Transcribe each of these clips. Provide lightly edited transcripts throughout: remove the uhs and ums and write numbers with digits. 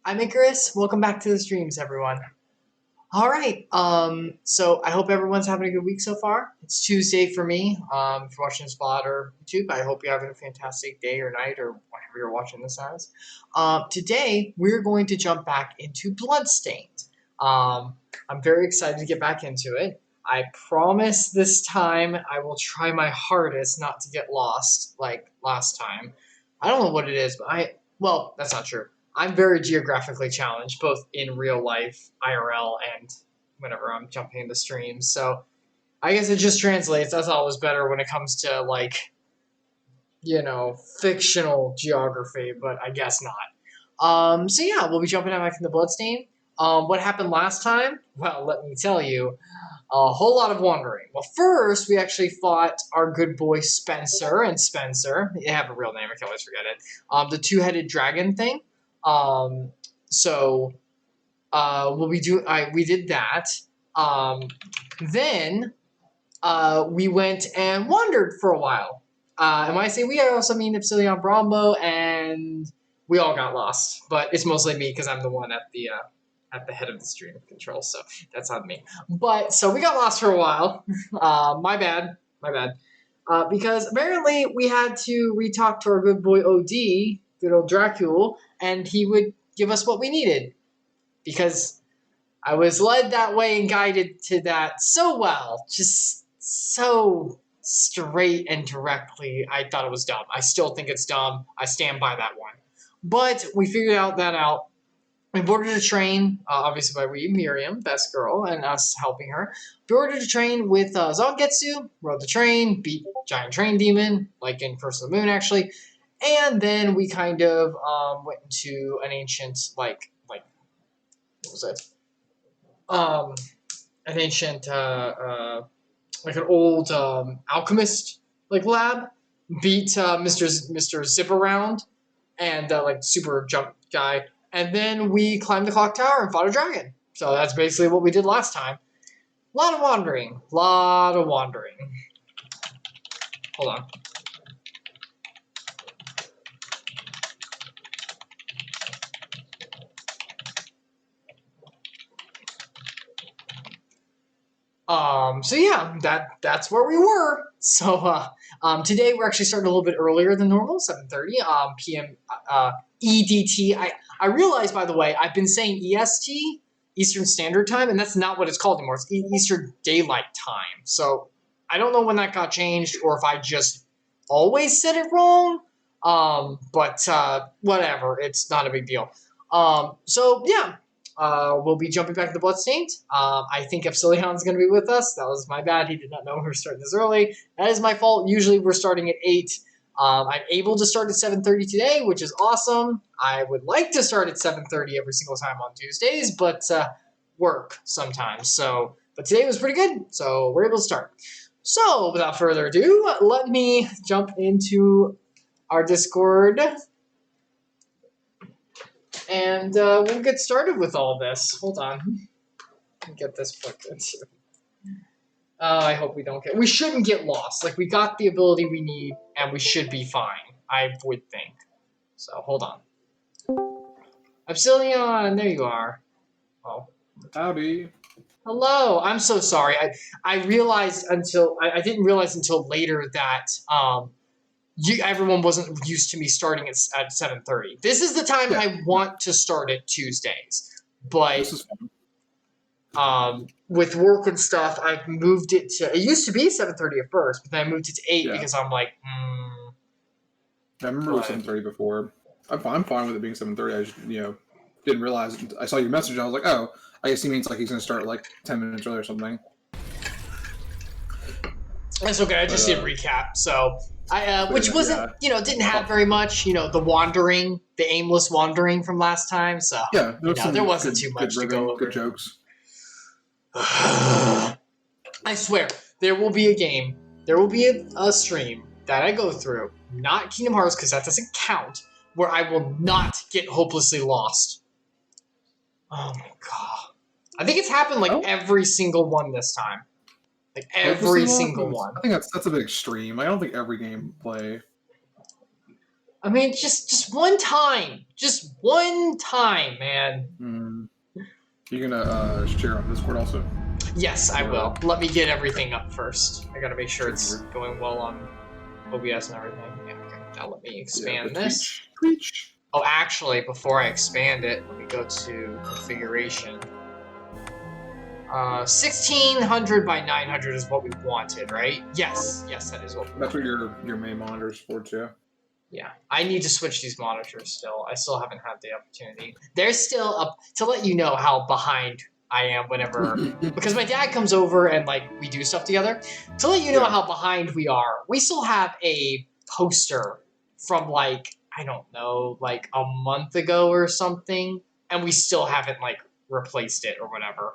I'm Icarus. Welcome back to the streams, everyone. All right. So I hope everyone's having a good week so far. It's Tuesday for me. If you're watching this VOD or YouTube, I hope you're having a fantastic day or night or whatever you're watching this as. Today we're going to jump back into Bloodstained. I'm very excited to get back into it. I promise this time I will try my hardest not to get lost like last time. I don't know what it is, but well, that's not true. I'm very geographically challenged, both in real life, IRL, and whenever I'm jumping into streams. So I guess it just translates. That's always better when it comes to, like, fictional geography, but I guess not. So yeah, we'll be jumping back into Bloodstained. What happened last time? Well, let me tell you, a whole lot of wandering. Well, first, we actually fought our good boy Spencer and Spencer. They have a real name, I can always forget it. The two-headed dragon thing. So we did that. Then we went and wandered for a while. And when I say we, I also mean Epsilion Brombo, and we all got lost. But it's mostly me because I'm the one at the head of the stream control, so that's on me. But so we got lost for a while. My bad. Because apparently we had to re-talk to our good boy OD, good old Dracul, and he would give us what we needed. Because I was led that way and guided to that so well. Just so straight and directly. I thought it was dumb. I still think it's dumb. I stand by that one. But we figured that out. We boarded a train, obviously by Miriam, best girl, and us helping her. We boarded a train with Zangetsu, rode the train, beat giant train demon, like in Curse of the Moon, actually. And then we kind of went into an ancient, what was it? An ancient, like an old alchemist, lab. Beat Mr. Zip Around and, super jump guy. And then we climbed the clock tower and fought a dragon. So that's basically what we did last time. A lot of wandering. Hold on. So yeah, that's where we were. So today we're actually starting a little bit earlier than normal, 7:30 p.m. EDT. I realize, by the way, I've been saying EST, Eastern Standard Time, and that's not what it's called anymore. It's Eastern Daylight Time. So I don't know when that got changed or if I just always said it wrong. But whatever, it's not a big deal. So yeah. We'll be jumping back to the Bloodstained. I think Epsilion's going to be with us. That was my bad. He did not know we were starting this early. That is my fault. Usually we're starting at 8. I'm able to start at 7:30 today, which is awesome. I would like to start at 7:30 every single time on Tuesdays, but work sometimes. But today was pretty good, so we're able to start. So without further ado, let me jump into our Discord. And we'll get started with all this. Hold on. Let me get this plugged into. I hope we don't we shouldn't get lost. We got the ability we need, and we should be fine, I would think. So, hold on. Epsilion, there you are. Oh. Howdy. Hello. I'm so sorry. I realized I didn't realize until later that everyone wasn't used to me starting at 7:30. This is the time I want to start at Tuesdays, but with work and stuff, I've moved it to. It used to be 7:30 at first, but then I moved it to 8 because I'm like, I remember it was 7:30 before. I'm fine with it being 7:30. I just didn't realize. I saw your message and I was like, oh, I guess he means he's going to start 10 minutes early or something. That's okay. I just did recap, so. Which wasn't, didn't have very much, the wandering, the aimless wandering from last time. So yeah, there wasn't too much to go over. Good jokes. I swear, there will be a game, there will be a stream that I go through, not Kingdom Hearts because that doesn't count, where I will not get hopelessly lost. Oh my god! I think it's happened every single one this time. Every single one. I think that's a bit extreme. I don't think every game play. I mean, just one time. Just one time, man. You gonna share on Discord also? Yes, I will. Let me get everything up first. I gotta make sure it's going well on OBS and everything. Yeah, okay. Now let me expand this. Twitch. Oh, actually, before I expand it, let me go to configuration. 1600 by 900 is what we wanted, right? Yes, that is what we wanted. That's what your main monitor is for, too. Yeah, I need to switch these monitors still. I still haven't had the opportunity. There's still up to let you know how behind I am whenever because my dad comes over and like we do stuff together. To let you know how behind we are, we still have a poster from like I don't know, like a month ago or something, and we still haven't like replaced it or whatever.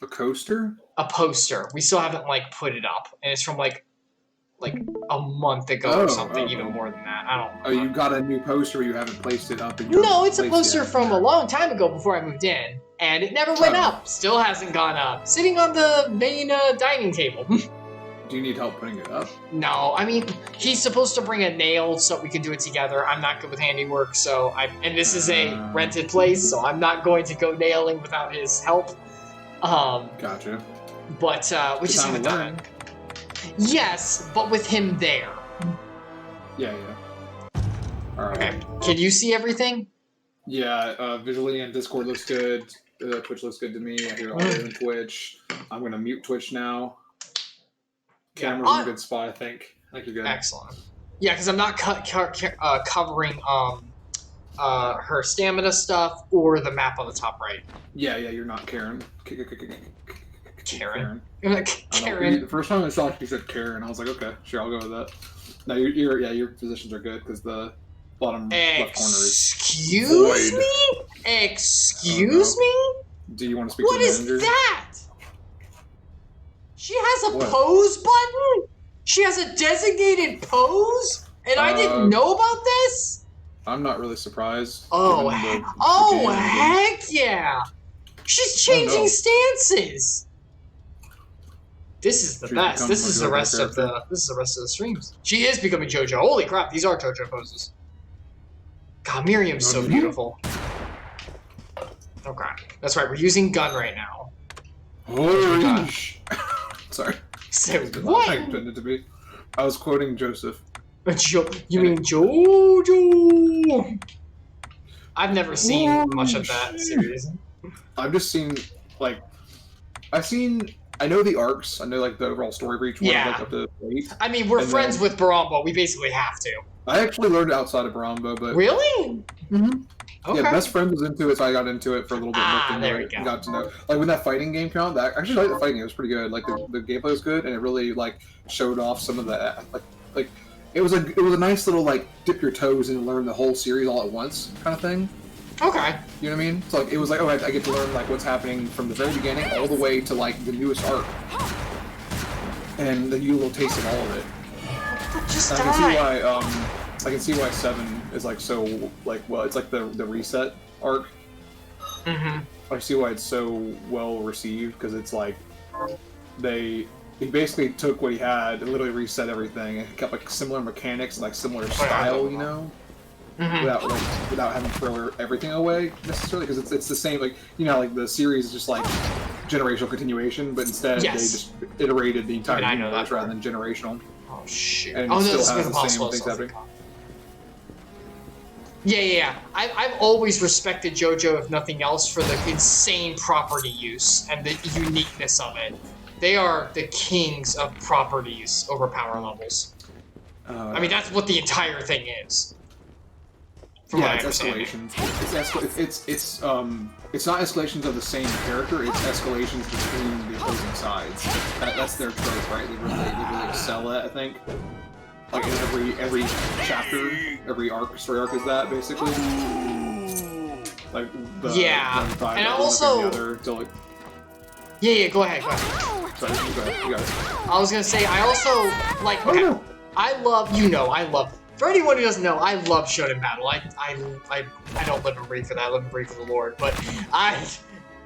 A coaster? A poster. We still haven't like put it up, and it's from like a month ago or something, even more than that. I don't know. Oh, you got a new poster, you haven't placed it up? No, it's a poster from a long time ago before I moved in, and it never went up. Still hasn't gone up. Sitting on the main dining table. Do you need help putting it up? No, I mean, he's supposed to bring a nail so we can do it together. I'm not good with handiwork, and this is a rented place, so I'm not going to go nailing without his help. Gotcha. But we just haven't done it. Yes, but with him there. Yeah. Alright. Okay. Can you see everything? Yeah, visually and Discord looks good. Twitch looks good to me. I hear audio in Twitch. I'm going to mute Twitch now. Camera's in a good spot, I think. I think you're good. Excellent. Yeah, because I'm not covering her stamina stuff or the map on the top right. Yeah, you're not Karen. Karen. The first time I saw it, you said Karen. I was like, okay, sure, I'll go with that. No, your positions are good because the bottom left corner is Excuse me? Excuse me? Do you want to speak to the manager? What is that? She has a pose button? She has a designated pose? And I didn't know about this? I'm not really surprised. Oh, heck yeah! She's changing stances. This is the best. This is the rest of the streams. She is becoming JoJo. Holy crap, these are JoJo poses. God, Miriam's so beautiful. Okay, that's right. We're using gun right now. Orange. Sorry. So what? I intended to be. I was quoting Joseph. You mean JoJo? I've never seen much of that series. I've just seen I know the arcs. I know like the overall story for each one. Yeah. Like, up to 8. I mean, we're friends with Barombo. We basically have to. I actually learned it outside of Barombo, but really? Mm-hmm. Okay. Yeah, best friend was into it, so I got into it for a little bit. There we go. Got to know, like when that fighting game came out. That actually, like the fighting game was pretty good. Like the gameplay was good, and it really like showed off some of the like. It was a nice little like dip your toes and learn the whole series all at once kind of thing. Okay. You know what I mean? So like it was like, oh, I get to learn like what's happening from the very beginning all the way to like the newest arc, and then you will taste of all of it. Just I can see why 7 is like so like it's like the reset arc. Mm-hmm. I see why it's so well received because it's like he basically took what he had and literally reset everything and kept like similar mechanics and like similar style, you know. Mm-hmm. without having to throw everything away necessarily, because it's the same, like, you know, like the series is just like generational continuation, but instead they just iterated the entire universe rather than generational. Oh shit! And it still has the same things happening. Yeah. I've always respected JoJo, if nothing else, for the insane property use and the uniqueness of it. They are the kings of properties over power levels. I mean, that's what the entire thing is. Yeah, it's escalations. It's not escalations of the same character. It's escalations between the opposing sides. That's their trope, right? They really excel at, I think. Like in every chapter, every story arc is that basically. Like and also. Yeah, go ahead. Sorry, go ahead. You got it. I was gonna say, I also like. Okay, I love. For anyone who doesn't know, I love Shonen Battle. I don't live and breathe for that. I live and breathe for the Lord. But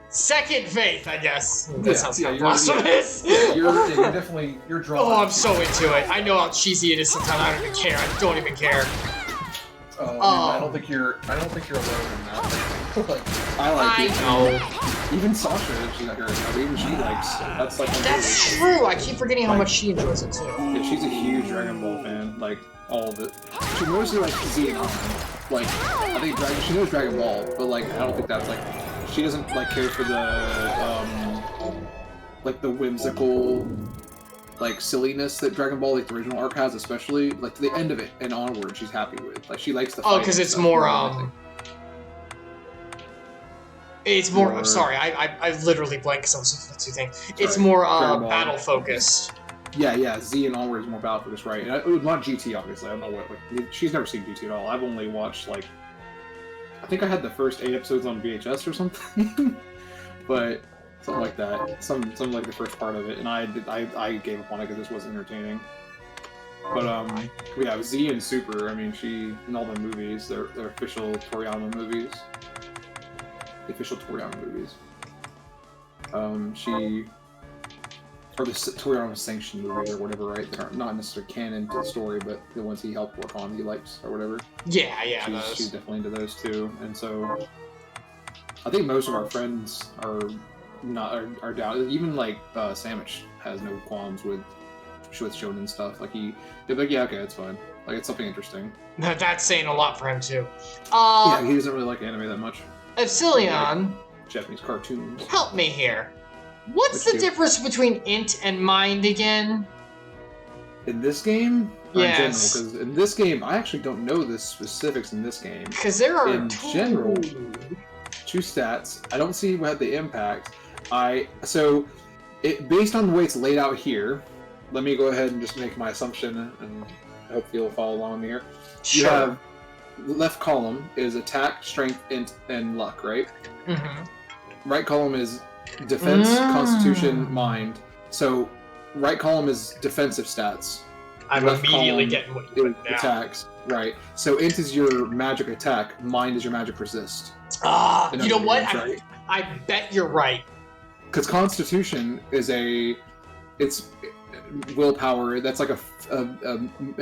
second faith, I guess. That sounds kind of blasphemous. You're drawn. Oh, I'm so into it. I know how cheesy it is sometimes. I don't even care. I don't even care. Oh, man, I don't think you're alone in that. Like, I know. Even Sasha, she's not here. Even she likes. That's like. That's true. I keep forgetting how much she enjoys it too. Yeah, she's a huge Dragon Ball fan. Like all of it. She mostly likes Z and like I think she knows Dragon Ball, but like I don't think that's like she doesn't like care for the like the whimsical like silliness that Dragon Ball, like the original arc has, especially like to the end of it and onward. She's happy with. Like she likes the. Oh, because it's more It's more. I'm sorry, I literally blanked because I was looking at two things. It's more battle focused. Yeah. Z and onward is more battle focused, right? And not GT, obviously. I don't know what. Like, she's never seen GT at all. I've only watched like. I think I had the first 8 episodes on VHS or something, but something like that. Some like the first part of it, and I gave up on it because this wasn't entertaining. But yeah, Z and Super. I mean, she in all the movies, they're official Toriyama movies. The official Toriyama movies. Or the Toriyama sanctioned movies or whatever, right? That are not necessarily canon to the story, but the ones he helped work on, he likes or whatever. Yeah, she's definitely into those too, and so I think most of our friends are down. Even like Sandwich has no qualms with shonen stuff. Like he'd be like, yeah, okay, that's fine. Like it's something interesting. That's saying a lot for him too. Yeah, he doesn't really like anime that much. Epsilion, like Japanese cartoons. Help me here. What's the difference between int and mind again? In this game? Yes. In general, because in this game, I actually don't know the specifics in this game. Because there are in general 2 stats. I don't see what the impact. Based on the way it's laid out here, let me go ahead and just make my assumption, and I hope you'll follow along here. Sure. You have the left column is attack, strength, int, and luck, right? Mm-hmm. Right column is defense, constitution, mind. So right column is defensive stats. I'm immediately getting what you put down. Attacks, right. So int is your magic attack, mind is your magic resist. You know what? Right? I bet you're right. Because constitution is it's willpower. That's like a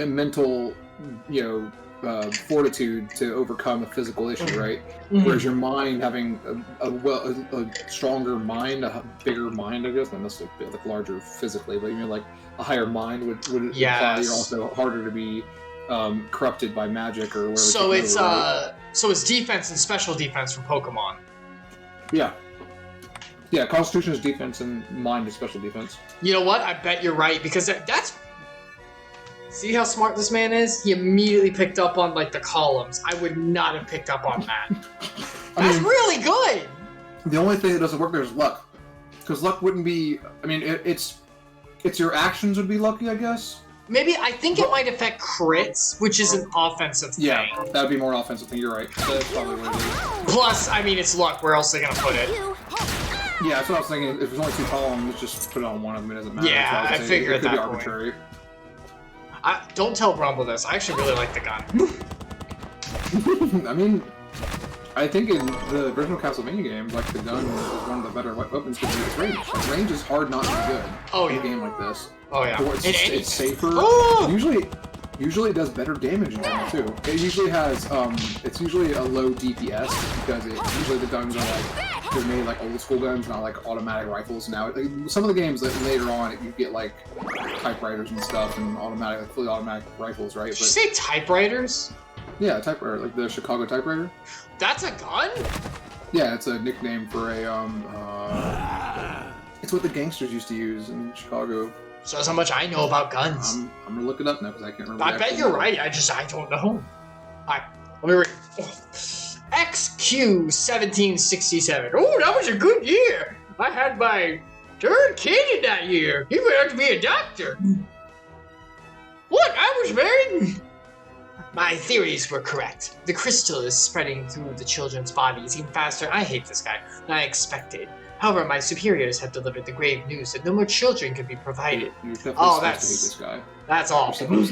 mental, fortitude to overcome a physical issue, right? Mm-hmm. Whereas your mind, having a stronger mind, a bigger mind, I guess, not necessarily like larger physically, but like a higher mind would imply you're also harder to be corrupted by magic or whatever. So it's so it's defense and special defense from Pokemon. Yeah, Constitution is defense and mind is special defense. You know what? I bet you're right because that's. See how smart this man is? He immediately picked up on like the columns. I would not have picked up on that. That's really good. The only thing that doesn't work there is luck, because luck wouldn't be. I mean, it's your actions would be lucky, I guess. Maybe I think it might affect crits, which is an offensive thing. Yeah, that would be more offensive thing. You're right. That's probably what it is. Plus, I mean, it's luck. Where else are they gonna put it? Yeah, that's what I was thinking. If there's only 2 columns, just put it on one of them. It doesn't matter. Yeah, I figured it could that be arbitrary. Don't tell Rumble this. I actually really like the gun. I mean, I think in the original Castlevania game, like the gun is one of the better weapons because of its range. Like, range is hard not to be good in a game like this. Oh yeah. It's safer. Usually it does better damage in general too. It usually has it's usually a low DPS because usually the guns are like they're made like old school guns, not like automatic rifles. Now some of the games that later on you get like typewriters and stuff and fully automatic rifles, right? Did you say typewriters? Yeah, a typewriter, like the Chicago typewriter. That's a gun? Yeah, it's a nickname for it's what the gangsters used to use in Chicago. So that's how much I know about guns. I'm gonna look it up now because I can't remember. I bet you're right. I don't know. Alright, let me read. XQ1767. Oh, that was a good year. I had my 3rd kid in that year. He went out to be a doctor. What? I was married? My theories were correct. The crystal is spreading through the children's bodies even faster. I hate this guy than I expected. However, my superiors have delivered the grave news that no more children can be provided. You're supposed to hate this guy. That's awful.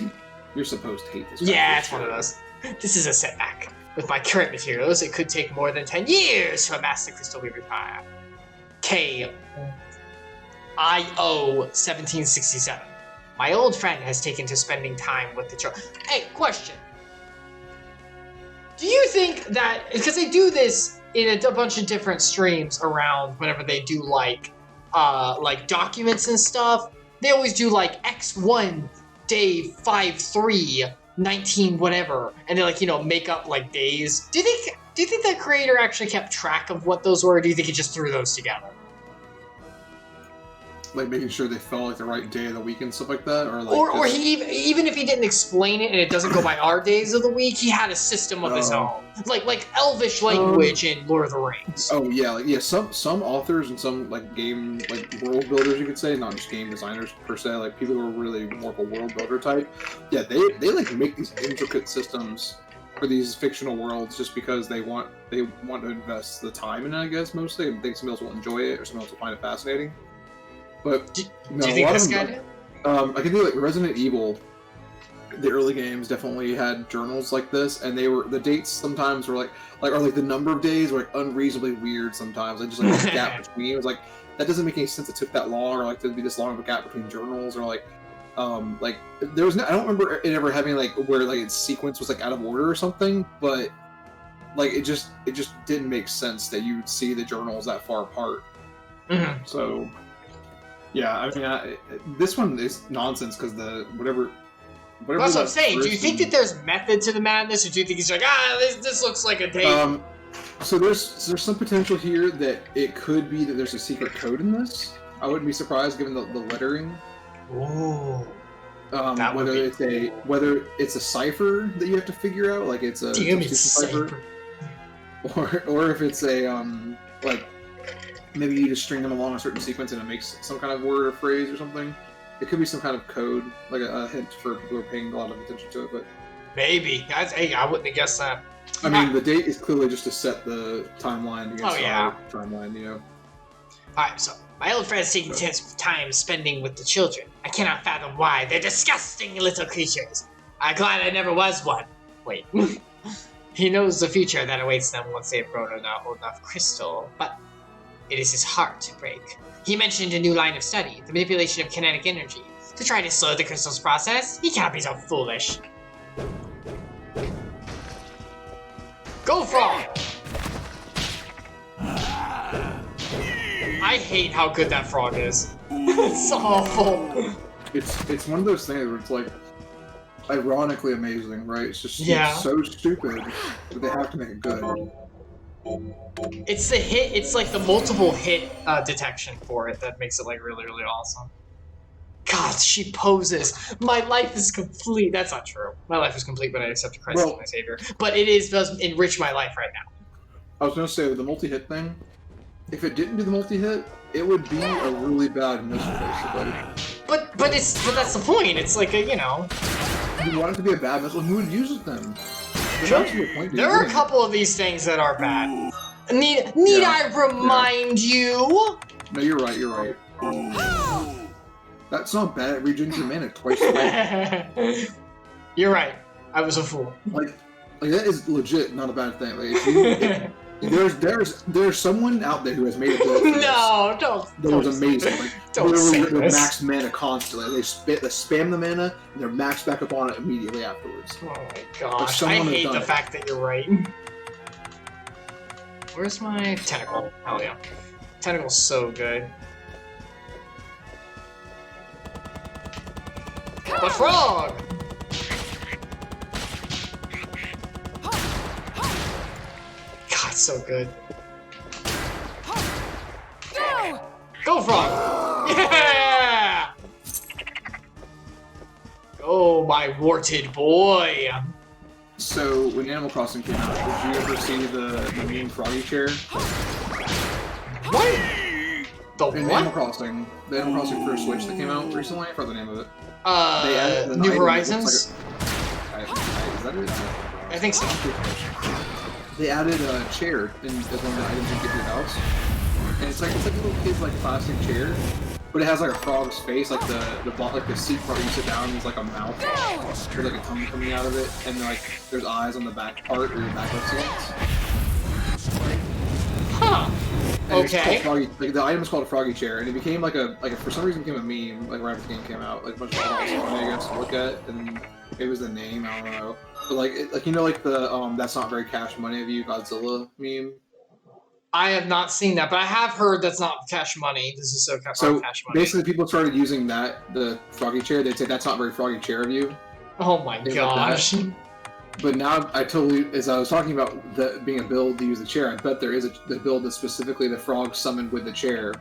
You're supposed to hate this guy. Yeah, it's one of those. This is a setback. With my current materials, it could take more than 10 years to amass the crystal we require. KIO 1767. My old friend has taken to spending time with the children. Hey, question. Do you think that because they do this in a bunch of different streams around whenever they do like documents and stuff, they always do like X1 day 53 19 whatever, and they like make up like days. Do you think that creator actually kept track of what those were, or do you think he just threw those together? Like making sure they fell like the right day of the week and stuff like that, or like, or he even if he didn't explain it and it doesn't go by our days of the week, he had a system of his own, like Elvish language in Lord of the Rings. Oh yeah, some authors and some like game world builders, you could say, not just game designers per se, like people who are really more of a world builder type. Yeah, they like make these intricate systems for these fictional worlds just because they want to invest the time in it, I guess, mostly, and think somebody else will enjoy it or somebody else will find it fascinating. But do you think this guy did? I can do like Resident Evil. The early games definitely had journals like this, and the dates sometimes were like the number of days were like unreasonably weird sometimes. Like just like this gap between, it was like that doesn't make any sense. It took that long, or like to be this long of a gap between journals, or like there was I don't remember it ever having like where like its sequence was like out of order or something, but like it just didn't make sense that you would see the journals that far apart. Mm-hmm. So. Yeah, I mean, this one is nonsense because whatever. That's what I'm saying. Do you think that there's method to the madness, or do you think he's like, this looks like a date? So there's some potential here that it could be that there's a secret code in this. I wouldn't be surprised given the lettering. Ooh. Whether it's a cipher that you have to figure out, like it's a cipher, or if it's a like. Maybe you just string them along a certain sequence and it makes some kind of word or phrase or something. It could be some kind of code, like a hint for people who are paying a lot of attention to it. But maybe. I wouldn't have guessed that. I mean, the date is clearly just to set the timeline against our timeline, Alright, so my old friend's taking time spending with the children. I cannot fathom why. They're disgusting little creatures. I'm glad I never was one. Wait. He knows the future that awaits them once they've grown enough crystal, but it is his heart to break. He mentioned a new line of study, the manipulation of kinetic energy. To try to slow the crystal's process, he can't be so foolish. Go Frog! I hate how good that frog is. It's awful. It's one of those things where it's like ironically amazing, right? It's just it's so stupid, but they have to make it good. It's the hit. It's like the multiple hit detection for it that makes it like really, really awesome. God, she poses. My life is complete. That's not true. My life is complete when I accept Christ as my savior. But it does enrich my life right now. I was gonna say with the multi-hit thing, if it didn't do the multi-hit, it would be a really bad missile, basically. But that's the point. It's like a, You want it to be a bad missile? Who would use it then? There are a couple of these things that are bad. Need I remind you? No, you're right. That's not bad. It regens your mana twice a day. You're right. I was a fool. Like that is legit not a bad thing. Like there's someone out there who has made a build for that was amazing. Like they're max mana constantly. They spam the mana and they're maxed back up on it immediately afterwards. Oh my gosh! I hate the fact that you're right. Where's my tentacle? Hell yeah, tentacle's so good. The frog. God, so good. Go Frog! Yeah! Go, my warted boy! So, when Animal Crossing came out, did you ever see the mean froggy chair? What? Animal Crossing for Switch that came out recently, I forgot the name of it. New Horizons? Like is that it? I think so. They added a chair as one of the items you get in your house. And it's like a little kid's like plastic chair, but it has like a frog's face, like the seat part where you sit down is like a mouth. There's like a tongue coming out of it, and like there's eyes on the back part where your back looks against. Huh. And it's Okay. called Froggy, like the item is called a Froggy Chair, and it became like a for some reason became a meme like right after the game came out. Like a bunch of guys to look at, and it was the name. I don't know, but like you know like the that's not very cash money of you Godzilla meme. I have not seen that, but I have heard that's not cash money. This is so cash money. Basically, people started using the Froggy Chair. They'd say that's not very Froggy Chair of you. Oh my gosh. Like but now I totally, as I was talking about being a build to use the chair, I bet there is the build that's specifically the frog summoned with the chair.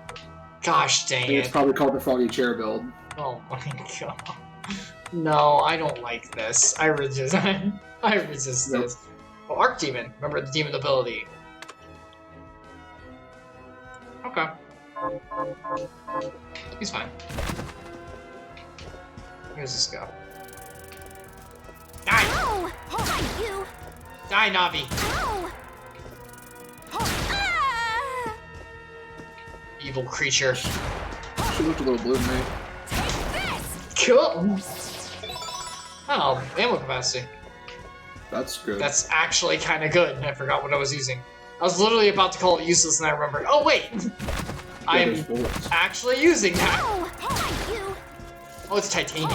Gosh dang it. It's probably called the Froggy Chair build. Oh my god. No, I don't like this. I resist this. Oh, Archdemon. Remember the demon ability. Okay. He's fine. Where's this go? Die! Oh, you. Die, Navi! Oh. Ah. Evil creature. She looked a little blue to me. Cool! Oh, ammo capacity. That's good. That's actually kind of good. I forgot what I was using. I was literally about to call it useless and I remembered. Oh, wait! I'm actually using that. Oh, it's titanium.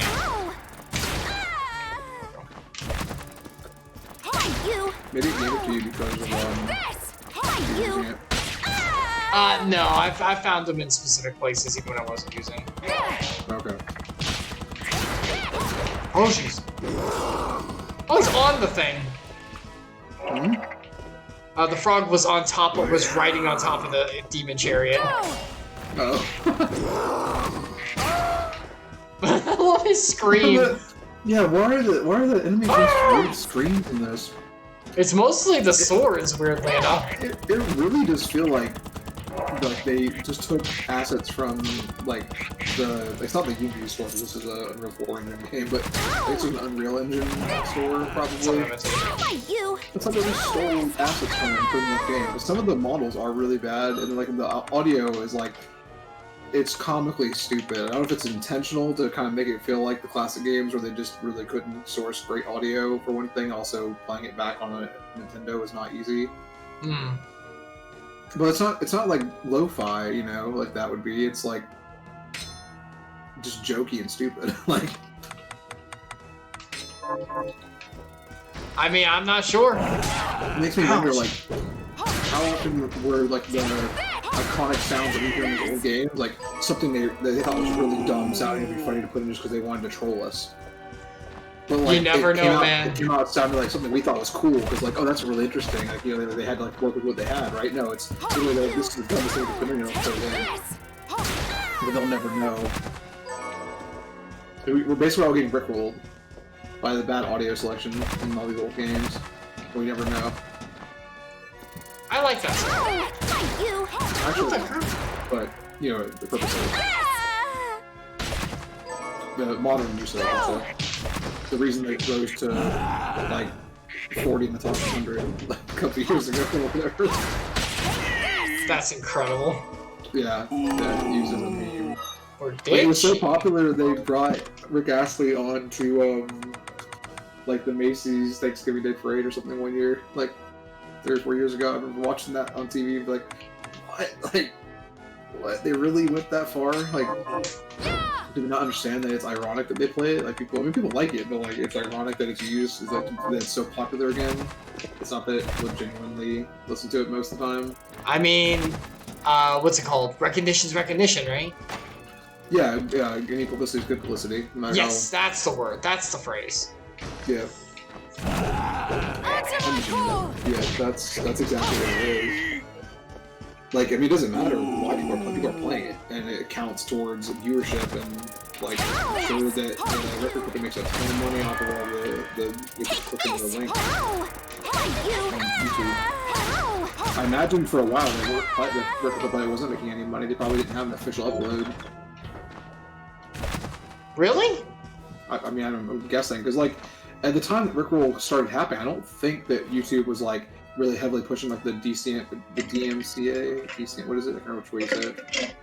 Maybe it gave it to you because of using it. No, I found them in specific places even when I wasn't using. Okay. Oh, jeez. Oh, he's on the thing. Hmm? The frog was on top, was riding on top of the demon chariot. Oh. I love his scream. Yeah, why are the enemies just weird screams in this? It's mostly the swords, weirdly enough. It really does feel like they just took assets from like it's not the Unity store, this is a Unreal 4 engine game, but it's an Unreal Engine store probably. It's like they just stole assets from it and put in the game. But some of the models are really bad, and like the audio is like it's comically stupid. I don't know if it's intentional to kind of make it feel like the classic games where they just really couldn't source great audio for one thing. Also, playing it back on a Nintendo is not easy. Hmm. But it's not like lo-fi, you know, like that would be. It's like just jokey and stupid. Like, I mean, I'm not sure. it makes me wonder, like, how often were like the iconic sounds that we hear in these old games, like something they thought was really dumb sounding to be funny to put in just because they wanted to troll us. But like, you never know, man. It came out sounding like something we thought was cool because, like, oh, that's really interesting. Like, you know, they had to like work with what they had, right? No, it's really like this is the dumbest thing to put in, you know, put it in. But they'll never know. We're basically all getting rickrolled by the bad audio selection in all these old games. We never know. I like that. Actually, but you know, the purpose of it. The modern use of it, also. The reason they rose to like 40 in the top 100 like, a couple years ago or whatever. That's incredible. Yeah, that uses a meme. Or Like, it was so ditch. popular they brought Rick Astley on to like the Macy's Thanksgiving Day Parade or something one year, like 3 or 4 years ago. I remember watching that on TV, like, what? Like, what? They really went that far? Like, do they not understand that it's ironic that they play it? Like, people like it, but like, it's ironic that it's used. It's like that it's so popular again. It's not that people genuinely listen to it most of the time. I mean, what's it called? Recognition's recognition, right? Yeah, any publicity is good publicity. No matter Yes, that's the word. That's the phrase. Yeah. Yeah, that's exactly what it is. Like, I mean, it doesn't matter why people are playing it, and it counts towards viewership, and like, sure that the record company makes a ton of money off of all the just clicking the link on YouTube. I imagine for a while the record company wasn't making any money. They probably didn't have an official upload. Really? I mean, I'm guessing because like at the time that Rickroll started happening, I don't think that YouTube was like really heavily pushing like the DMCA, what is it? I can't remember which way you said it.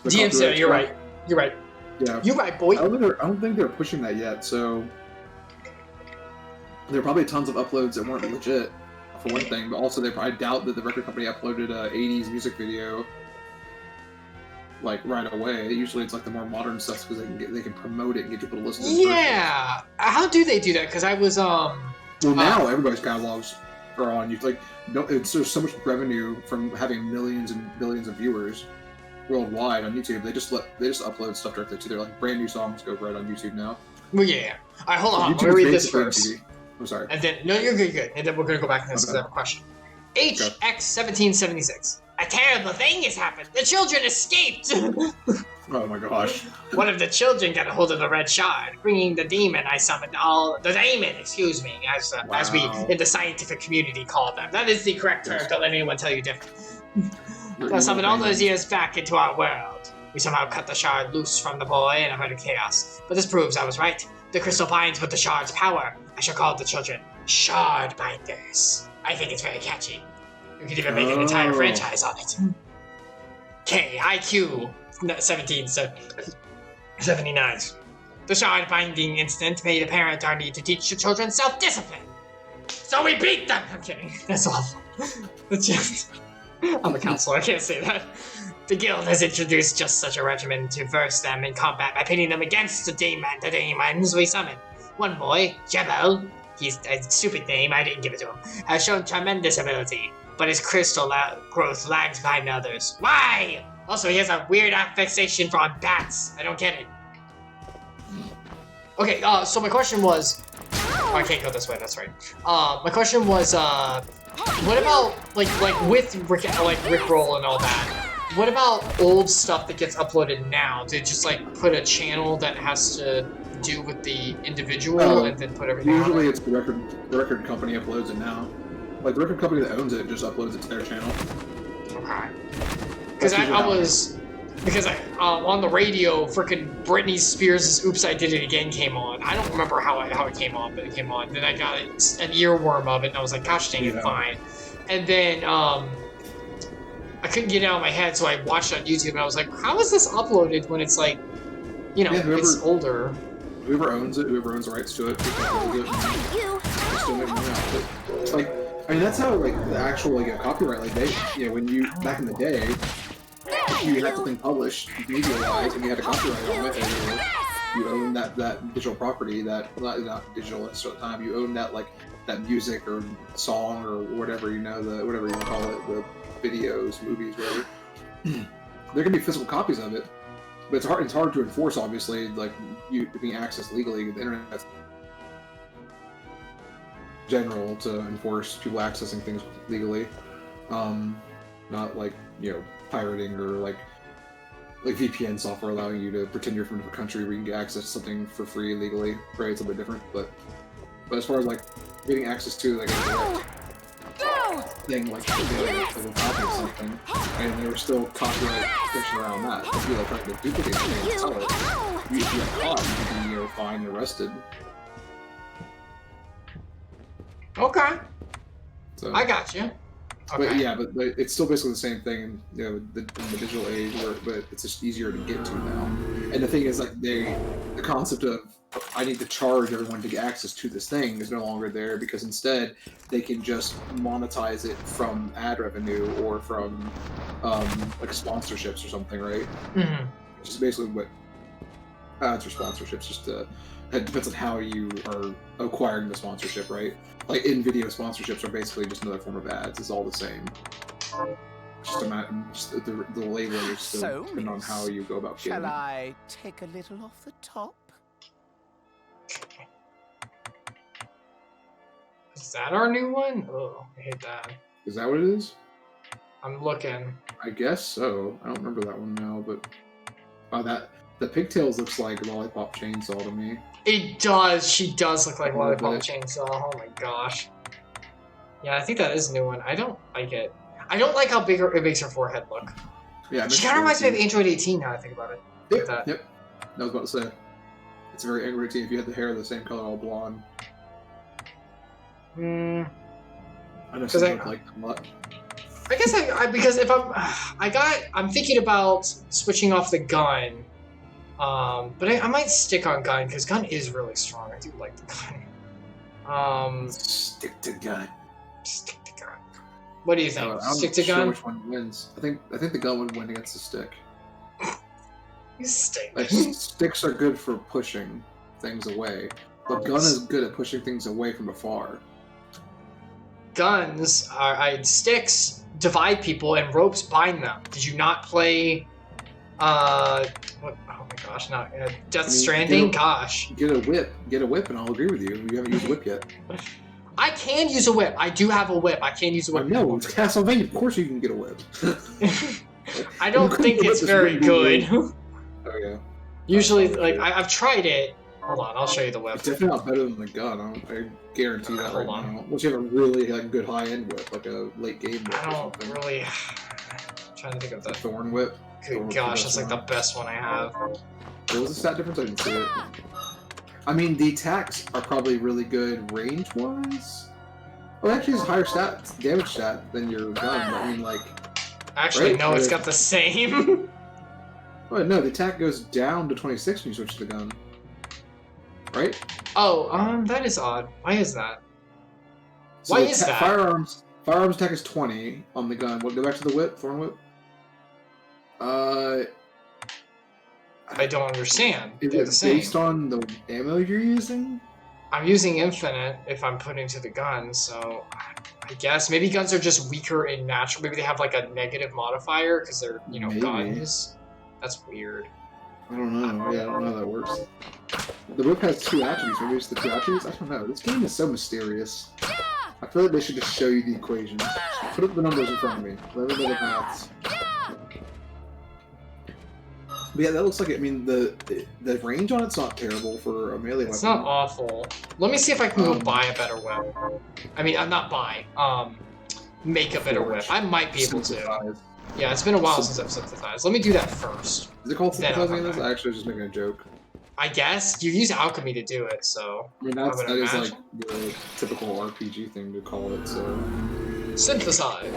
DMCA, you're right. You're right. Yeah. You're right, boy. I don't think they're pushing that yet, so there are probably tons of uploads that weren't legit for one thing, but also I doubt that the record company uploaded a 80s music video like right away. Usually it's like the more modern stuff because they can promote it and get people to listen to it. Yeah. How do they do that? Because I was Well, now everybody's catalogs are on YouTube. Like, there's so much revenue from having millions and billions of viewers worldwide on YouTube. They just upload stuff directly to their like brand new songs go right on YouTube now. Well, yeah. All right, hold on. YouTube Let me read is this first. TV. I'm sorry. And then no, you're good. And then we're gonna go back to this because I have a question. HX1776. A terrible thing has happened. The children escaped. Oh my gosh. One of the children got a hold of the red shard, bringing the demon I summoned the daemon, excuse me, as we in the scientific community call them. That is the correct term. Don't let anyone tell you different. I summoned all those years back into our world. We somehow cut the shard loose from the boy and averted chaos. But this proves I was right. The crystal binds with the shard's power. I shall call the children Shard Binders. I think it's very catchy. You could even make an entire franchise on it. IQ 1779. The shard binding instant made apparent our need to teach the children self-discipline. So we beat them! I'm kidding. That's awful. I'm a counselor, I can't say that. The guild has introduced just such a regimen to verse them in combat by pitting them against the daemons we summon. One boy, Gebel, he's a stupid name, I didn't give it to him, has shown tremendous ability, but his crystal growth lags behind others. Why? Also, he has a weird fixation for bats. I don't get it. Okay, so my question was... Oh, I can't go this way, that's right. My question was, what about, like with Rickroll and all that, what about old stuff that gets uploaded now? To just, like, put a channel that has to do with the individual and then put everything usually on it's the record company uploads it now. Like, the record company that owns it just uploads it to their channel. Okay. Because on the radio, frickin' Britney Spears' "Oops, I Did It Again" came on. I don't remember how it came on, but it came on. Then I got an earworm of it, and I was like, gosh dang it, fine. And then I couldn't get it out of my head, so I watched it on YouTube, and I was like, how is this uploaded when it's like, you know, it's older? Whoever owns it, whoever owns the rights to it, still make money off it. Like, I mean, that's how, like, the actual, like, copyright, like, they, you know, when you, back in the day, you had something published media-wise, and you had a copyright on it, and you own that digital property, not digital at a certain time, you own that, like, that music or song or whatever, you know, whatever you want to call it, the videos, movies, whatever. There can be physical copies of it, but it's hard to enforce, obviously, like, you being accessed legally. The internet's general to enforce people accessing things legally, not like, you know, pirating or like VPN software allowing you to pretend you're from a different country where you can get access to something for free legally, right? It's a bit different, but as far as like getting access to like a direct thing, like a copy of something, and there was still copyright protection around that. If you like trying to duplicate something and sell it, if you get caught, you could be, you know, fined and arrested. Okay. So, I got you. Okay. But yeah, but it's still basically the same thing in, you know, in the digital age, but it's just easier to get to now. And the thing is, like, the concept of I need to charge everyone to get access to this thing is no longer there, because instead they can just monetize it from ad revenue or from like sponsorships or something, right? Mm-hmm. Which is basically what ads or sponsorships. It depends on how you are acquiring the sponsorship, right? Like in-video sponsorships are basically just another form of ads. It's all the same. Just the label is still depending on how you go about getting it. Shall I take a little off the top? Is that our new one? Oh, I hate that. Is that what it is? I'm looking. I guess so. I don't remember that one now, but the pigtails looks like Lollipop Chainsaw to me. It does. She does look like Lollipop Chainsaw. Oh my gosh. Yeah, I think that is a new one. I don't like it. I don't like how big it makes her forehead look. Yeah, she kind of reminds me of Android 18 now I think about it. Yep. I was about to say. It's very Android 18 if you had the hair the same color, all blonde. I know some people like them a lot. I guess because if I'm thinking about switching off the gun, but I might stick on gun because gun is really strong. I do like the gun. Stick to gun. Stick to What do you think? I'm Stick not to sure gun? which one wins. I think the gun would win against the stick. You stick. Like sticks are good for pushing things away, but gun is good at pushing things away from afar. Guns are sticks divide people and ropes bind them. Did you not play? What? Oh my gosh! Not Death Stranding. Gosh. Get a whip, and I'll agree with you. You haven't used a whip yet. I can use a whip. I do have a whip. I can use a whip. No, it's Castlevania. Of course you can get a whip. I don't think it's very good. Oh yeah. Usually, like I've tried it. Hold on, I'll show you the whip. It's definitely not better than the gun. I guarantee that Hold right on. now. Unless you have a really good high-end whip, like a late game whip I or don't something. really. I'm trying to think of The the. thorn whip. Good gosh, that's like the best one I have. What was the stat difference? I didn't see it. I mean, the attacks are probably really good range-wise. Oh, actually, it's a higher damage stat than your gun. But I mean, like. Actually, right? no, it's got the same. Oh no, the attack goes down to 26 when you switch to the gun. Right? Oh, that is odd. Why is that? So Why is that? Firearms attack is 20 on the gun. What? Go back to the whip, thorn whip. I don't understand. Is They're it the same. based on the ammo you're using? I'm using infinite if I'm putting to the gun, so I guess maybe guns are just weaker in natural. Maybe they have like a negative modifier because they're Maybe. guns. That's weird. I don't know. Yeah, I don't know how that works. The whip has 2 attributes. Maybe it's the 2 attributes? I don't know. This game is so mysterious. I feel like they should just show you the equations. Put up the numbers in front of me. Let me know the maths. But yeah, that looks like it. I mean, the range on it's not terrible for a melee weapon. It's not awful. Let me see if I can go buy a better whip. I mean, I'm not buy. Make a better whip. I might be able to. Synthesize. Yeah, it's been a while since I've synthesized. Let me do that first. Is it called Then I'll synthesizing come this? back. I actually was just making a joke. I guess you use alchemy to do it, so I mean, I would that is like imagine. the typical RPG thing to call it, so... Synthesize.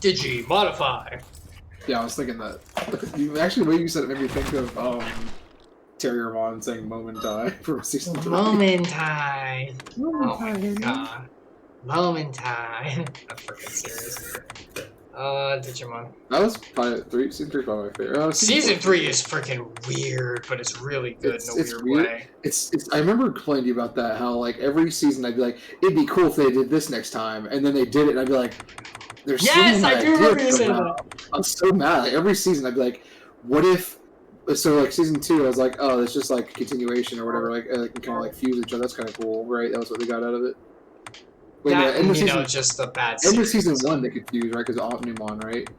Digi modify. Yeah, I was thinking that. Actually, the way you said it made me think of, Terriermon saying Momentai from Season 3. Momentai. Oh my Momentai. god. Momentai. I'm freaking serious. Digimon. That was probably Season 3 probably my favorite. Season 3 is freaking weird, but it's really good in a weird way. It's. I remember complaining to you about that, how, like, every season I'd be like, it'd be cool if they did this next time, and then they did it, and I'd be like, there's so Yes, many I do remember you ideas saying somehow. that. I'm so mad. Like, every season I'd be like, what if... So, like, Season 2, I was like, oh, it's just, like, a continuation or whatever, like, kind of, like, fuse each other. That's kind of cool, right? That was what they got out of it. Wait, That, end of you know, season, just the bad end of series. Season 1 they could fuse, right? Because Omnimon, right?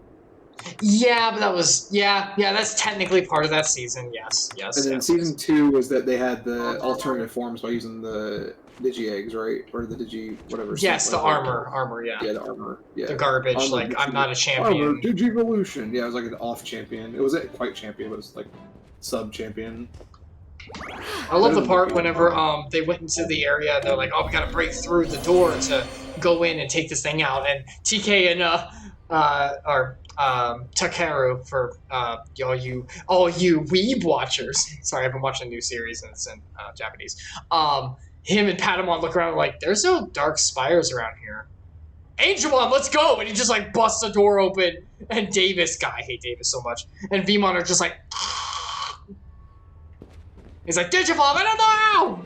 Yeah, but that was... Yeah, that's technically part of that season. Yes. And then Season 2 was that they had the alternative forms by using the Digi-Eggs, right? Or the Digi... whatever. Yes, the whatever. armor, yeah. Yeah, the armor. Yeah. The garbage, Armor like, I'm not a Armor champion. Digivolution. Yeah, it was like an off-champion. It wasn't quite champion, but it was like sub-champion. I love the part whenever they went into the area and they're like, oh, we gotta break through the door to go in and take this thing out. And TK and Takeru, for all you weeb watchers. Sorry, I've been watching a new series and it's in Japanese. Him and Patamon look around like, there's no dark spires around here. Angelmon, let's go! And he just like busts the door open. And Davis, God, I hate Davis so much. And Vmon are just like, he's like, Digimon, I don't know!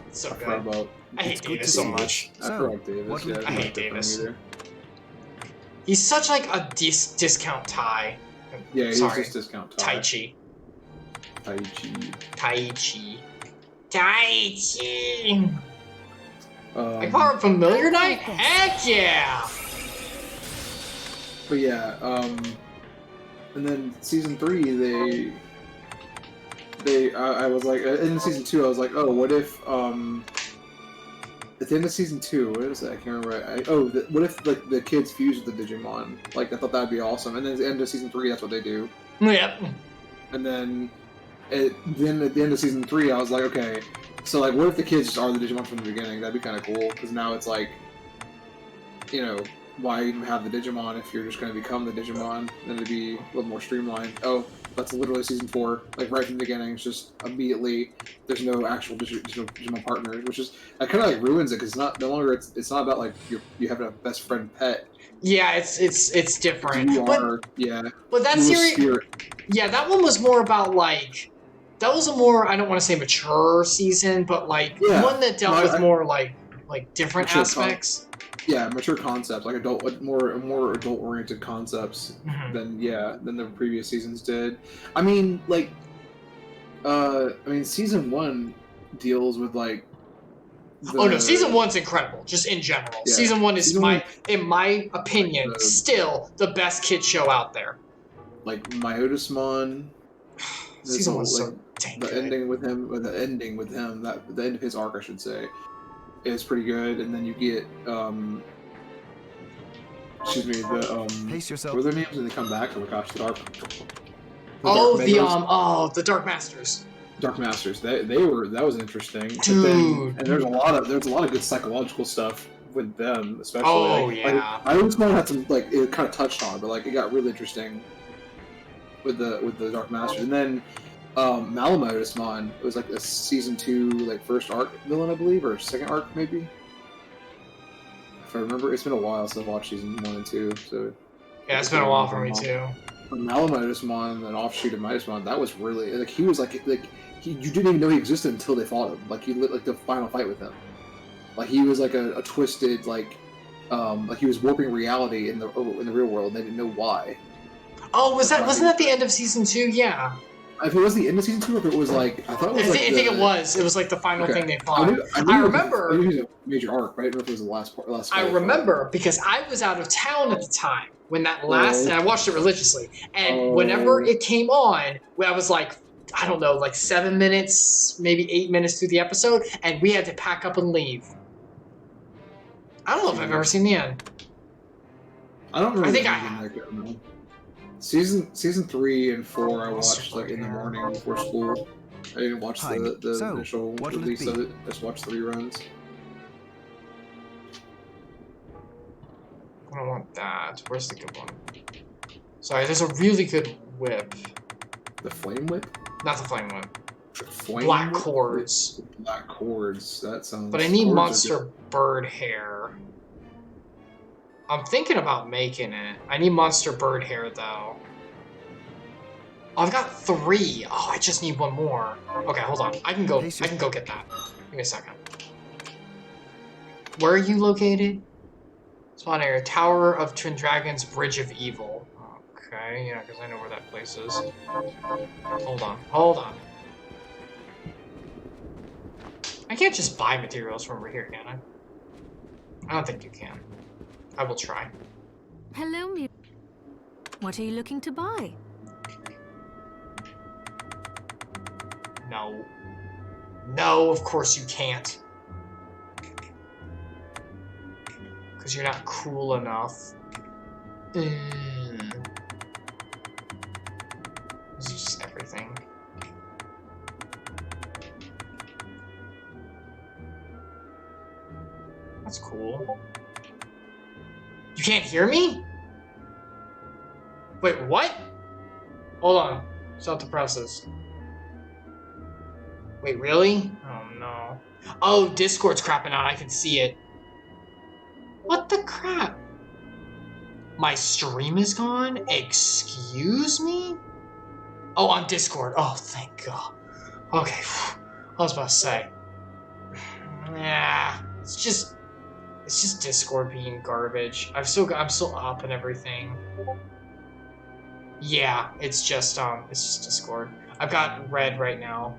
It's so good. I hate Davis so much. Screw up Davis. Yeah, I hate Davis. either. He's such like a discount Tai. Yeah, he's Sorry, just discount Taichi. Taichi. Taichi. Taichi! I call him Familiar Knight? Heck yeah! But yeah, and then Season 3, I was like, in Season 2, I was like, oh, what if, at the end of Season 2, what is that? I can't remember. What if, like, the kids fuse with the Digimon? Like, I thought that'd be awesome. And then at the end of Season 3, that's what they do. Yep. And then, at the end of Season 3, I was like, okay, so, like, what if the kids just are the Digimon from the beginning? That'd be kind of cool, because now it's like, you know, why even have the Digimon if you're just going to become the Digimon? Then it'd be a little more streamlined. Oh, that's literally season 4. Like right from the beginning, it's just immediately there's no actual Digimon partners, which is that kind of like ruins it because no longer it's not about like you have a best friend pet. Yeah, it's different. You are but that you series, spirit. yeah, that one was more about like that was a more I don't want to say mature season, but like one that dealt with more like different aspects. Mature concepts, like more adult oriented concepts than the previous seasons did. I mean, like, season 1 deals with like. Oh no, season 1's incredible. Just in general, season 1 is in my opinion, still the best kid show out there. Like Myotismon. Season 1's so dang good. The ending with him, the end of his arc, I should say, is pretty good. And then you get, Pace yourself. what are their names? And they come back. Oh my gosh, the Dark Masters. Dark Masters. That was interesting. Dude. And there's a lot of good psychological stuff with them, especially. Oh yeah. I always had some like it kind of touched on, but like it got really interesting with the Dark Masters, and then Malamotismon was like a season 2 like first arc villain, I believe, or second arc maybe. If I remember, it's been a while since I've watched season 1 and 2. So yeah, it's been a while for me too. But Malamotismon, an offshoot of Mightismon, that was really like he was you didn't even know he existed until they fought him. Like he lit like the final fight with him. Like he was like a twisted like he was warping reality in the real world. And they didn't know why. Oh, wasn't that the end of season 2? Yeah. If it was the end of season 2, or if it was like I thought it was. I think it was. It was like the final thing they fought. I remember. It was a major arc, right? I don't know if it was the last part. I remember because I was out of town at the time when that last, and I watched it religiously. And whenever it came on, I was like, I don't know, like 7 minutes, maybe 8 minutes through the episode, and we had to pack up and leave. I don't know if I've ever seen the end. I don't remember. I think I have. Season 3 and 4 I watched like in the morning before school. I didn't watch the initial release of it. I just watched the reruns. I don't want that. Where's the good one? Sorry, there's a really good whip. The flame whip? Not the flame whip. Black cords. Black cords. That sounds. But I need monster bird hair. I'm thinking about making it. I need monster bird hair though. Oh, I've got 3. Oh, I just need 1 more. Okay, hold on. I can go get that. Give me a second. Where are you located? Spawn area. Tower of Twin Dragons, Bridge of Evil. Okay, yeah, because I know where that place is. Hold on. I can't just buy materials from over here, can I? I don't think you can. I will try. Hello, Miriam. What are you looking to buy? No. No, of course you can't. Because you're not cool enough. This is just everything. That's cool. You can't hear me? Wait, what? Hold on. Stop the presses. Wait, really? Oh no. Oh, Discord's crapping out. I can see it. What the crap? My stream is gone? Excuse me? Oh, on Discord. Oh, thank God. Okay. I was about to say. Nah. It's just Discord being garbage. I'm still up and everything. Yeah, it's just Discord. I've got red right now.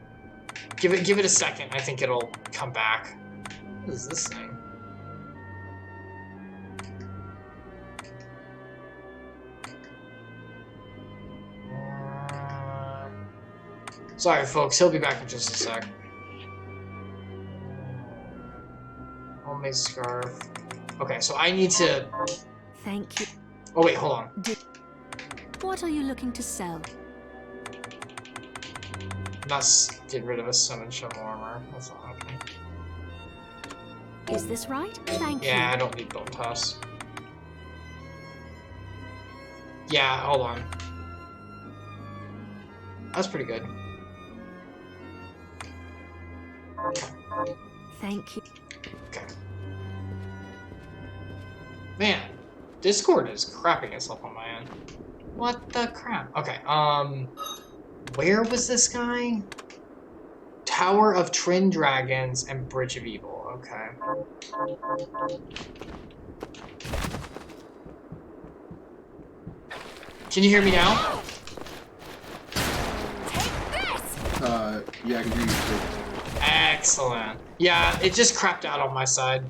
Give it a second. I think it'll come back. What is this thing? Sorry, folks. He'll be back in just a sec. Homemade scarf. Okay, so I need to... Thank you. Oh, wait, hold on. What are you looking to sell? Not get rid of a summon shovel armor. That's not happening. Is this right? Thank you. Yeah, I don't need bone toss. Yeah, hold on. That's pretty good. Thank you. Okay. Man, Discord is crapping itself on my end. What the crap? Okay, where was this guy? Tower of Twin Dragons and Bridge of Evil. Okay. Can you hear me now? Yeah, I can hear you too. Excellent. Yeah, it just crapped out on my side.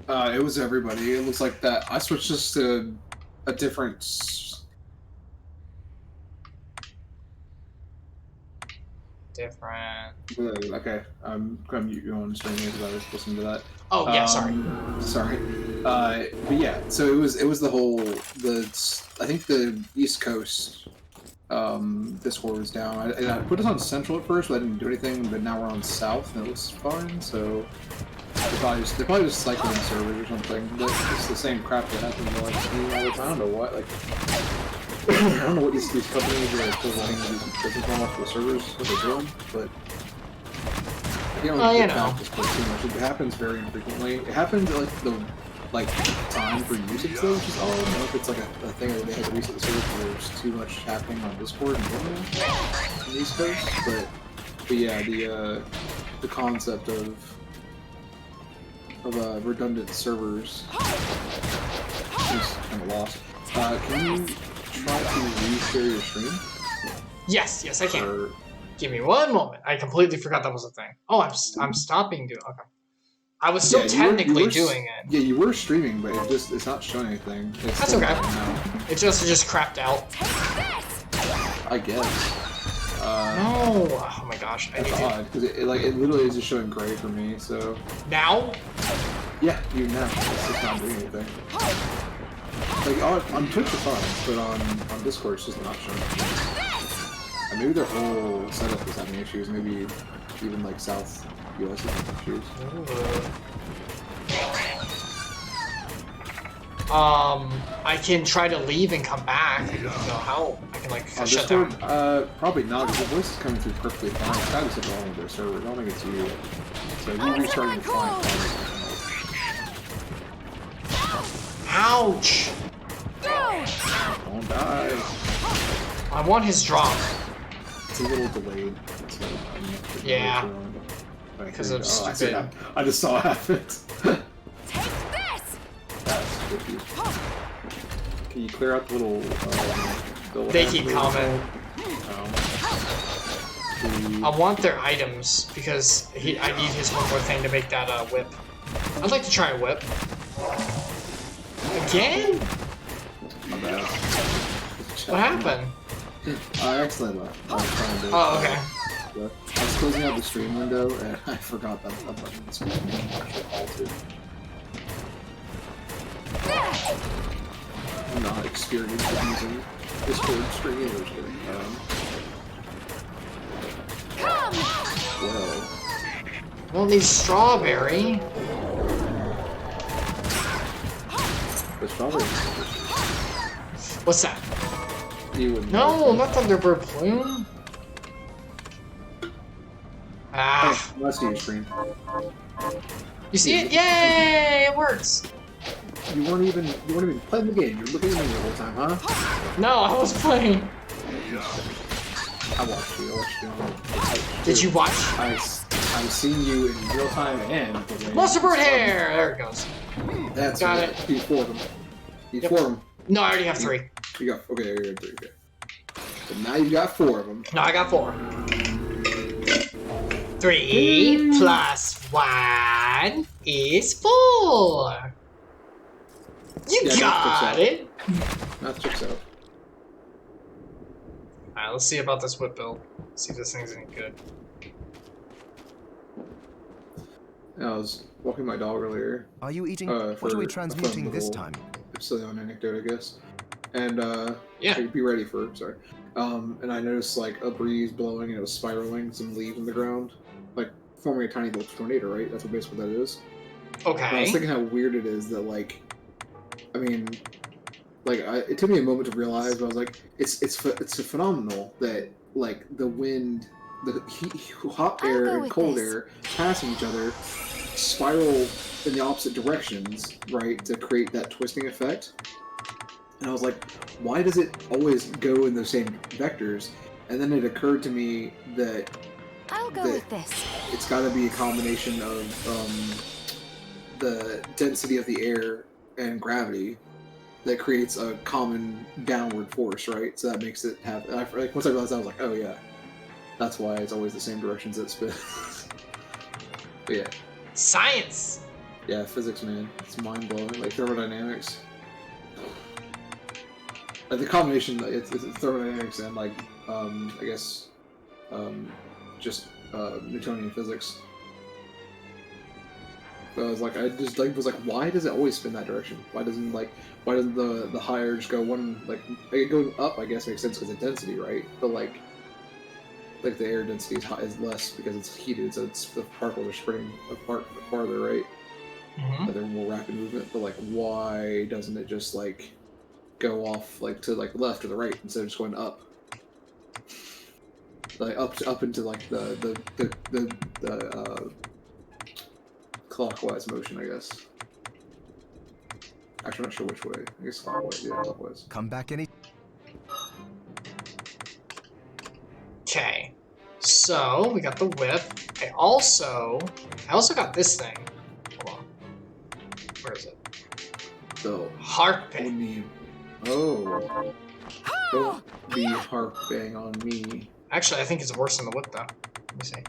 It was everybody. It looks like that. I switched this to a different... Different. Okay, I'm gonna mute you on stream because I was listening to that. Oh yeah, sorry. Sorry. But yeah, so it was the whole I think the East Coast Discord was down. I put us on Central at first, but I didn't do anything. But now we're on South, and it was fine. So they're probably just cycling servers or something. But it's the same crap that happens all the time. I don't know what I don't know what these companies are still running these business models off the servers, what they're doing, but I can't really Discord too much. It happens very infrequently. It happens at like time for usage though, which is all. I don't know if it's like a thing that they had to reset the server because there's too much happening on Discord in general in the East Coast. But yeah, the concept of redundant servers is kind of lost. Can you try to reshare your stream? Yes, I can. Give me one moment. I completely forgot that was a thing. Oh, I'm stopping doing. Okay. I was still technically doing it. Yeah, you were streaming, but it's not showing anything. That's okay. It just crapped out. I guess. No. Oh my gosh. That's odd because it literally is just showing gray for me. So now. Yeah, you now. It's just not doing anything. Like on Twitch it's fine, but on Discord it's just not showing. And maybe their whole setup is having issues. Maybe even like South US is having issues. I can try to leave and come back. I don't know how. I can like shut Discord, down. Probably not, because the voice is coming through perfectly fine. It's gotta be something wrong with their server. I don't think it's you. So you restarting the client. Ouch! Don't die. I want his drop. It's a little delayed. So yeah. Because of stupid. I just saw it happen. Take this! That's tricky. Can you clear out the little... they keep coming. I want their items, because I need his one more thing to make that whip. I'd like to try a whip. Again? My bad. What happened? I accidentally left. I was trying to... Oh, okay. I was closing out the stream window, and I forgot that button was actually altered. I'm not experienced with using Discord streaming or something. Whoa. Well, need strawberry. The strawberry. What's that? You would no, not Thunderbird Plume. Ah. Hey, let's see your screen. You see it? Yay! It works. You weren't even playing the game. You were looking at me the whole time, huh? No, I was playing. I watched you. Did you watch? I've seen you in real time and Monster Bird hair. There it goes. That's got it. You four of them. You four of them. No, I already have 3. You got okay. You got 3. Okay. So now you got 4 of them. No, I got 4. 3 plus 1 is 4. You got it. Math checks out. Alright, let's see about this whip build. See if this thing's any good. I was walking my dog earlier. Are you eating? What are we transmuting this time? Epsilion anecdote, I guess. And yeah, be ready for. Sorry. And I noticed like a breeze blowing and it was spiraling some leaves in the ground, like forming a tiny little tornado. Right? That's basically what that is. Okay. And I was thinking how weird it is that like, I mean, Like, it took me a moment to realize, but I was like, it's phenomenal that, like, the wind, the hot air and cold air passing each other spiral in the opposite directions, right, to create that twisting effect. And I was like, why does it always go in those same vectors? And then it occurred to me that I'll go with this. it's got to be a combination of the density of the air and gravity that creates a common downward force, right? So that makes it have. Like once I realized that, I was like, oh yeah, that's why it's always the same directions that spin. But yeah, Science. yeah, physics, man, it's mind blowing. Like thermodynamics. Like the combination, it's thermodynamics and like I guess just Newtonian physics. So I was like, was like, why does it always spin that direction? Why doesn't the higher just go one, like going up? I guess makes sense because of density, right? But like the air density is less because it's heated, so the particles are spreading apart farther, right? Mm-hmm. They're more rapid movement. But like, why doesn't it just like go off like to like left or the right instead of just going up? Like up into like the clockwise motion, I guess. Actually, I'm not sure which way. I guess clockwise. Yeah, clockwise. Come back any. Okay, so we got the whip. I also got this thing. Hold on. Where is it? So Harping. Oh. Don't be harping on me. Actually, I think it's worse than the whip, though. Let me see.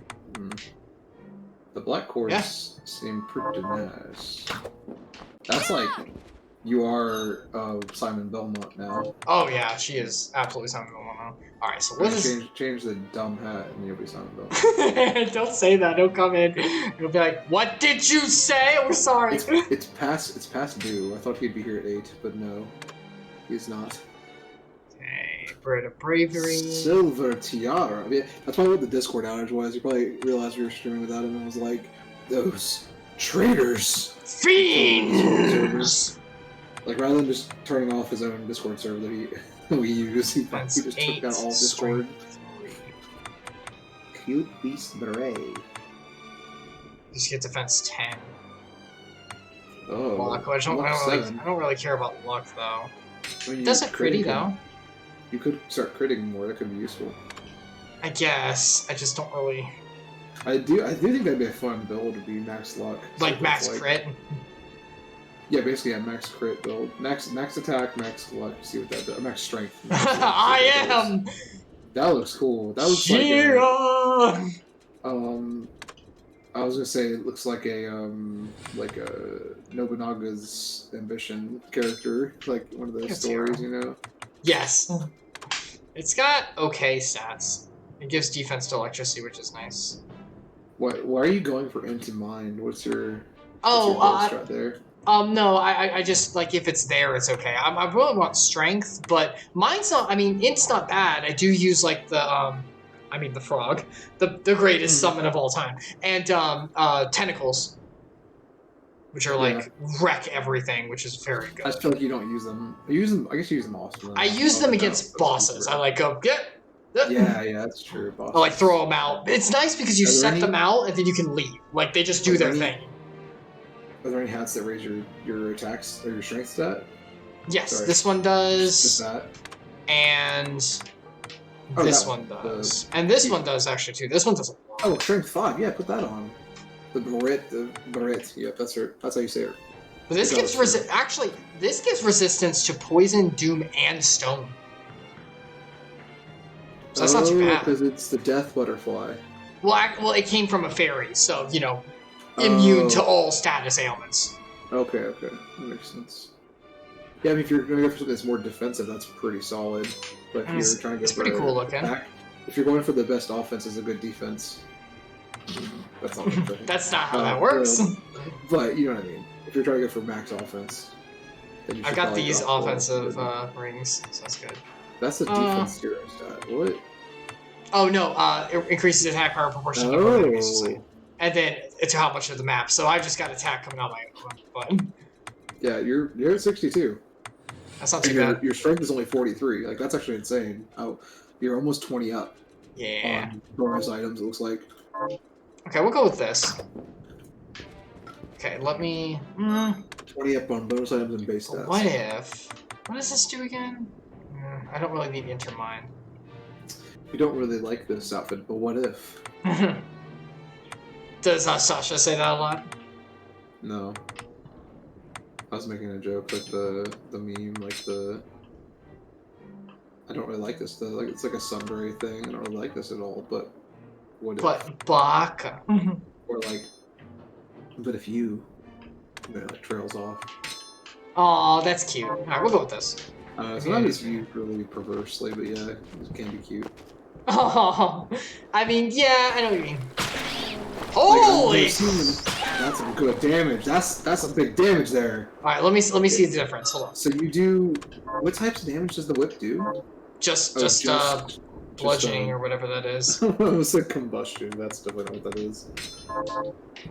The black chords seem pretty nice. That's like, you are Simon Belmont now. Oh yeah, she is absolutely Simon Belmont now. All right, so what is? Change the dumb hat and you'll be Simon Belmont. Don't say that. Don't come in. You'll be like, "What did you say?" We're sorry. It's past due. I thought he'd be here at 8, but no, he's not. Okay, Bird of Bravery. Silver Tiara. I mean, that's probably what the Discord outage was. You probably realized we were streaming without him and was like, those traitors. Fiends. Like, rather than just turning off his own Discord server that we use, he just took down all Discord. Cute Beast Beret. Just get defense 10. Oh, Luck, which I don't really care about luck though. I mean, It does a critty though. You could start critting more. That could be useful. I guess. I just don't really. I do think that'd be a fun build to be max luck. Like max crit. Yeah, basically a max crit build. Max attack, max luck. See what that does. Max strength. I am. That looks cool. That looks like I was gonna say it looks like a Nobunaga's ambition character, like one of those stories, you know. Yes. It's got okay stats. It gives defense to electricity, which is nice. Why are you going for Into Mind? What's your strat there? No, I just, like, if it's there, it's okay. I really want strength, but mine's not, I mean, it's not bad. I do use, like, the frog. The greatest summon of all time. And, tentacles. Which are, like, wreck everything, which is very good. I feel like you don't use them. I guess you use them often. I use them against bosses. I, like, go, get... Yeah, that's true. Bosses. I, like, throw them out. It's nice because you set them out, and then you can leave. Like, they just do their thing. Are there any hats that raise your attacks or your strength stat? Yes, Sorry. this one does. Just that? And this one does. And this one does, actually, too. This one does a lot. Oh, strength 5. Yeah, put that on. The Beret. Yep, that's her. That's how you say her. But this gives this gives resistance to poison, doom, and stone. So that's not too bad. Because it's the death butterfly. Well, it came from a fairy, so immune to all status ailments. Okay, that makes sense. Yeah, I mean, if you're going to go for something that's more defensive, that's pretty solid. But if you're trying to go it's pretty cool looking. If you're going for the best offense as a good defense, that's not what I'm saying. That's not how that works. But you know what I mean. If you're trying to go for max offense, then you should I got these offensive rings, so that's good. That's a defense hero stat. What? Oh no, it increases attack power proportionally to enemies. And then it's how much of the map. So I just got attack coming out my button. Yeah, you're at 62. That's not too your, bad. your strength is only 43. Like, that's actually insane. Oh, you're almost 20 up Yeah. on bonus items, it looks like. Okay, we'll go with this. Okay, let me... 20 up on bonus items and base stats. What if... What does this do again? I don't really need Intermine. You don't really like this outfit, but what if? Does Sasha say that a lot? No. I was making a joke, like the meme, like the... I don't really like this, though. Like, it's like a Sunbury thing. I don't really like this at all, but what if? But Baka. Or like, but if you... And then it like trails off. Aw, that's cute. Alright, we'll go with this. It's not as used really perversely, but yeah, it can be cute. Oh, I mean, yeah, I know what you mean. Holy! Like, that's some good damage. That's some big damage there. All right, let me see the difference. Hold on. So you do what types of damage does the whip do? Just bludgeoning or whatever that is. It was a combustion. That's definitely not what that is.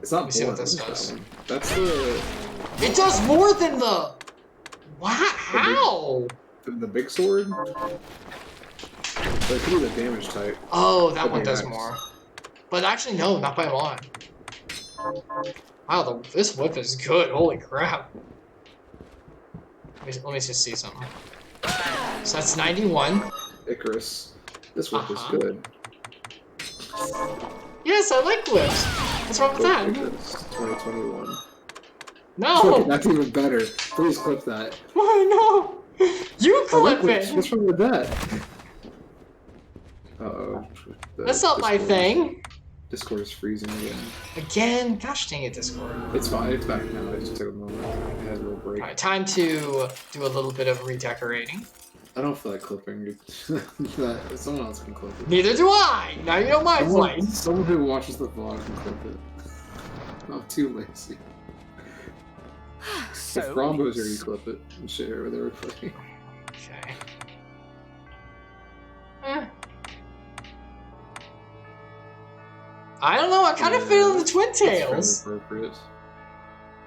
It's not. Let me see what this does. That's the. It does more than the. What? How? The big sword. It could be the damage type. Oh, that one does more. But actually, no, not by a lot. Wow, this whip is good. Holy crap. Let me just see something. So that's 91. Icarus. This whip is good. Yes, I like whips. What's wrong with that? 2021. No! That's even better. Please clip that. Oh no! You clip it! What's wrong with that? Uh-oh. That's not my thing. Discord is freezing again. Again? Gosh dang it, Discord. It's fine, it's back now. It just took a moment. I had a little break. Alright, time to do a little bit of redecorating. I don't feel like clipping. Someone else can clip it. Neither do I! Now you know my flight. Someone who watches the vlog can clip it. I'm too lazy. So if Brombo's here, you clip it and share it with everybody. Okay. I don't know, I kind of feel the twin tails. Appropriate.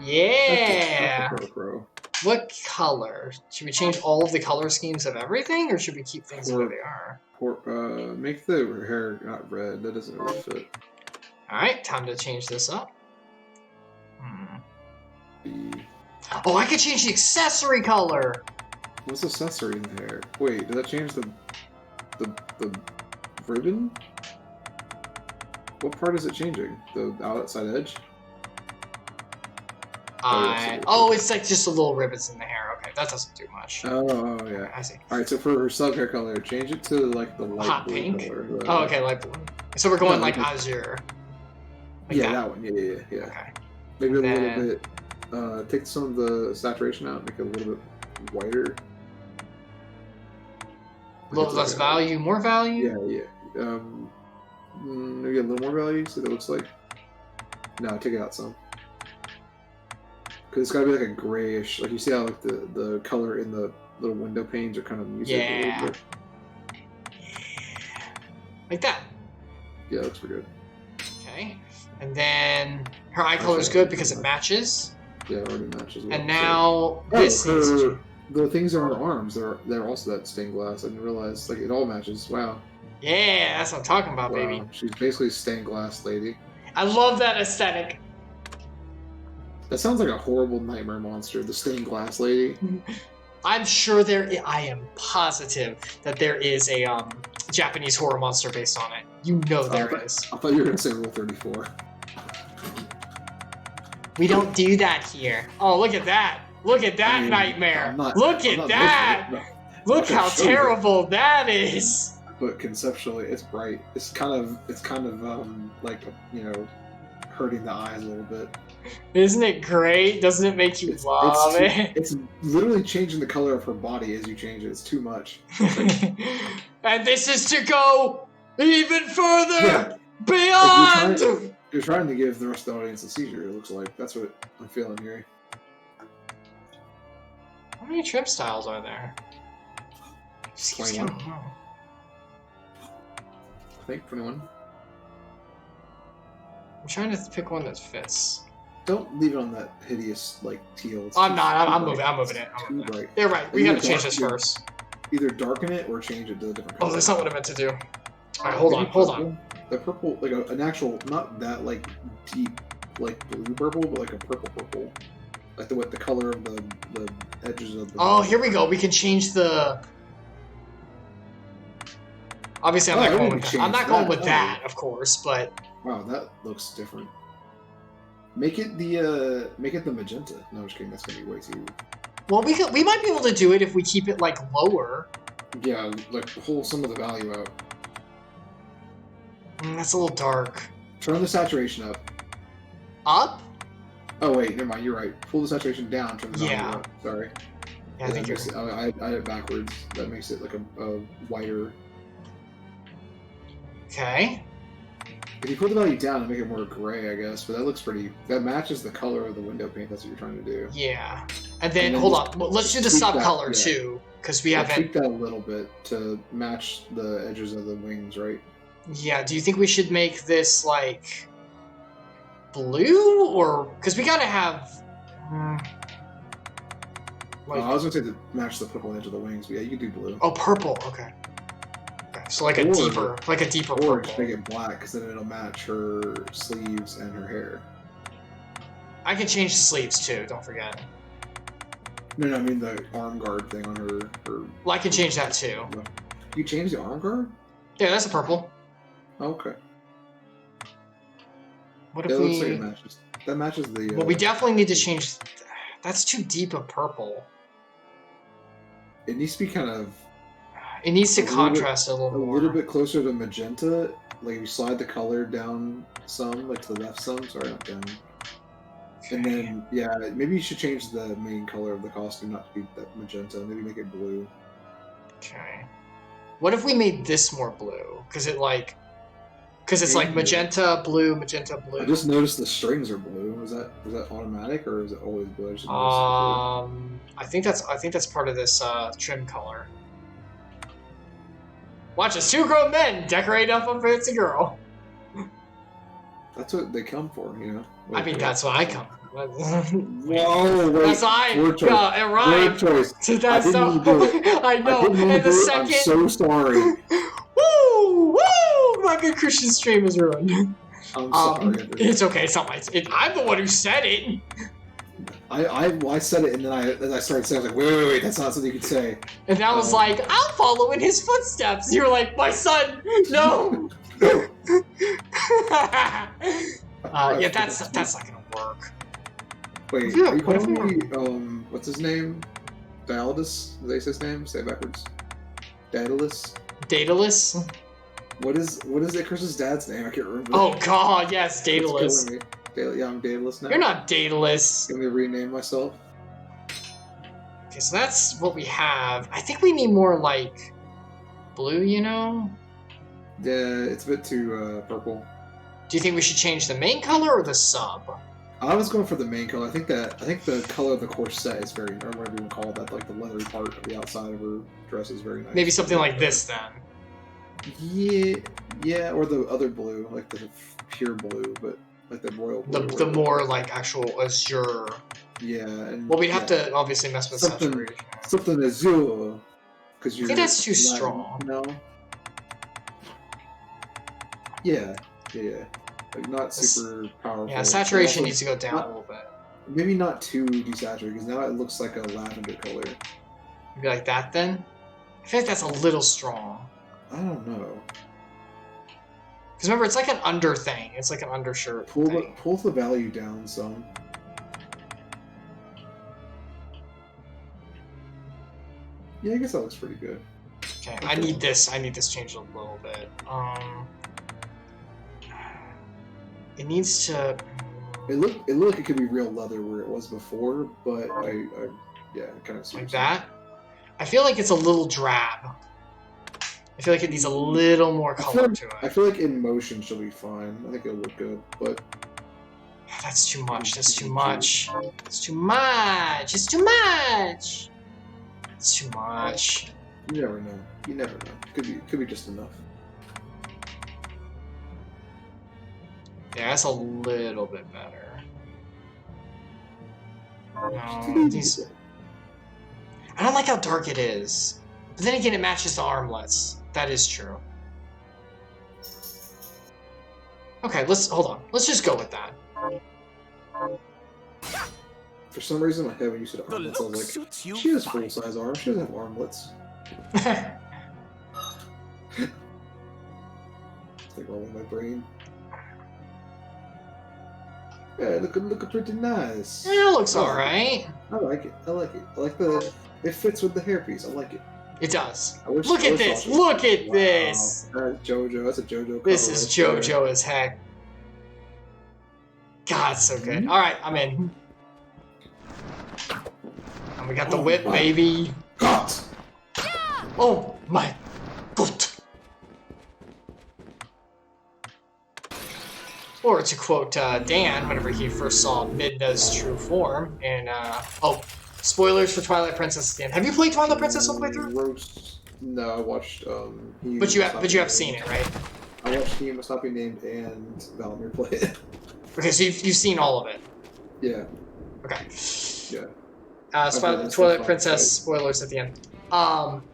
Yeah! That's pro. What color? Should we change all of the color schemes of everything, or should we keep things where they are? Or, make the hair not red. That doesn't really fit. Alright, time to change this up. Oh, I could change the accessory color! What's accessory in the hair? Wait, did that change the ribbon? What part is it changing? The outside edge? Oh, it's like just the little ribbons in the hair. Okay, that doesn't do much. Oh, yeah. Okay, I see. Alright, so for her sub hair color, change it to like the light hot blue pink. color. Oh, okay, light blue. So we're going like azure. Like yeah, that one. Yeah. Okay. Maybe a little bit. Take some of the saturation out, make it a little bit whiter. A little less value, more value? Yeah. Maybe a little more value, see what it looks like. No, take it out some. Because it's gotta be like a grayish, like you see how like the color in the little window panes are kind of muted a little bit. Like that. Yeah, it looks pretty good. Okay. And then her eye color is good because it matches. Yeah, it already matches. And now this the things on her arms, they're also that stained glass. I didn't realize, like, it all matches. Wow. Yeah, that's what I'm talking about, baby. She's basically a stained glass lady. I love that aesthetic. That sounds like a horrible nightmare monster, the stained glass lady. I'm sure I am positive that there is a Japanese horror monster based on it. You know there is. I thought you were going to say Rule 34. We don't do that here. Oh, look at that. Look at that nightmare. Look at that. Look how terrible that is. But conceptually, it's bright. It's kind of like, you know, hurting the eyes a little bit. Isn't it great? Doesn't it make you love it? It's literally changing the color of her body as you change it. It's too much. And this is to go even further beyond. Like you're trying to give the rest of the audience a seizure. It looks like that's what I'm feeling here. How many trim styles are there? 21. I think 21. I'm trying to pick one that fits. Don't leave it on that hideous like teal. It's I'm too- not. too I'm bright. moving. I'm moving it. It's I'm too moving it. bright. They're right. We Either gotta change this darken- first. Either darken it or change it to a different color. Oh, that's not what I meant to do. All right, hold on. Maybe Hold purple. on. The purple, like an actual, not that like deep, like blue purple, but like a purple purple, like the color of the edges of the. Oh, here we go. We can change the. Obviously, I'm Oh, not I going didn't with that. change I'm not going with that. that, of course, but Wow, that looks different. Make it the magenta. No, I'm just kidding. That's gonna be way too. well, we might be able to do it if we keep it like lower. Yeah, like pull some of the value out. That's a little dark. Turn the saturation up. Up? Oh wait, never mind. You're right. Pull the saturation down. Turn the value Yeah. up. Sorry. Yeah, I think you're. I had it backwards. That makes it like a whiter. Okay. If you put the value down and make it more gray, I guess, but that looks pretty. That matches the color of the window paint. That's what you're trying to do. Yeah. And then, And then hold just on. Well, let's do the tweak that, subcolor yeah. too, because we Yeah, haven't. tweak that a little bit to match the edges of the wings, right? Yeah. Do you think we should make this like blue, or because we gotta have? Like, I was gonna say to match the purple edge of the wings, but yeah, you can do blue. oh, purple. Okay. Okay. So like a Or- deeper Or just purple. make it black, because then it'll match her sleeves and her hair. I can change the sleeves too. Don't forget. No, I mean the arm guard thing on her. Well, I can change that too. You change the arm guard? Yeah, that's a purple. Okay. What It if looks like we? it matches. That matches the. Well, we definitely need to change. That's too deep a purple. It needs to be kind of It needs to A little bit- contrast a little a more. little bit closer to magenta. Like you slide the color down some, like to the left some. Sorry, not down. And then yeah, maybe you should change the main color of the costume not to be that magenta. Maybe make it blue. Okay. What if we made this more blue? Because it's like magenta, blue, magenta, blue. I just noticed the strings are blue. Is that automatic or is it always blue? I just noticed I think that's part of this trim color. Watch as two grown men decorate up a fancy girl. That's what they come for, you know. I mean, that's what I come. Whoa, wait. That's I Word choice. it rhymed. Word choice. That's I didn't so. mean to do it. I know. I didn't mean And to the do it. second. I'm so sorry. Woo! Woo! My good Christian stream is ruined. I'm sorry. It's okay. It's not my. I'm the one who said it. I said it and then I started saying, I was like, wait, that's not something you could say. And I was like, I'll follow in his footsteps. You were like, my son, no. Yeah, that's not gonna work. Wait, Yeah, are you calling whatever. me, what's his name? Daedalus? Is that his name? Say it backwards. Daedalus? Daedalus? What is Icarus's dad's name? I can't remember. Oh God, yes, It's Daedalus. killing me. Yeah, I'm Daedalus now. You're not Daedalus. Can we rename myself? Okay, so that's what we have. I think we need more like blue, you know? Yeah, it's a bit too purple. Do you think we should change the main color or the sub? I was going for the main color. I think the color of the corset is very, or whatever you would call that, like the leathery part of the outside of her dress is very nice. Maybe something like this then. Yeah, or the other blue, like the pure blue, but like the royal blue. The more like actual azure. Yeah, and Well, we'd have to obviously mess with Something- saturation. something azure, because you're. think that's too Latin, strong. No. Yeah. Like not super powerful. Yeah, saturation Also, needs to go down not- a little bit. Maybe not too desaturated, because now it looks like a lavender color. Maybe like that then? I feel like that's a little strong. I don't know. Because remember, it's like an under thing. It's like an undershirt thing. Pull the value down some. Yeah, I guess that looks pretty good. Okay, I need this changed a little bit. It needs to. It looked like it could be real leather where it was before, but I kind of Like that. I feel like it's a little drab. I feel like it needs a little more color to I it. feel like in motion she'll be fine. I think it'll look good, but That's too much. That's too much. It's too much. It's too much. It's too much. you never know. You never know. Could be just enough. Yeah, that's a little bit better. No, these... I don't like how dark it is. But then again, it matches the armlets. That is true. Okay, hold on. Let's just go with that. For some reason, in my head when you said armlets, I was like, she has full-size arms. She doesn't have armlets. It's like rolling my brain. Yeah, look pretty nice. Yeah, it looks alright. I like it. I like it. I like the... It fits with the hairpiece. I like it. It does. Look at this! Look at this! That's JoJo. That's a JoJo. This is JoJo as heck. God, so good. Alright, I'm in. And we got the whip, baby. God! Oh my God! Or to quote Dan, whenever he first saw Midna's true form, and oh, spoilers for Twilight Princess again. Have you played Twilight Princess all the way through? No, I watched. But you have seen it, right? I watched He Must Not Be Named and Valamir play it. Okay, so you've seen all of it. Yeah. Okay. Yeah. Twilight Princess spoilers at the end.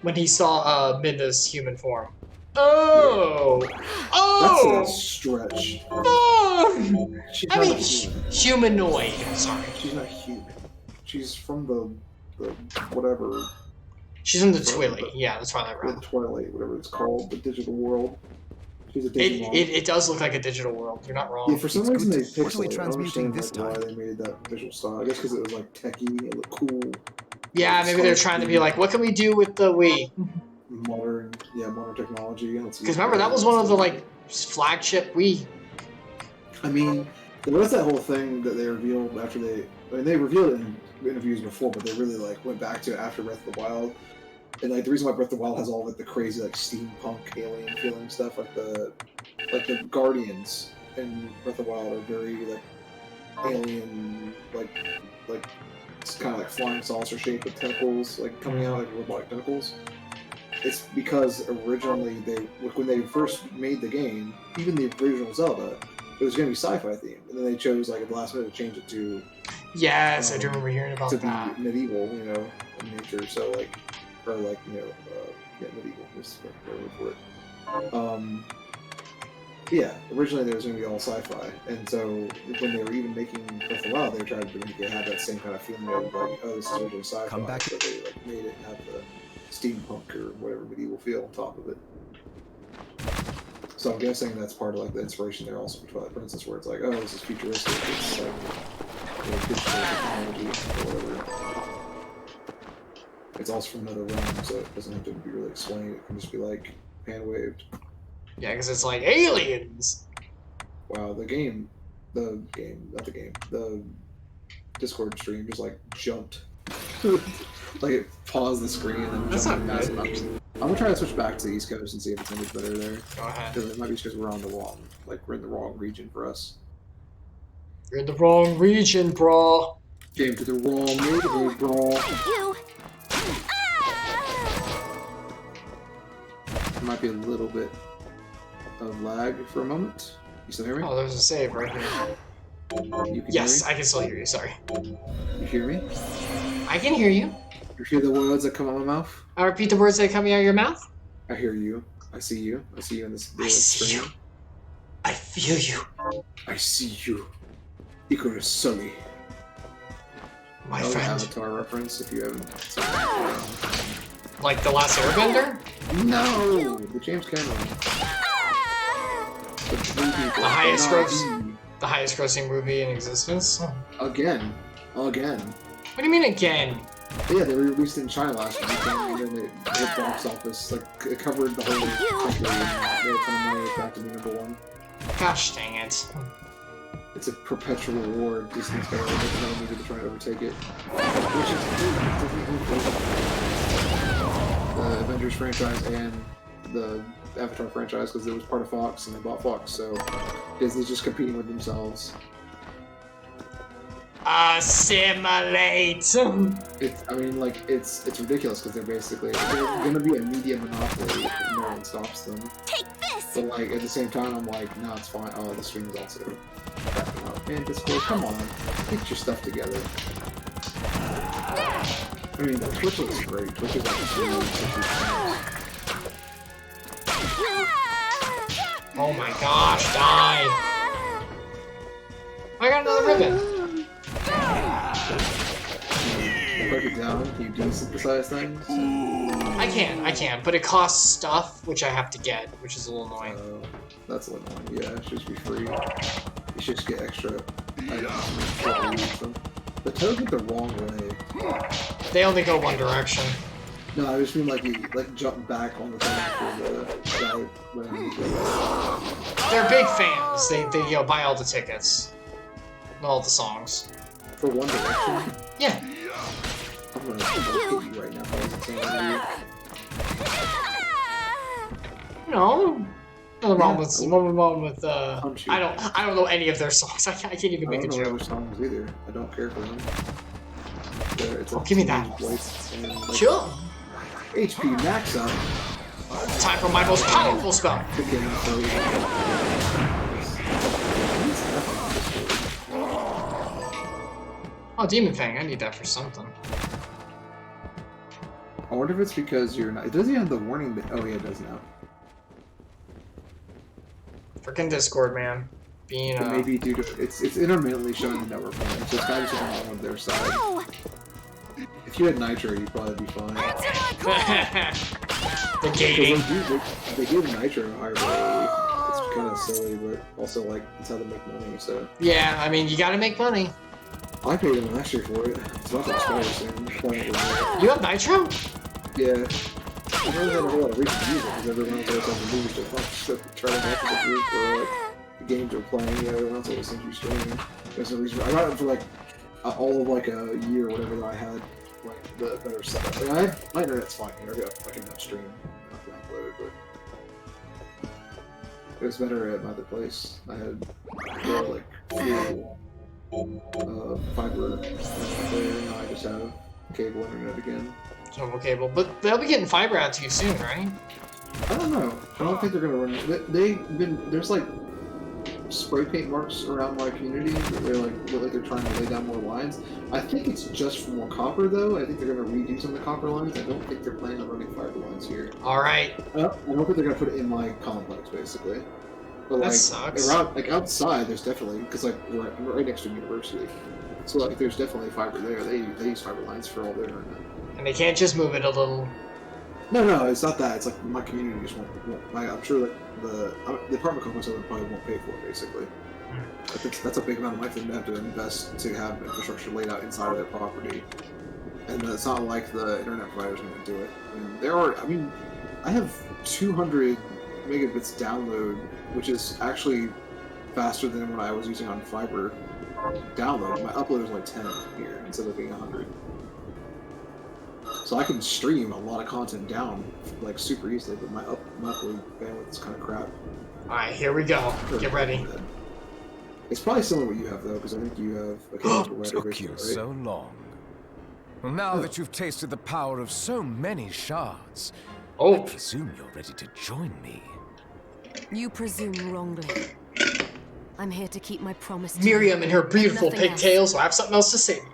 When he saw Midna's human form. Oh! Yeah. Oh! That's a stretch. Oh! I mean, human. humanoid. Sorry. She's not human. She's from the whatever. She's in the Twilight. Yeah, the Twilight realm. The Twilight, whatever it's called, the digital world. She's a digital. It does look like a digital world. You're not wrong. Yeah, for some reason they What are we pixelated. I don't transmuting understand this time? why they made that visual style. I guess because it was like techie, it looked cool. Yeah, maybe they're trying to be like, what can we do with the Wii? Modern technology. Because remember, that was one of the like flagship Wii. I mean, there was that whole thing that they revealed after they revealed it in interviews before, but they really like went back to it after Breath of the Wild. And like the reason why Breath of the Wild has all like the crazy like steampunk alien feeling stuff, like the Guardians in Breath of the Wild are very like alien, like it's kind of like flying saucer shape with tentacles like coming out like robotic tentacles. It's because originally when they first made the game, even the original Zelda, it was going to be sci-fi themed, and then they chose like at the last minute to change it to. Yes, I do remember hearing about to that. be medieval, in nature. So like, or like medieval is the word for it. Yeah, originally there was going to be all sci-fi, and so when they were even making Breath of the Wild, they tried to make it have that same kind of feeling of like, oh, this is original sci-fi. Come back. So they like made it have the steampunk or whatever medieval feel on top of it. So I'm guessing that's part of like the inspiration there also for Twilight Princess, where it's like, oh, this is futuristic, it's like digital technology or whatever. It's also from another realm, so it doesn't have to be really explained. It can just be like hand waved. Yeah, because it's like aliens. Wow, the Discord stream just like jumped. Like it paused the screen and That's jumped not massive. good. I'm gonna try to switch back to the East Coast and see if it's any better there. Go ahead. Because it might be because we're on the wrong, we're in the wrong region for us. You're in the wrong region, bro. Came to the wrong neighborhood, bro. You. There might be a little bit of lag for a moment. You still hear me? Oh, there's a save right here. You can Yes, hear I can still hear you. Sorry. me? You hear me? I can hear you. You hear the words that come out of my mouth? I repeat the words that are coming out of your mouth. I hear you. I see you. I see you in this I see stream. you. I feel you. I see you. Icarus Sully. My That was an friend. Avatar reference if you haven't seen it. Like the last Airbender? No! The James Cameron. The highest grossing movie in existence? Again. What do you mean again? Yeah, they released it in China last week, and then it hit box office. Like, it covered the whole country, and they had a ton of money back to be #1. Gosh dang it. It's a perpetual war. Disney's got another movie to try to overtake it. Which is the Avengers franchise and the Avatar franchise, because it was part of Fox, and they bought Fox, so Disney's just competing with themselves. Assimilate! It's ridiculous, because they're gonna be a media monopoly if no one stops them. Take this. But like at the same time, I'm like, no, it's fine. Oh, the stream's also cracking up. Man, Discord, come on, get your stuff together. I mean, Twitch looks great. Twitch is like Oh my gosh, die! I got another ribbon. break it down. Can you desynthesize things? I can, but it costs stuff, which I have to get, which is a little annoying. That's a little annoying. Yeah, it should just be free. You should just get extra items. The toads went the wrong way. They only go one direction. No, I just mean like you jump back on the thing for the guy running. They're big fans. They buy all the tickets, all the songs. For One Direction? Yeah. I'm gonna hit you right now. No. Nothing wrong with I don't know any of their songs. I can't even make a joke. I don't know their songs either. I don't care for them. Give me that. Sure. HP max up. Time for my most powerful spell. Oh, Demon Fang. I need that for something. I wonder if it's because you're not. It doesn't have the warning that. Oh, yeah, it does now. Frickin' Discord, man. Being maybe due to it's intermittently showing the network line, so it's kind of something on their side. If you had Nitro, you'd probably be fine. The gating. They give Nitro a higher rate. It's kind of silly, but also like it's how they make money. So yeah, I mean you gotta make money. I paid them last year for it. It's about to expire soon. You have Nitro? Yeah. I don't have a whole lot of reason to use it because everyone else has to move to try to help the group or like the games we're playing. Yeah, everyone else always thinks you're streaming. There's no reason. I got it for like all of like a year or whatever that I had like the better setup. I mean, my internet's fine here. I can stream, not download, but it was better at my other place. I had like full fiber player, and now I just have cable internet again. Total cable, but they'll be getting fiber out to you soon, right? I don't know. I don't think they're gonna run. There's like spray paint marks around my community. They're like they're trying to lay down more lines. I think it's just for more copper though. I think they're gonna redo some of the copper lines. I don't think they're planning on running fiber lines here. All right. I don't think they're gonna put it in my complex basically. But that like sucks. outside, there's definitely because like we're right next to a university, so like there's definitely fiber there. They use fiber lines for all their internet. And they can't just move it a little. No, it's not that. It's like my community just won't. I'm sure like the apartment complex probably won't pay for it. Basically, I think that's a big amount of money for them to have to invest to have infrastructure laid out inside of their property. And it's not like the internet providers are going to do it. I have 200 megabits download, which is actually faster than what I was using on fiber download. My upload is like 10 here instead of being 100. So I can stream a lot of content down like super easily, but my upload bandwidth is kind of crap. Alright, here we go. Get ready. It's probably similar to what you have though, because I think you have a cable took you so long. Well, now that you've tasted the power of so many shards, I presume you're ready to join me. You presume wrongly. I'm here to keep my promise to Miriam and her beautiful nothing pigtails will have something else to say to you.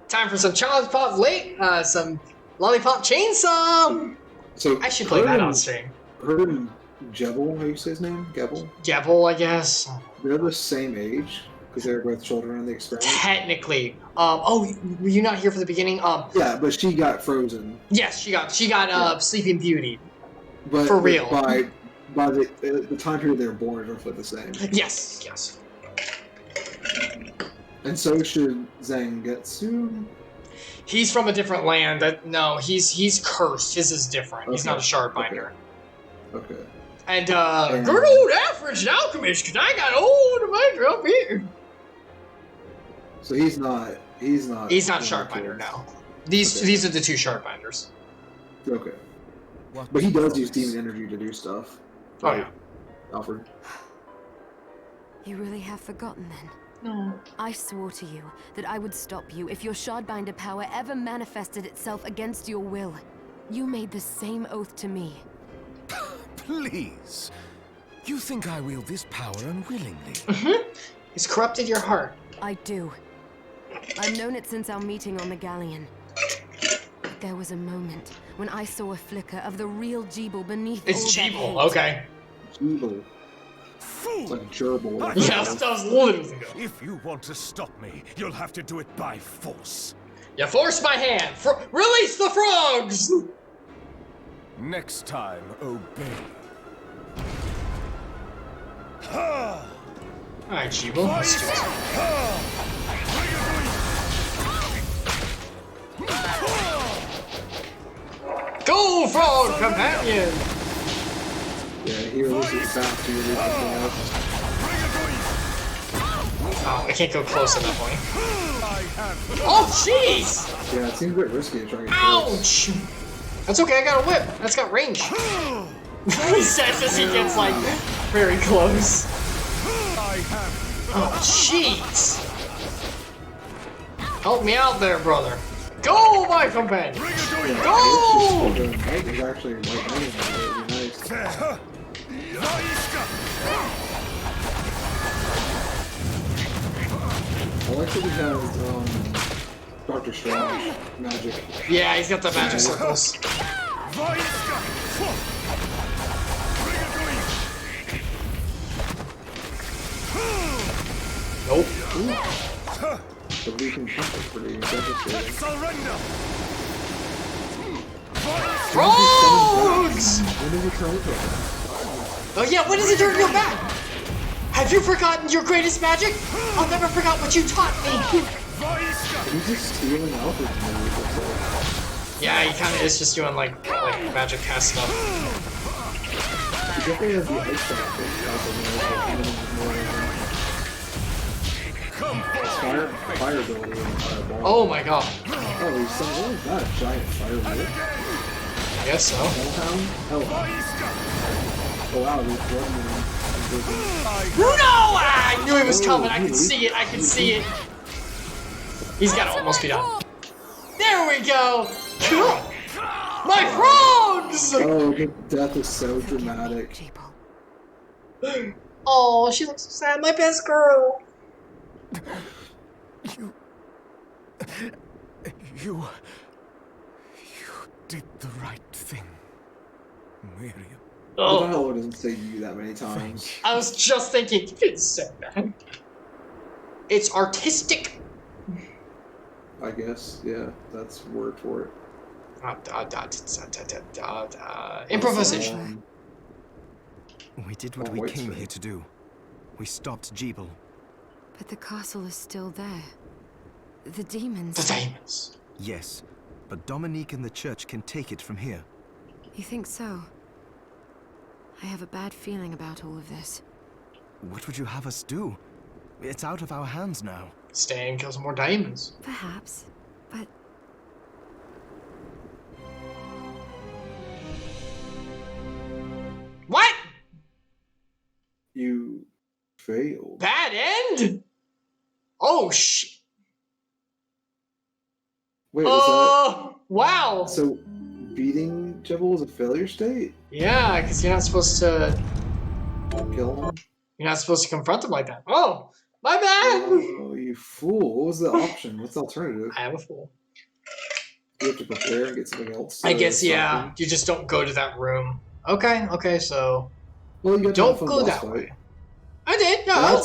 Time for some some lollipop chainsaw. So I should play that on stream. Her and Gebel, how you say his name? Gebel? Gebel, I guess. They're the same age because they were both children in the experiment. Technically. Were you not here for the beginning? Yeah, but she got frozen. Yes, she got Sleeping Beauty. But for real. By the time period they were born, it's roughly the same. Yes. And so should Zangetsu. He's from a different land. No, he's cursed. His is different. He's not a shardbinder. Okay. And good old average alchemist, because I got old adventure up here. So he's not shardbinder, no. These are the two shardbinders. Okay. But he does use demon energy to do stuff. Oh yeah. Alfred. You really have forgotten then? No. I swore to you that I would stop you if your shardbinder power ever manifested itself against your will. You made the same oath to me. Please. You think I wield this power unwillingly? He's corrupted your heart. I do. I've known it since our meeting on the galleon. There was a moment when I saw a flicker of the real Gebel beneath all It's that Gebel, hate. okay. Gebel. Fool! Like gerbil. Yes, that was literally ago. If you want to stop me, you'll have to do it by force. You forced my hand. Release the frogs! Next time, obey. Alright, Gebel, let's do it. Go, frog companion! Yeah, heroes is back to your Oh, I can't go close at that point. Oh, jeez! Yeah, it seems a bit risky to try and get close. Ouch! That's okay, I got a whip. That's got range. He says as he gets, like, very close. Oh, jeez! Help me out there, brother. Go, my companion! Go! It's actually like that would be nice. I like that he has Doctor Strange magic. Yeah, he's got the magic circles. Nope. The weakened punch is pretty devastating. Frogs! When did you turn into it? Oh yeah, when does it turn to your back? Have you forgotten your greatest magic? I'll never forget what you taught me. He's just stealing Alfred's moves. Yeah, he kind of is just doing like magic cast stuff. He definitely has the ice trap, fire ability and fireball. Oh my god. Oh, he's some what is that? A giant fire wheel? I guess so. Hellhound? Oh wow, there's one No! I knew he was coming. I could see it. I could see it. He's got to almost be done. There we go. Cool. My frogs! Oh, the death is so dramatic. Oh, she looks so sad. My best girl. You did the right thing, Miriam. Oh. The hell doesn't say you that many times. I was just thinking, you didn't say that. It's artistic. I guess, yeah, that's word for it. Improvisation. We did what we came here to do. We stopped Gebel. But the castle is still there. The demons. The demons. Yes, but Dominique and the church can take it from here. You think so? I have a bad feeling about all of this. What would you have us do? It's out of our hands now. Stay and kill some more demons. Perhaps, but... What? You failed. Bad end? Oh, shit. Wait, is Oh, wow. that... So, beating Gebel is a failure state? Yeah, because you're not supposed to... Kill him? You're not supposed to confront him like that. Oh, my bad. Oh, you fool. What was the option? What's the alternative? I am a fool. You have to prepare and get something else. I guess, yeah. You just don't go to that room. Okay, so... Well, you got don't go that way. I did, yeah.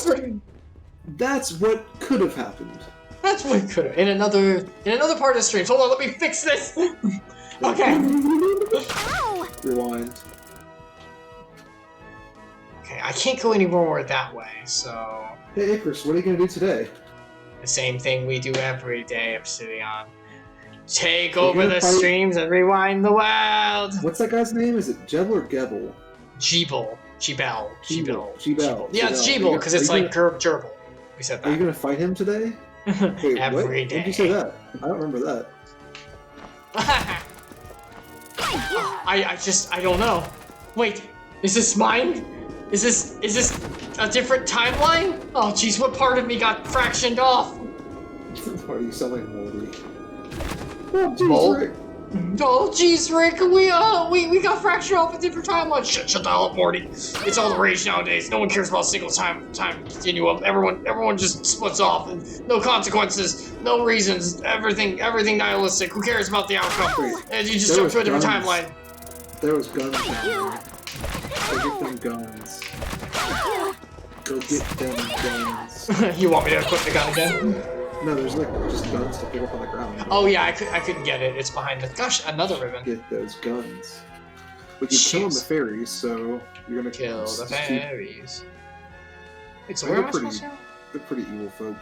That's what could have happened. That's what could have. In another part of the stream. Hold on, let me fix this. Okay. Ow! Rewind. Okay, I can't go any more that way, so... Hey, Icarus, what are you going to do today? The same thing we do every day, Epsilion. Take over the streams and rewind the world! What's that guy's name? Is it Gebel or Gebel? Gebel. Gebel. Yeah, it's Gebel, because it's like gerbil. We said that. Are you going to fight him today? Wait, every what? day. When did you say that? I don't remember that. I don't know. Wait, is this mine? Is this a different timeline? Oh jeez, what part of me got fractioned off? Why are you selling Moldy? Oh, jeez, Mold? Rick. Oh jeez, Rick, we got fractured off a different timeline. Shut the hell up, Morty. It's all the rage nowadays. No one cares about single time continuum. Everyone just splits off and no consequences, no reasons, everything nihilistic. Who cares about the outcome? And you just jump to a different timeline. There was guns down there. Go get them guns. Go get them guns. You want me to equip the gun again? No, there's like just guns to pick up on the ground. Oh yeah, I couldn't get it. It's behind the. Gosh, another ribbon. Get those guns. But you kill the fairies, so you're gonna kill the fairies. Wait, so where am I supposed to? They're pretty evil folk.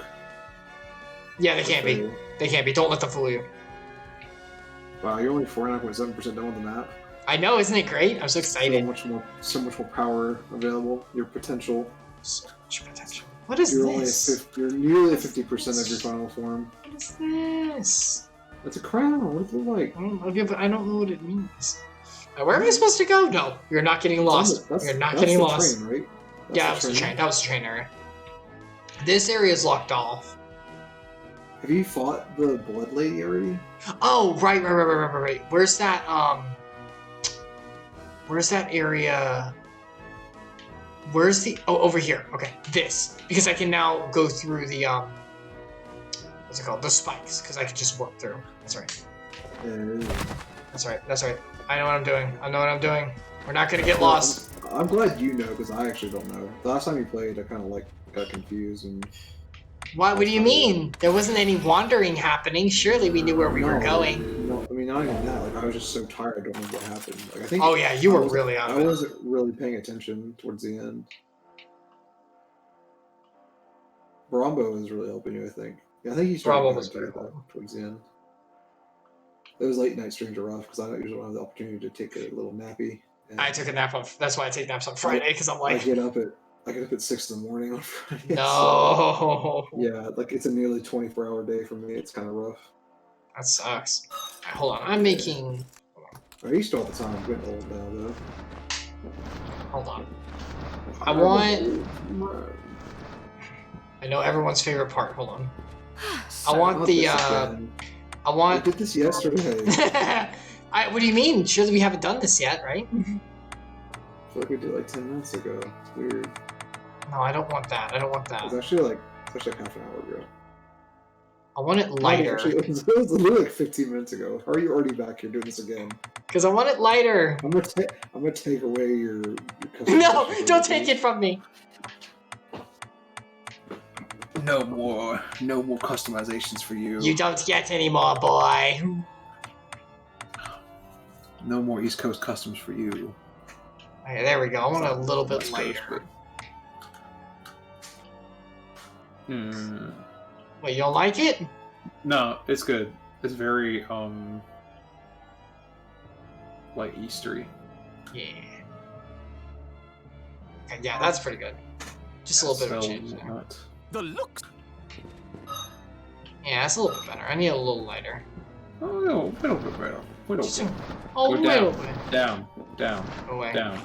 Yeah, they can't be. They can't be. Don't let them fool you. Wow, you're only 49.7% done with the map. I know, isn't it great? I'm so excited. So much more power available. Your potential. So much potential. What is this? You're nearly 50% of your final form. What is this? That's a crown. What does it look like? Okay, but I don't know what it means. Where am I supposed to go? No, you're not getting lost. You're not getting lost. Train, right? Yeah, that was the train. That was the train area. This area is locked off. Have you fought the Blood Lady already? Oh, right. Where's that? Where's that area? Where's the? Oh, over here. Okay, this, because I can now go through the what's it called? The spikes, because I can just warp through. That's right. That's right. That's right. I know what I'm doing. We're not gonna get lost. I'm glad you know, because I actually don't know. The last time you played, I kind of like got confused and. What do you mean? There wasn't any wandering happening. Surely we knew where we were going. No, I mean, not even that. Like, I was just so tired, I don't know what happened. Like, I think. Oh yeah, you were really out of it. I wasn't really paying attention towards the end. Brombo was really helping you, I think. Yeah, I think he started towards the end. It was late night streams are rough because I don't usually have the opportunity to take a little nappy. I took a nap on. That's why I take naps on Friday, because I'm like. I get up at 6 in the morning on Friday. No. So, yeah, like it's a nearly 24-hour day for me. It's kind of rough. That sucks. Right, hold on, I'm making. I used to all the time. I'm getting old now, though. Hold on. I want. I know everyone's favorite part. Hold on. I want the. I want. I did this yesterday. What do you mean? Surely we haven't done this yet, right? I feel like we did like 10 minutes ago. It's weird. No, I don't want that. It was actually like half an hour ago. I want it lighter. Actually, it was literally like 15 minutes ago. How are you already back here doing this again? Because I want it lighter. I'm gonna take away your No, don't take it from me. No more customizations for you. You don't get any more, boy. No more East Coast customs for you. Okay, there we go. I want a little bit lighter. Wait, you don't like it? No, it's good. It's very like Eastery. Yeah. Okay, yeah, that's pretty good. Just a little bit of a change there. The looks. Yeah, it's a little bit better. I need a little lighter. Oh no, a little bit better. A little bit. Down. Go away. Down.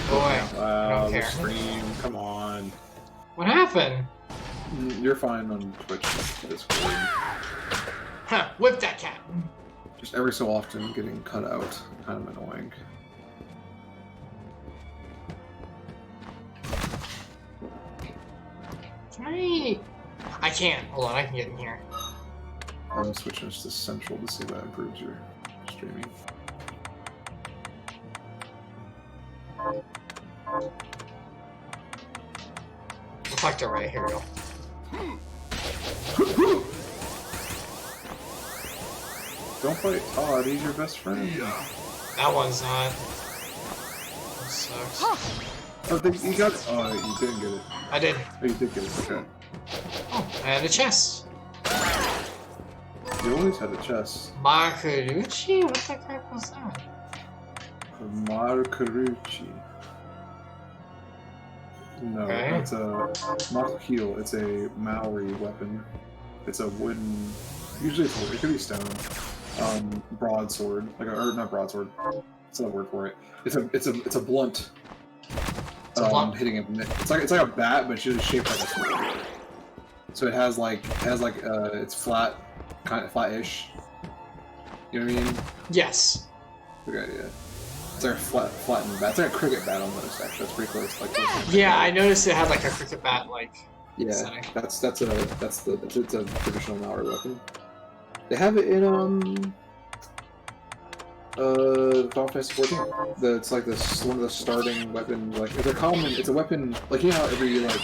Go away. Wow, I don't care. the stream. Come on. What happened? You're fine on Twitch. Discord. Huh, whip that cat. Just every so often getting cut out. Kind of annoying. I can't. Hold on, I can get in here. I'm switching this to Central to see if that improves your streaming. Reflector right, here we go. Don't fight Todd, he's your best friend. That one's not. That sucks. Oh, you got it? Oh, you didn't get it. I did. Oh, you did get it, okay. Oh, I had a chest. You always had a chest. Macarucci? What the heck was that? Macarucci. No, okay. It's a Makahil. It's a Maori weapon. It's a wooden. Usually it's wood. It could be stone. Broadsword, like or not broadsword. It's not a word for it. It's a blunt. It's a blunt. Hitting it. It's like a bat, but it's just shaped like a sword. So it's flat, kind of flat-ish. You know what I mean? Yes. Good idea. It's like a flattened bat. It's like a cricket bat almost. Actually, that's pretty close. Like Yeah, I noticed it had like a cricket bat like. yeah, setting. it's a traditional Maori weapon. They have it in Final Fantasy 14. It's like one of the starting weapons. Like it's a weapon. Like you know how every like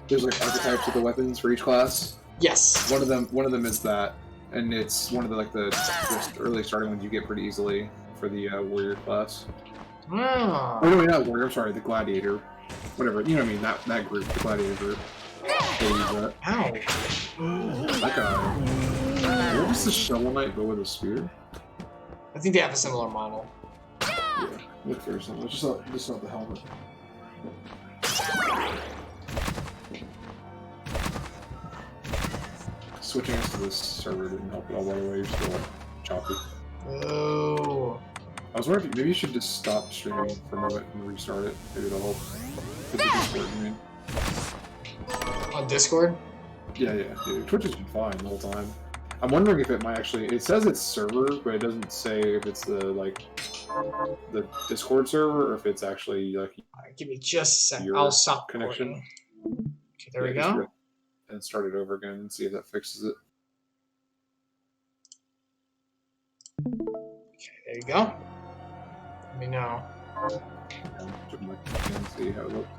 there's like archetypes of the weapons for each class. Yes. One of them is that, and it's one of the early starting ones you get pretty easily for the warrior class. Oh. Oh no, not warrior. I'm sorry, the gladiator. Whatever. You know what I mean? That group, the gladiator group. They use that. Ow. That guy. What was the Shovel Knight but with a spear? I think they have a similar model. Yeah, look for something. Just not the helmet. Switching us to this server didn't help at all, by the way. You're still choppy. Oh. I was wondering if maybe you should just stop streaming for a moment and restart it. Maybe it'll help. With the Discord, I mean. On Discord? Yeah, dude. Twitch has been fine the whole time. I'm wondering if it might actually. It says it's server, but it doesn't say if it's the Discord server or if it's actually like. Alright, give me just a second. I'll stop connection. Recording. Okay, there we go. And start it over again and see if that fixes it. Okay, there you go. Let me know. See how it looks.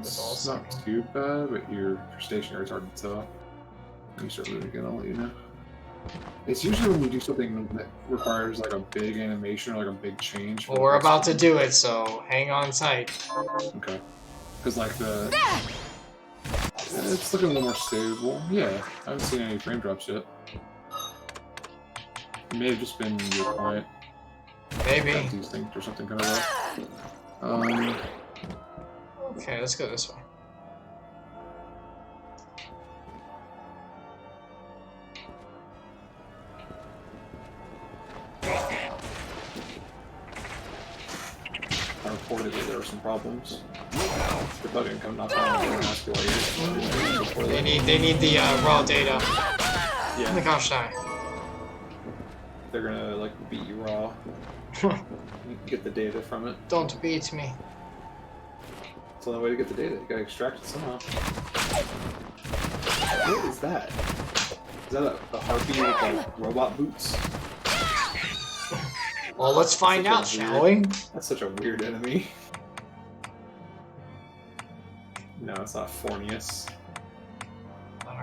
It's not too bad, but your stationary is hard to tell. When you start moving again, I'll let you know. It's usually when you do something that requires like a big animation or like a big change. Well, we're about to do it, so hang on tight. Okay. Because like it's looking a little more stable. Yeah, I haven't seen any frame drops yet. It may have just been your client. Maybe. These things or something kind of rough. Okay, let's go this way. I reported that there were some problems. They're probably gonna come knock on and ask you why you're They need the raw data. Yeah. Oh my gosh, die. They're gonna like beat you raw. Get the data from it. Don't beat me. It's the only way to get the data. You gotta extract it somehow. What is that? Is that a harpy with like robot boots? Well, let's find out, shall we? That's such a weird enemy. No, it's not Fornius.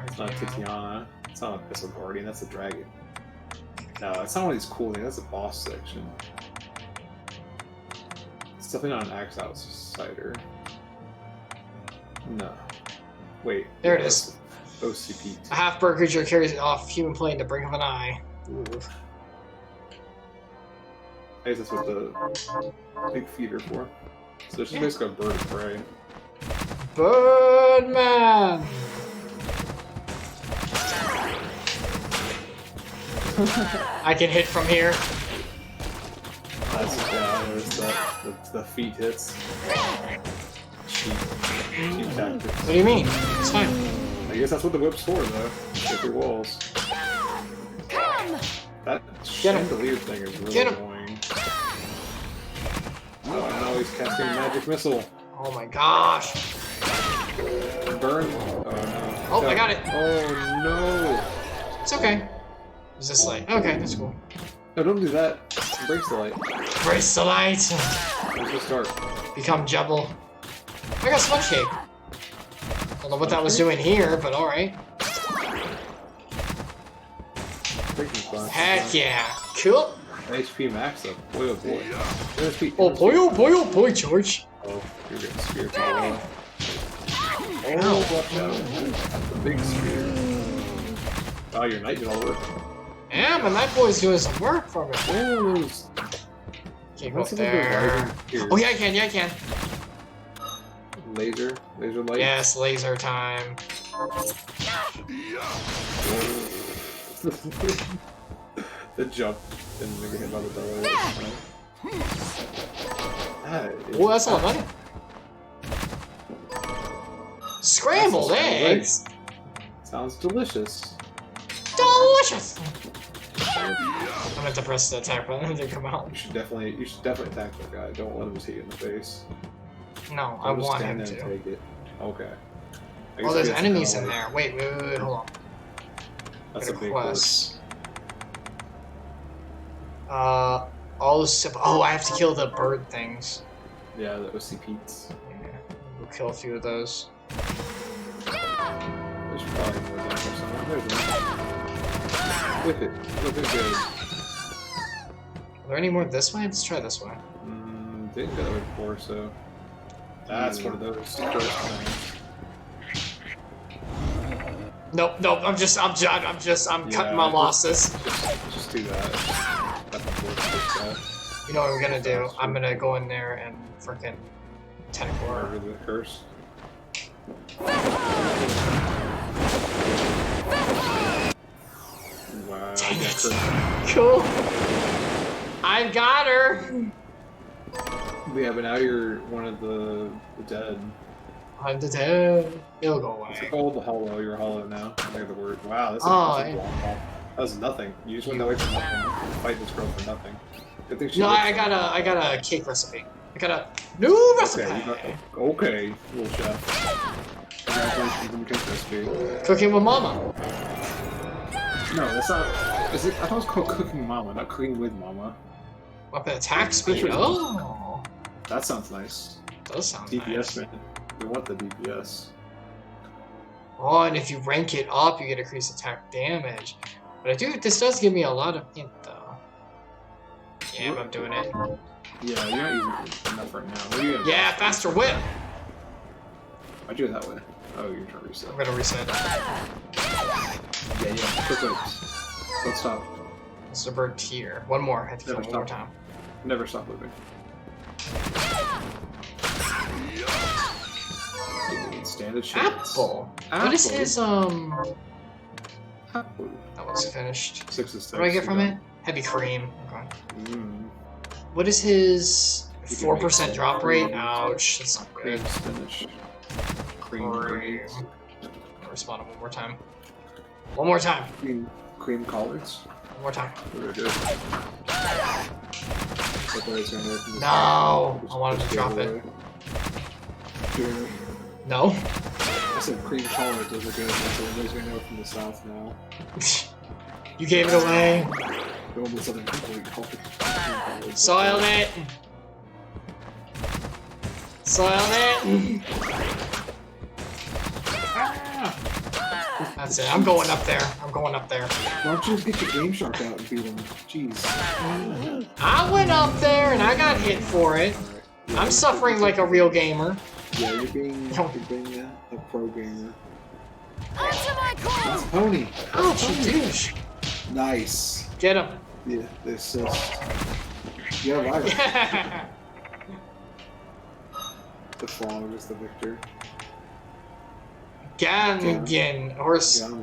It's not Titiana. It's not a Abyssal Guardian. That's a dragon. No, it's not one of these cool things. That's a boss section. It's definitely not an axe outsider. No. Wait. There it is. OCP. A half-bird creature carries it off human plane to brink of an eye. Ooh. I guess that's what the big feet are for. So it's just basically a bird of prey. Birdman! I can hit from here. That's there's the feet hits. Cheap tactics. What do you mean? It's fine. I guess that's what the whip's for, though. Get through walls. That chandelier thing is really annoying. Oh no, he's casting a magic missile. Oh my gosh. Burn. Oh no. Oh, I got it. Oh no. It's okay. Is this light? Okay, that's cool. No, don't do that. Embrace the light. Brace the light. Let's just start. Become Gebel. I got Smudge Cake. Don't know what that was doing here, but alright. Heck yeah. Cool. HP max up. Boy, oh boy. Oh boy, George. Oh, you're getting speared from the wall. Oh, watch out. That's the big spear. Oh, your knight did all the work. Yeah, but that boy's doing some work for me. Ooh. Can't go up there. Oh yeah, I can. Laser light. Yes, laser time. The jump didn't get hit by the belly. Oh, that's a lot of money. Scrambled eggs. Sounds delicious. Delicious. delicious! I'm gonna have to press the attack button to come out. You should definitely attack that guy. Don't let him just hit you in the face. No, I want him to. Take it. Okay. Oh, there's enemies in there. Wait, hold on. That's a big horse. All those. Oh, I have to kill the bird things. Yeah, the OC Pete's. Yeah, we'll kill a few of those. There's probably more than somewhere. There's one. Whip it. Whip it good. Are there any more this way? Let's try this way. Didn't go that way before, so that's one of those first times. Nope. I'm cutting my losses. Just do that. You know what I'm gonna do? I'm gonna go in there and frickin' tentacle her. Over the curse. Wow. Dang it. Cool. I've got her. Yeah, but now you're one of the dead. I'm the dead. It'll go away. It's called the hollow. You're hollow now. I hear the word. Wow, that's that was nothing. You just went away from nothing. Fight this girl for nothing. Good thing she I got a cake recipe. I got a new recipe. Okay, little chef. Congratulations on the cake recipe. Cooking with mama. No, that's not. Is it? I thought it was called cooking mama, not cooking with mama. Weapon attack speed. Oh, that sounds nice. Does sound DPS, nice. man. We want the DPS. Oh, and if you rank it up, you get increased attack damage. But this does give me a lot of hint, though. Yeah, I'm doing it. Yeah, you're not using enough right now. What are you yeah, faster whip! Why'd you go that way? Oh, you're trying to reset. I'm gonna reset. Yeah. Quick wait. Don't stop. It's a bird tier. One more. I have to kill one more time. Never stop moving. Stand a chance. Apple. What is his Apple. That one's finished. 6 is 6. What do I get from it? Heavy cream. Okay. What is his 4% drop rate? Ouch, that's not good. Spinach. Cream. Respond one more time. One more time. Cream collards. One more time. Very good. No, I wanted to drop it. No. I said cream collards. Those are good. Those are know from the south now. You gave it away. Soiled it. Soiled it. That's it. I'm going up there. I'm going up there. Why don't you just get your Game Shark out and beat him? Jeez. I went up there and I got hit for it. I'm suffering like a real gamer. Yeah, you're being a pro gamer. That's Pony. Oh, you douche. Nice. Get him. Yeah, the assist. Yeah, right. The fog is the victor. Gangan,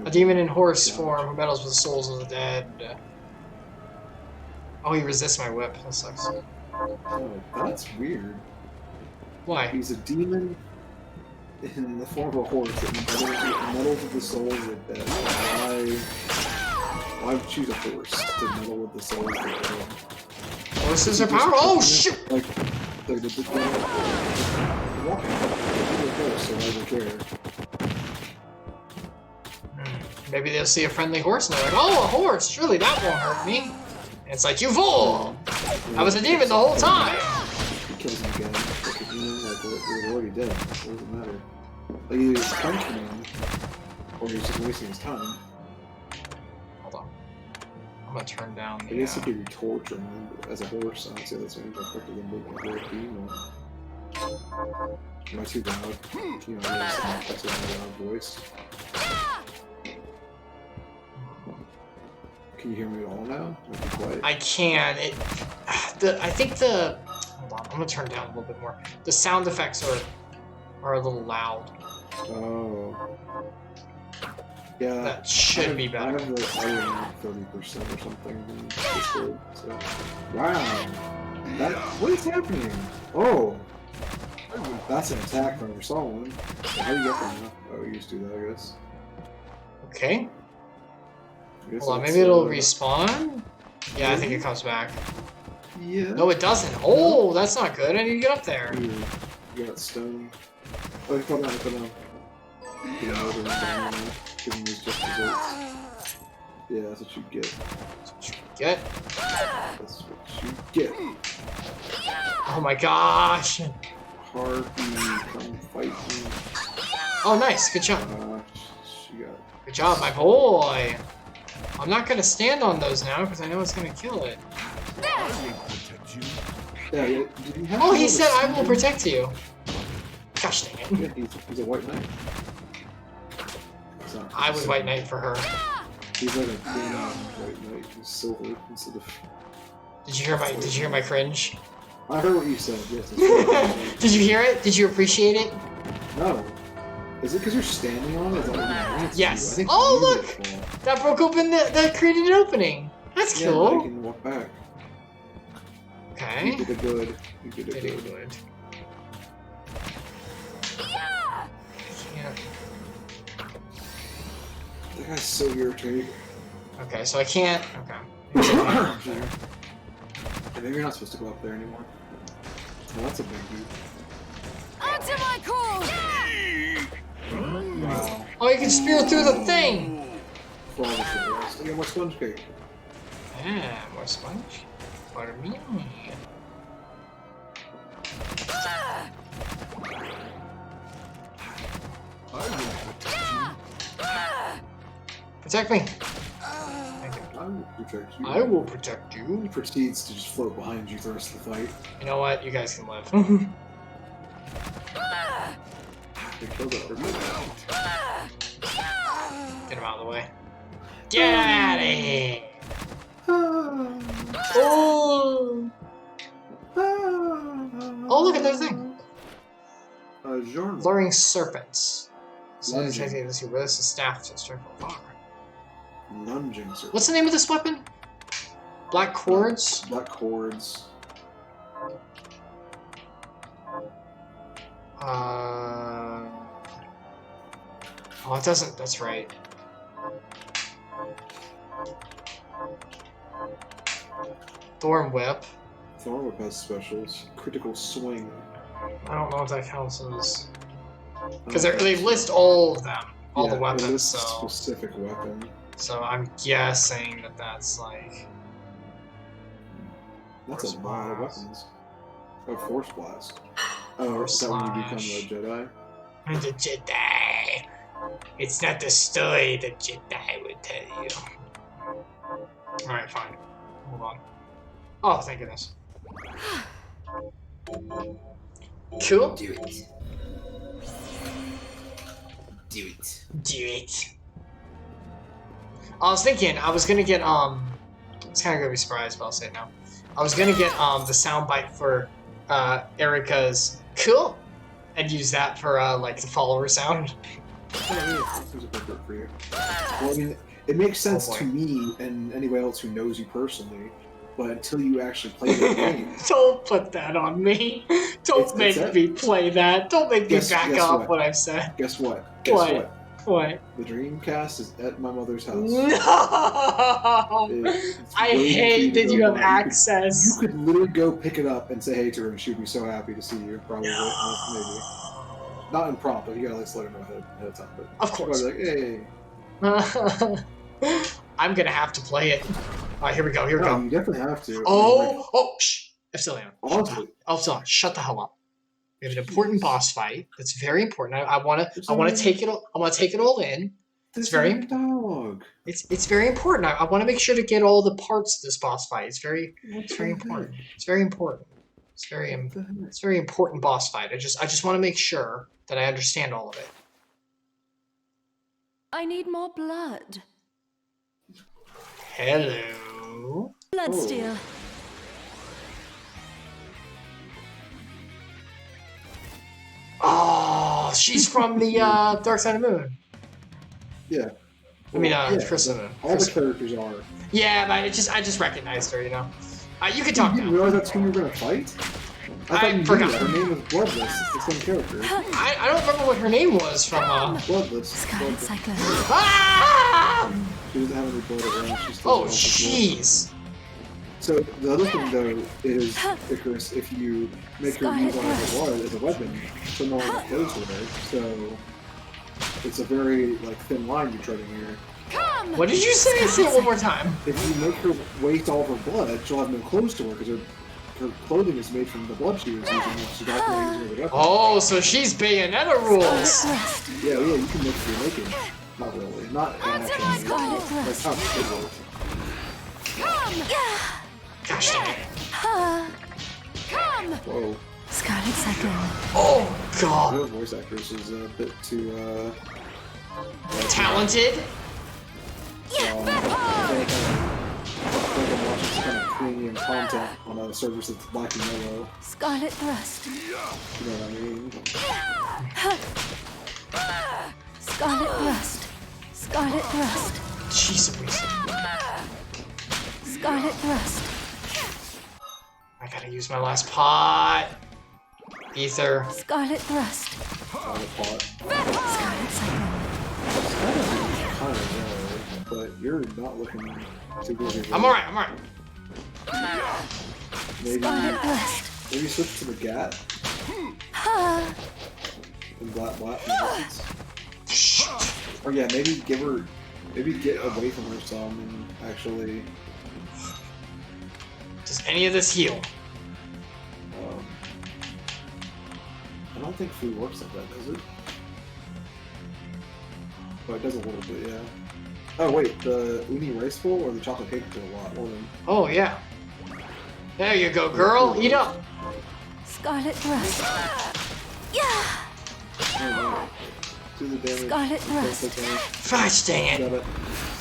a demon in horse form who battles with the souls of the dead. Oh, he resists my whip. That sucks. Oh, that's weird. Why? He's a demon in the form of a horse that meddles with the souls of the dead. Why choose a horse to meddle with the souls of the dead? Horses are powerful. Oh shoot! Like the walking. So I don't care. Maybe they'll see a friendly horse and they're like, "Oh, a horse! Surely that won't hurt me." And it's like, "You fool! I was a demon the whole time." He kills him again. Like we're already dead. It doesn't matter. Like either he's punching him, or he's just wasting his time. Hold on. I'm gonna turn down the. I guess if you torture him as a horse, I'd say that's maybe quicker than making a horse demon. Am I too loud? You know, that's a loud voice. Can you hear me at all now? I can. I think the. Hold on. I'm gonna turn down a little bit more. The sound effects are a little loud. Oh. Yeah. That should be better. I have the 30% or something in Discord, so. Wow. What is happening? Oh. That's an attack from your soul. How do you get them? Oh, you just do that, I guess. Okay. Hold on, maybe it'll respawn? Yeah, I think it comes back. Yeah. No, it doesn't. Oh, that's not good. I need to get up there. Ooh, you got stone. Oh, he fell down, he fell down. Give him over and down. Give him his just desserts. Yeah, that's what you get. That's what you get. That's what you get. Oh my gosh. Harpy, come fight me. Oh, nice. Good job. She got it. Good job, my boy. I'm not going to stand on those now because I know it's going to kill it. Yeah, did he have Oh, he said, I will protect you. Gosh dang it. Yeah, he's a white knight. I was white knight for her. He's like a green white knight. He's silver instead of... Did you hear my cringe? I heard what you said, yes. Did you hear it? Did you appreciate it? No. Is it because you're standing on it? Yes. Oh, look! That broke open that created an opening. That's cool. Yeah, you can walk back. Okay. You did it good. You did it Did good. it good. Can't. That guy's so irritating. Okay, so I can't. Okay. And maybe you're not supposed to go up there anymore. Well, that's a big dude. Onto my call! Wow. Oh, you can spear through the thing! For all the rest. I got more sponge cake. Yeah, more sponge. For me. Protect me. Thank you. I will protect you. I will protect you. He proceeds to just float behind you the rest of the fight. You know what? You guys can live. They killed it. Get him out of the way. Get out of here! Oh! Oh, look at that thing! Genre. Luring serpents. So Lunging. let's see where this is staff to strike a bar. Lunging serpent. What's the name of this weapon? Black cords? Black cords. Oh, it doesn't. That's right. Thorn whip. Thorn whip has specials. Critical swing. I don't know if that counts as because they list all of them, all the It weapons. lists So, specific weapon. so I'm guessing that that's like. That's Force a lot of blast. weapons. Oh, force blast. Oh, Force is that when you become slash. a Jedi? I'm the Jedi. It's not the story the Jedi would tell you. Alright, fine. Hold on. Oh, thank goodness. Cool. Do it. Do it. Do it. I was thinking I was gonna get it's kinda gonna be a surprise, but I'll say it now. I was gonna get the soundbite for Erica's cool and use that for like the follower sound. Yeah, seems appropriate for you. Well, I mean, it makes sense boy. to me and anyone else who knows you personally, but until you actually play the game. Don't put that on me. Don't It's make it. me play that. Don't make me Guess back off what? what I've said. Guess what? Guess What? what? What? The Dreamcast is at my mother's house. No! It's I waiting for hate to that go you have by. access. You could literally go pick it up and say hey to her, and she'd be so happy to see you. Probably, maybe. Not in prompt, but you gotta let her know ahead of time. But Of course. she'd probably be like, hey. I'm gonna have to play it. Alright, here we go, here we No, go. you definitely have to. Oh, shh! Epsilion. Honestly. Epsilion, shut the hell up. We have an important boss fight. That's very important. I wanna take it all in. It's very dog. It's very important. I want to make sure to get all the parts of this boss fight. It's very important. It's very important. It's very important boss fight. I just want to make sure that I understand all of it. I need more blood. Hello. Bloodsteel. Oh, she's from the Dark Side of the Moon. Yeah. I mean, yeah, Chris of the Moon. all the characters are. Yeah, but I just recognized her. You know. You can talk You didn't now. realize that's who you're gonna fight? I forgot. Her name is Bloodless. It's the same character. I don't remember what her name was from. Bloodless. Scarlet Cyclone. Ah! She doesn't have any blood around. She's still Oh, jeez. So the other thing though is, Icarus, if you make her use one of her blood as a weapon, so no one goes with her. So it's a very like thin line you're treading here. What did you say? Say it one more time. If you make her waste all of her blood, she'll have no clothes to wear because her clothing is made from the blood she was using. She's not going to use it as a weapon. Oh, so she's Bayonetta rules. Yeah, you can make her naked. Not really. Not actually. That's how it works. Gosh dang it. Whoa. Scarlet Cyclone. Oh, God. Your voice actress is a bit too, Talented? I feel like I'm watching some kind of premium content on a service that's black and yellow. Scarlet Thrust. You know what I mean? Scarlet Thrust. Scarlet Thrust. Jeez. Scarlet Thrust. I gotta use my last pot. Ether. Scarlet Thrust. On the pot. Scarlet Cyclone. Kind of yellow, but you're not looking too good. I'm alright, I'm alright. Scarlet Thrust. Maybe switch to the GAT and black. Or yeah, maybe get away from her some and actually. Does any of this heal? I don't think food works like that, does it? Oh, it does a little bit, yeah. Oh wait, the uni rice bowl or the chocolate cake do a lot more than. Oh, yeah. There you go, girl. Eat up. Scarlet Thrust. Yeah. Do the damage. Scarlet Thrust. Gosh dang it. Got it.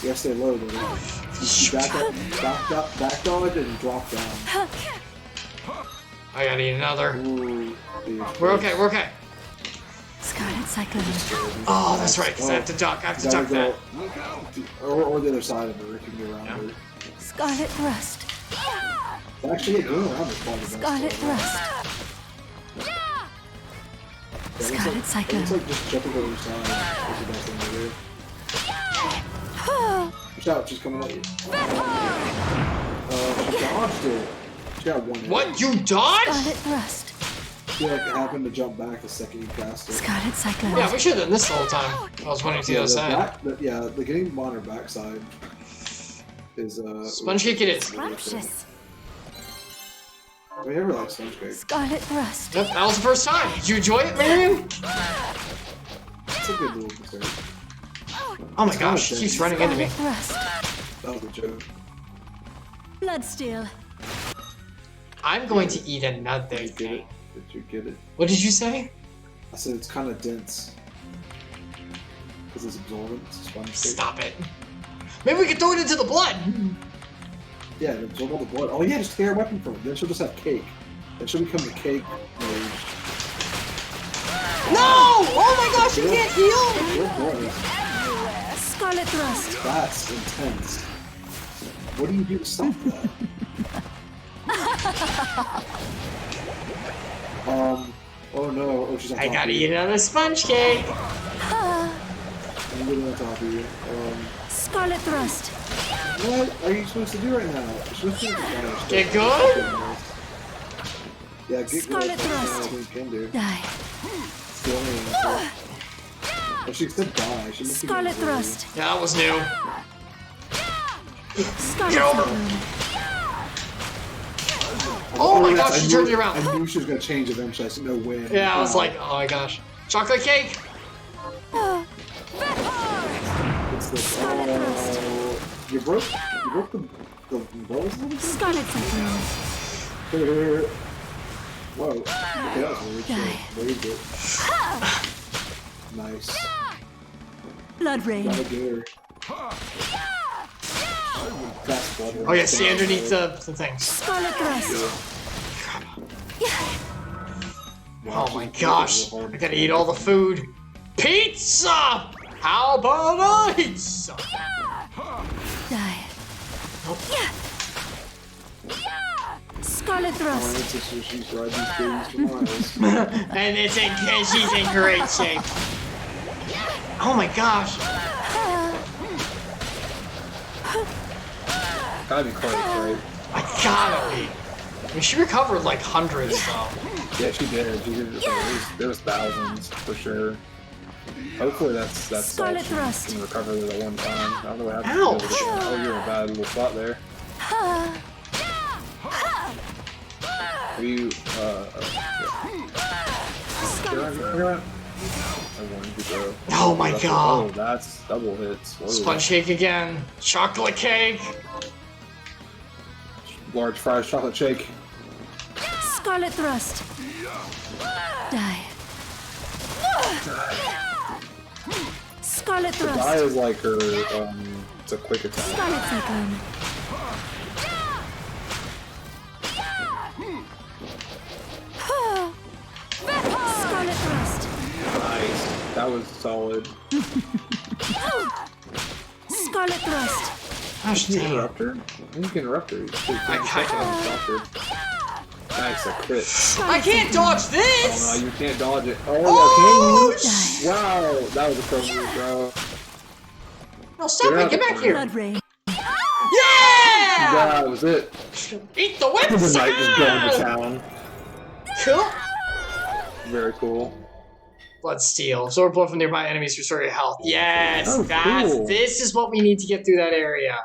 You gotta stay low though. You back dodge and drop down. I gotta eat another. Ooh, We're okay, we're okay. Scarlet Cyclone. Oh, that's right, because I have to duck. I have to duck that. Or the other side of her, if you can go around her. Scarlet Thrust. Actually, going around is probably the best. Scarlet Thrust. Scarlet Cyclone. It's like just jumping over the side is the best thing to do. Watch out, she's coming at you. She dodged it. She got one hit. What? You dodged? Scarlet Thrust. She like happened to jump back the second you cast it. Scarlet Cyclone. Yeah, we should have done this the whole time. I was wondering to the other side. The getting on her backside is Sponge cake it is. Scrumptious. I mean, never liked sponge cake. Scarlet Thrust. Yep, that was the first time. Did you enjoy it, Miriam? It's a good little dessert. Oh my gosh, she keeps running into me. Scarlet Thrust. That was a joke. Bloodstained. I'm going to eat another Did you get thing. it? Did you get it? What did you say? I said it's kind of dense. Because it's absorbent. It's a sponge cake. Stop it. Maybe we could throw it into the blood. Yeah, to absorb all the blood. Oh yeah, just take her weapon from it. Then she'll just have cake. Then she'll become the cake mage. No! Oh my gosh, you can't heal! Good boy. Scarlet Thrust. That's intense. What do you do to stop that? Oh no. Oh, she's on top I of gotta you. eat another sponge cake. I'm getting on top of you. Scarlet Thrust. What are you supposed to do right now? You're supposed to Get good? Yeah, get Scarlet good. That's Thrust. what you can do. Die. Still in. Oh, she said die. She must be Scarlet going Thrust. Yeah, that was new. Scarlet Get over. Cyclone. Oh my yes, gosh, I she knew- turned me around. I knew she was gonna change eventually. I said no way. Yeah, I was like, oh my gosh. Chocolate cake? It's this. Oh, you broke the rolls a little bit? Scarlet Cyclone. Whoa. Okay, that was weird. Die. Waved it. Nice. Blood Rain. Gotta get her. Fast blood. Oh yeah, see underneath the things. Scarlet Thrust. Oh my gosh, I gotta eat all the food. Pizza! How about a pizza? Die. Nope. Scarlet Thrust. She's riding these babies for miles. And she's in great shape. Oh my gosh. Gotta be close, right? I gotta be. I mean, she recovered like hundreds, though. Yeah, she did. There was thousands for sure. Hopefully that's Scarlet she Thrust. can recover it at one time. I don't know what happened. Ouch. Oh, you're in a bad little spot there. Are you Oh my god. Oh, that's double hits. Whoa. Sponge cake again. Chocolate cake. Large fries, chocolate shake. Scarlet Thrust. Die. Scarlet Die Thrust. is like her, it's a quick attack. Scarlet Cyclone. Scarlet Thrust. Nice. That was solid. Scarlet Thrust. Gosh Can you dang. interrupt her? You can interrupt her. You can Nice, a crit. I can't dodge Oh this! no, you can't dodge it. Oh, Oh, can you? Wow, that was a pro move, bro. No, stop it, get back here. Blood Rain. Yeah! That was it. Eat the whip! The knight just going to town. Cool. Very cool. Blood steal. Absorb blood from nearby enemies to restore your health. Yes, Oh, cool. this is what we need to get through that area.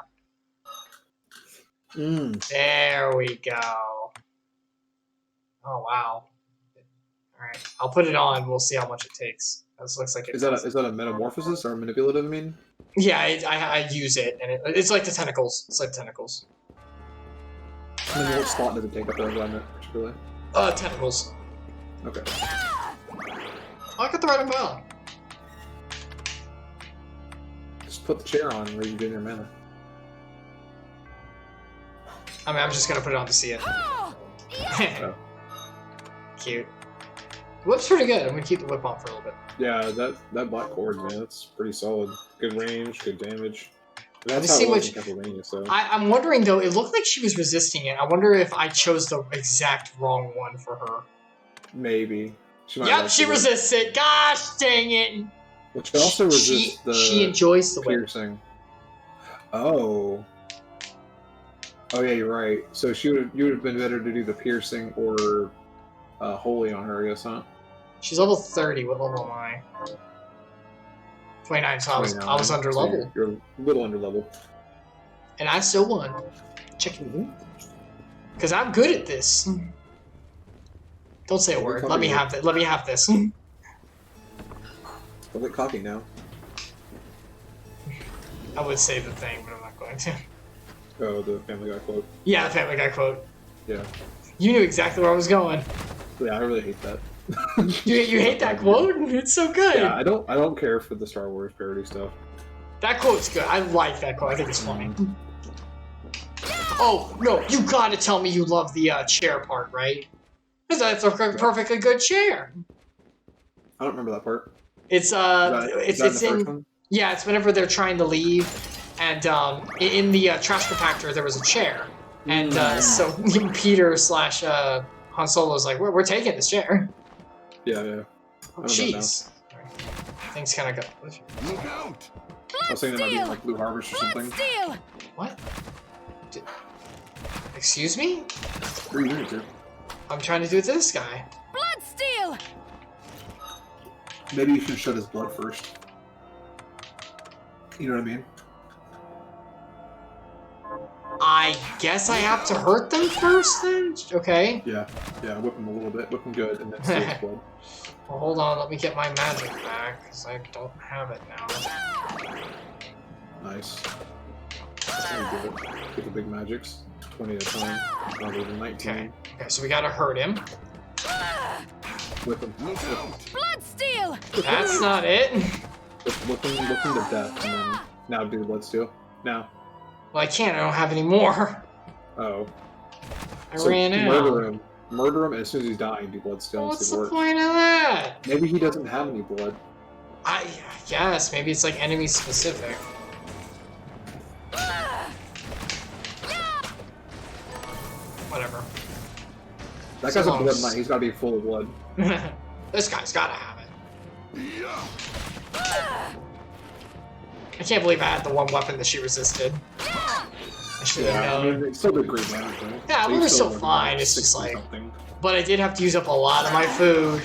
There we go. Oh wow. Alright, I'll put it on, we'll see how much it takes. This looks like it Is that a metamorphosis or manipulative, I mean? Yeah, I use it, and it's like the tentacles. It's like tentacles. I mean, what slot does it take up there, particularly? Tentacles. Okay. Oh, I got the right amount. Just put the chair on and regain your mana. I mean, I'm just gonna put it on to see it. Oh. Cute. Whip's pretty good. I'm gonna keep the whip on for a little bit. Yeah, that black cord, man, that's pretty solid. Good range, good damage. Let me That's how see it what was in Pennsylvania, so. I'm wondering though. It looked like she was resisting it. I wonder if I chose the exact wrong one for her. Maybe. Yep, she resists it. Gosh dang it! Which also resists she enjoys the whip. piercing. Oh. Oh yeah, you're right. So you would have been better to do the piercing or holy on her, I guess, huh? She's level 30. What level am I? 29. So I was under level. You're a little under level. And I still won. Chicken. Because I'm good at this. Don't say a word. Let me have this. Let me have this. Don't get cocky now. I would say the thing, but I'm not going to. Oh, the Family Guy quote. Yeah, the Family Guy quote. Yeah. You knew exactly where I was going. Yeah, I really hate that. You hate that quote? It's so good. Yeah, I don't care for the Star Wars parody stuff. That quote's good. I like that quote. I think it's funny. Oh, no, you gotta tell me you love the chair part, right? Because that's a perfectly good chair. I don't remember that part. It's Is that in the first one? Yeah, it's whenever they're trying to leave, and in the trash compactor there was a chair, and so Peter slash Han Solo's like, we're taking this chair. Yeah, yeah. Oh, jeez. Things kind of go. I was thinking it might be like Blue Harvest or something. What? Excuse me? What are you doing, dude? I'm trying to do it to this guy. Bloodsteel! Maybe you should shut his blood first. You know what I mean? I guess I have to hurt them first then? Okay. Yeah, yeah, whip him a little bit, whip him good, and then steal his blood. Well, hold on, let me get my magic back, because I don't have it now. Nice. That's how you do it. Get the big magics. 20 at a time. Not even 19. Okay, so we gotta hurt him. Whip him. Bloodsteel! That's not it. Whip him to death, and then... Now do Bloodsteel. Now. Well, I can't, I don't have any more. Oh. I ran out. Murder him. Murder him, and as soon as he's dying, do Bloodsteel. Well, and what's see the if it point of that? works. Maybe he doesn't have any blood. I guess, maybe it's like enemy specific. Whatever. That guy's a blood knight. He's got to be full of blood. This guy's gotta have it. I can't believe I had the one weapon that she resisted. I should have known. I mean, it's still the great damage, right? Yeah, we're still fine. It's just like, but I did have to use up a lot of my food.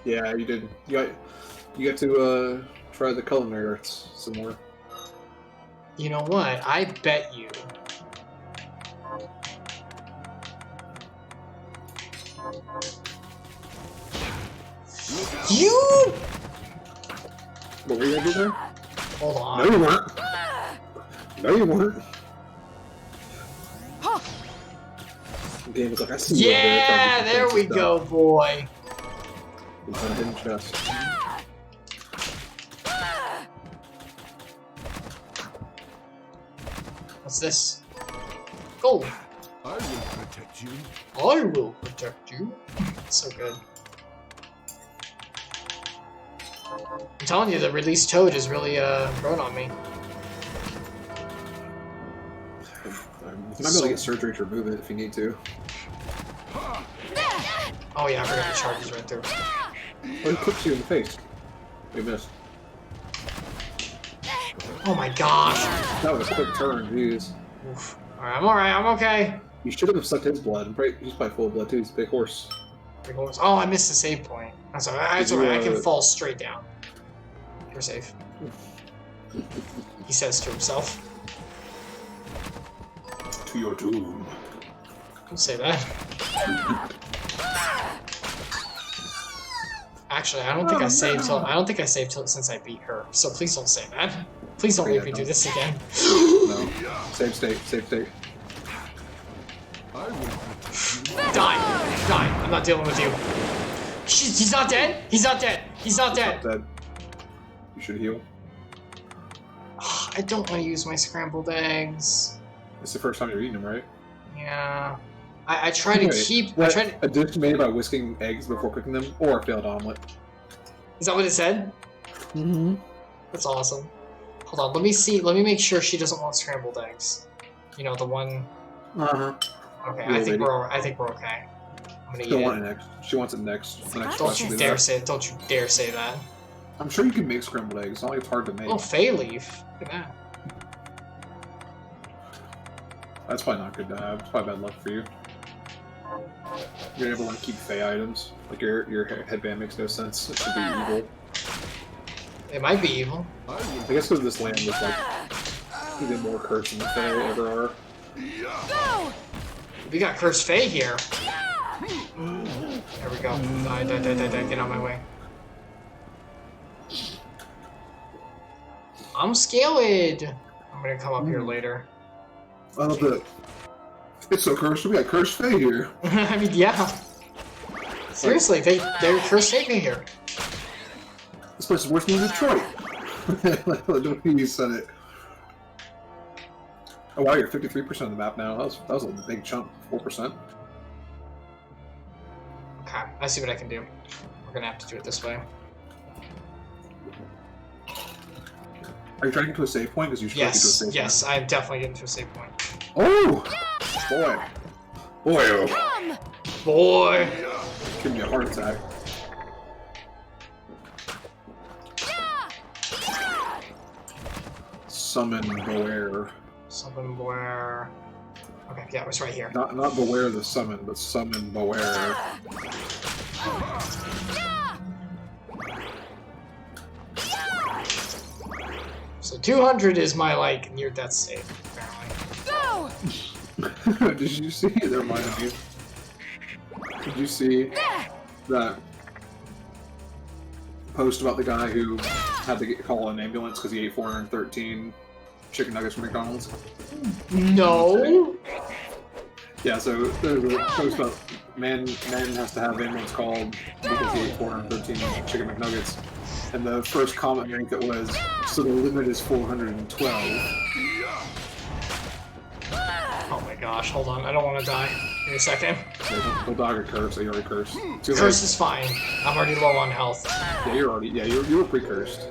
Yeah, you did. You got to try the culinary arts some more. You know what? I bet you. You. What were you gonna do there? Hold on. No, you weren't. No, you weren't. The game was like, I see you. Yeah, there we go, boy. It's on a hidden chest. What's this? Gold. I will protect you. I will protect you. So good. I'm telling you, the released toad is really grown on me. You might be able to get surgery to remove it if you need to. Oh yeah, I forgot the charges right there. Or it clips you in the face. You missed. Oh my gosh. That was a quick turn, jeez. Oof. Alright, I'm alright, I'm okay. You should have sucked his blood. He's probably full of blood too. He's a big horse. Big horse. Oh, I missed the save point. That's alright. That's alright. I can fall straight down. We're safe. He says to himself. To your doom. Don't say that. Actually, I don't think I saved till since I beat her. So please don't say that. Please don't make me do this again. No. Save state. Save state. Die! Die! I'm not dealing with you. He's not dead? He's not dead. He's not dead. He's not dead. You should heal. I don't want to use my scrambled eggs. It's the first time you're eating them, right? Yeah. I try to keep... A dish made by whisking eggs before cooking them, or a failed omelet. Is that what it said? Mm-hmm. That's awesome. Hold on, let me see. Let me make sure she doesn't want scrambled eggs. You know, the one... Uh-huh. Okay, I think we're okay. I'm gonna eat it. Want it next. She wants it next. The next Don't you dare say it. Don't you dare say that. I'm sure you can make scrambled eggs. It's not like it's hard to make. Oh, Fey leaf. Look at that. That's probably not good to have. It's probably bad luck for you. You're able to keep Fey items. Like your headband makes no sense. It should be evil. It might be evil. I guess because this land is like even more cursed than the Fey ever are. We got cursed Fey here. There we go. Die, die, die, die, die. Get out of my way. I'm scared. I'm gonna come up here later. I love that. It's so cursed. We got cursed Fey here. I mean, yeah. Seriously, they're cursed Fey here. This place is worse than Detroit. The way you said it. Oh wow, you're 53% of the map now. That was a big chunk. 4%. Okay, I see what I can do. We're gonna have to do it this way. Are you trying to get to a save point? Because you should get to a save point. Yes, I'm definitely getting to a save point. Oh! Boy. Boy, oh. Boy! Give me a heart attack. Summon Beware. Summon Beware. Okay, yeah, it was right here. Not Beware the summon, but Summon Beware. So 200 is my, like, near-death state, apparently. Did you see? That reminded me. Did you see that post about the guy who had to call an ambulance because he ate 413 chicken nuggets from McDonald's? No! Yeah, so there's a post about man has to have ambulance called because he ate 413 chicken McNuggets. And the first comment rank that was, so the limit is 412. Oh my gosh, hold on, I don't want to die. Give me a second. Don't die or curse, you already cursed. Curse is fine. I'm already low on health. Yeah, you were pre-cursed.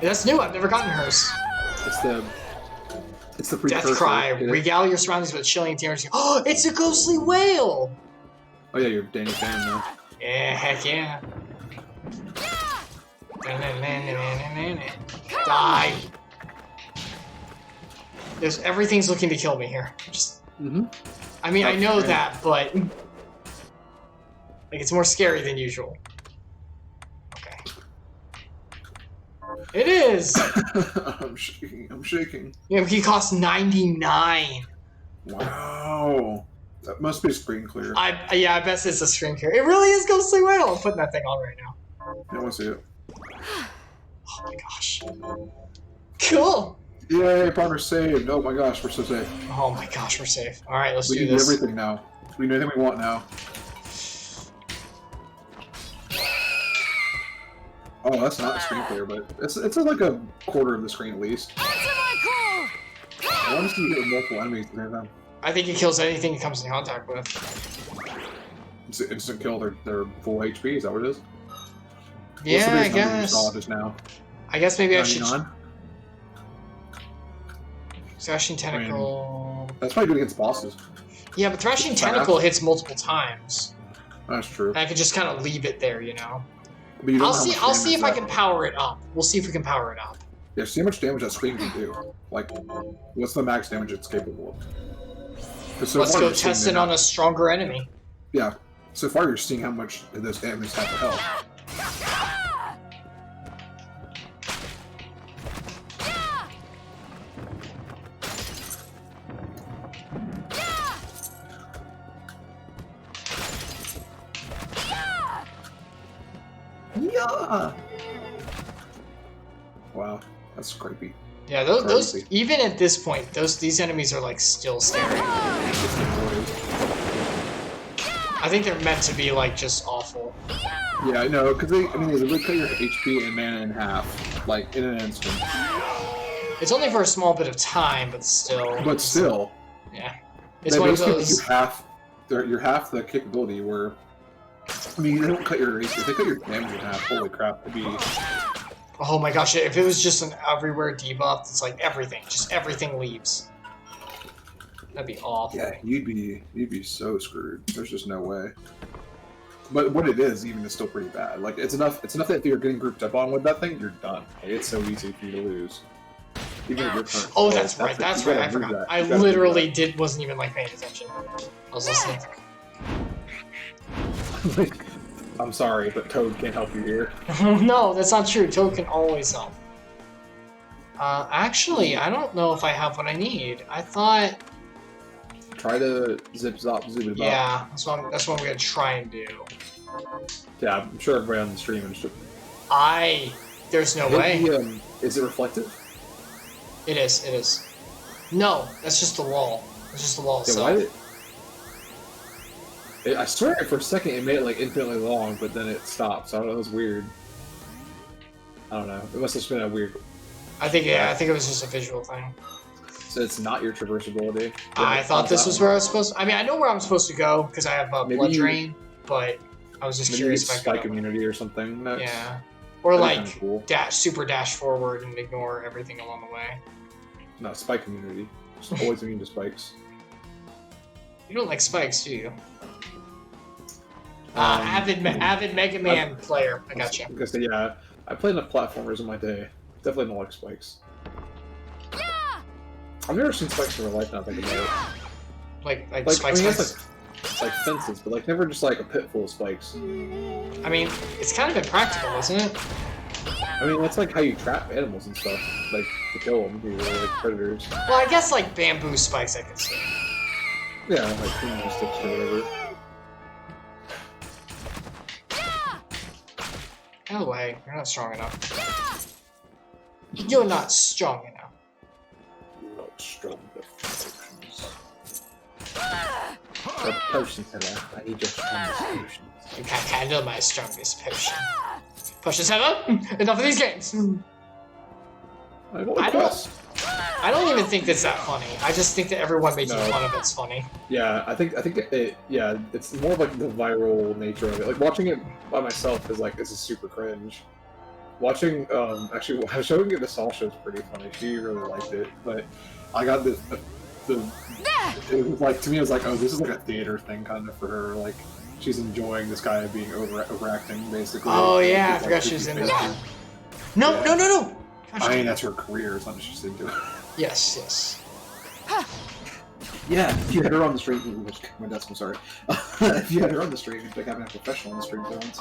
That's new, I've never gotten hers. It's the precursor. Death cry. Regale your surroundings with chilling tears. Oh, it's a ghostly whale! Oh yeah, you're Danny fan now. Yeah, heck yeah. Die. Everything's looking to kill me here. Just. I mean, I know that, but like it's more scary than usual. Okay. It is. I'm shaking. I'm shaking. Yeah, he costs 99. Wow. That must be screen clear. Yeah, I bet it's a screen clear. It really is Ghostly Whale. I'm putting that thing on right now. I want to see it. Oh my gosh. Cool. Yay, progress saved. Oh my gosh, we're so safe. Oh my gosh, we're safe. All right, let's do We this. do everything now. We know everything we want now. Oh, that's not a screen clear, but it's like a quarter of the screen at least. I want to see you hit multiple enemies at the same time. I think it kills anything it comes in contact with. It's instant kill. They're full HP. Is that what it is? Yeah, I guess. You saw just now? I guess maybe 99? I should. Thrashing Tentacle. That's probably good against bosses. Yeah, but Thrashing Tentacle hits multiple times. That's true. And I could just kind of leave it there, you know. But you don't I'll see if I can power it up. We'll see if we can power it up. Yeah, see how much damage that screen can do. Like, what's the max damage it's capable of? So Let's go test it on a stronger enemy. Yeah. So far, you're seeing how much those enemies have to health. Yeah. Wow, that's creepy. Yeah, those even at this point, these enemies are like still staring. I think they're meant to be like just awful. Yeah, I know, because they really cut your HP and mana in half, like in an instant. It's only for a small bit of time, but still. But still. Yeah. It's one of those. You're half the capability where. I mean, they don't cut your HP. If they cut your damage in half, holy crap, it'd be. Oh my gosh! If it was just an everywhere debuff, it's like everything, just everything leaves. That'd be awful. Yeah, you'd be so screwed. There's just no way. But what it is, even, is still pretty bad. Like it's enough that if you're getting grouped up on with that thing, you're done. Like, it's so easy for you to lose. Even if you're current. Oh, that's right. That's right. I forgot. I literally wasn't even like paying attention. I was listening. I'm sorry, but Toad can't help you here. No, that's not true. Toad can always help. Actually, I don't know if I have what I need. I thought. Try to zip zop zoop it. Yeah, that's what I'm gonna try and do. Yeah, I'm sure everybody on the stream is. There's no way. Is it reflective? It is. It is. No, that's just the wall. It's just the wall Yeah, itself. I swear for a second it made it like infinitely long, but then it stopped. So I don't know. It was weird. I don't know. It must have just been a weird. I think it was just a visual thing. So it's not your traversability. I thought this was where I was supposed to. I mean, I know where I'm supposed to go because I have blood drain, but I was just curious if I could. Spike immunity or something. Yeah. Or like cool. super dash forward and ignore everything along the way. No, spike immunity. Just always immune to spikes. You don't like spikes, do you? Avid Mega Man player. I got you. Because yeah, I played enough platformers in my day. Definitely don't like spikes. I've never seen spikes in real life. Now think about it. Like spikes. I mean, like fences, but like never just like a pit full of spikes. I mean, it's kind of impractical, isn't it? I mean, that's like how you trap animals and stuff, like to kill them, like predators. Well, I guess like bamboo spikes I could see. Yeah, like finger sticks or whatever. No way, you're not strong enough. You're not strong enough. You're not strong enough for potions. The potions, hello. I need your strongest potions. You can't handle my strongest potion. Potions, hello? Enough of these games. I don't even think that's that funny. I just think that everyone making fun of it's funny. Yeah, I think it's more of like the viral nature of it. Like watching it by myself is like, this is super cringe. Watching, actually showing it to Sasha is pretty funny. She really liked it, but I got it was like, to me it was like, oh, this is like a theater thing kind of for her. Like, she's enjoying this guy being overacting, basically. Oh yeah, I Like, forgot she was into creepy that. faces. No, no, no, no. I mean, that's her career. It's not just she's into it. Yes, yes. Yeah, if you had her on the stream, my desk, I'm sorry. If you had her on the stream, you'd like having a professional on the stream for once.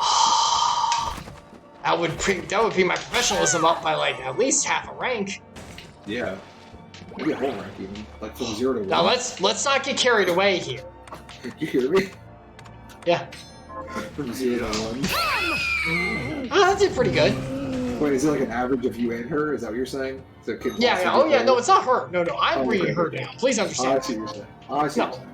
That would bring my professionalism up by like at least half a rank. Yeah. Maybe a whole rank even. Like from 0 to 1. Now let's not get carried away here. Did you hear me? Yeah. From 0 to 1. Oh, that did pretty good. Wait, is it like an average of you and her? Is that what you're saying? So it could Yeah, possibly yeah. Oh be yeah, better? no, it's not her. No, no, I'm bringing her okay. down. Please Oh, I understand. see what you're saying. Oh, I see what you're saying.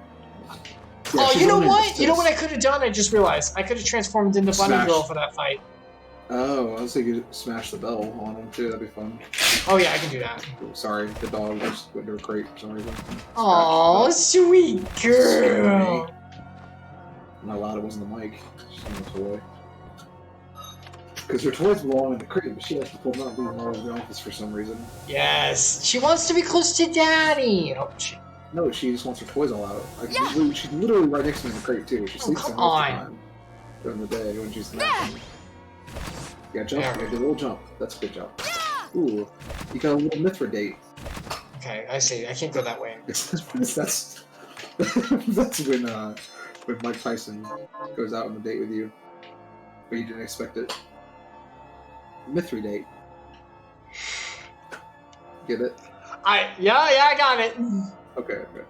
Yeah, Oh, she's you know only what? just You know this. what I could have done? I just realized I could have transformed into Bunny Smash. Girl for that fight. Oh, I was thinking you could smash the bell on him too. That'd be fun. Oh yeah, I can do that. Oh, sorry, the dog just went to a crate for some reason. Oh, sweet girl. I'm not allowed. It wasn't the mic. She's in the toy. Because her toys belong in the crate, but she likes to pull them out and leave them all over the office for some reason. Yes, she wants to be close to Daddy. Oh, she. No, she just wants her toys all out. Like, she's literally right next to me in the crate too. She sleeps come there most of the on. time during the day when she's napping. Yeah, jump. There. Yeah, do a little jump. That's a good jump. Ooh, you got a little Mithridate. Okay, I see. I can't go that way. that's when Mike Tyson goes out on a date with you, but you didn't expect it. Mithridate. Get it? Yeah, I got it. Okay, okay.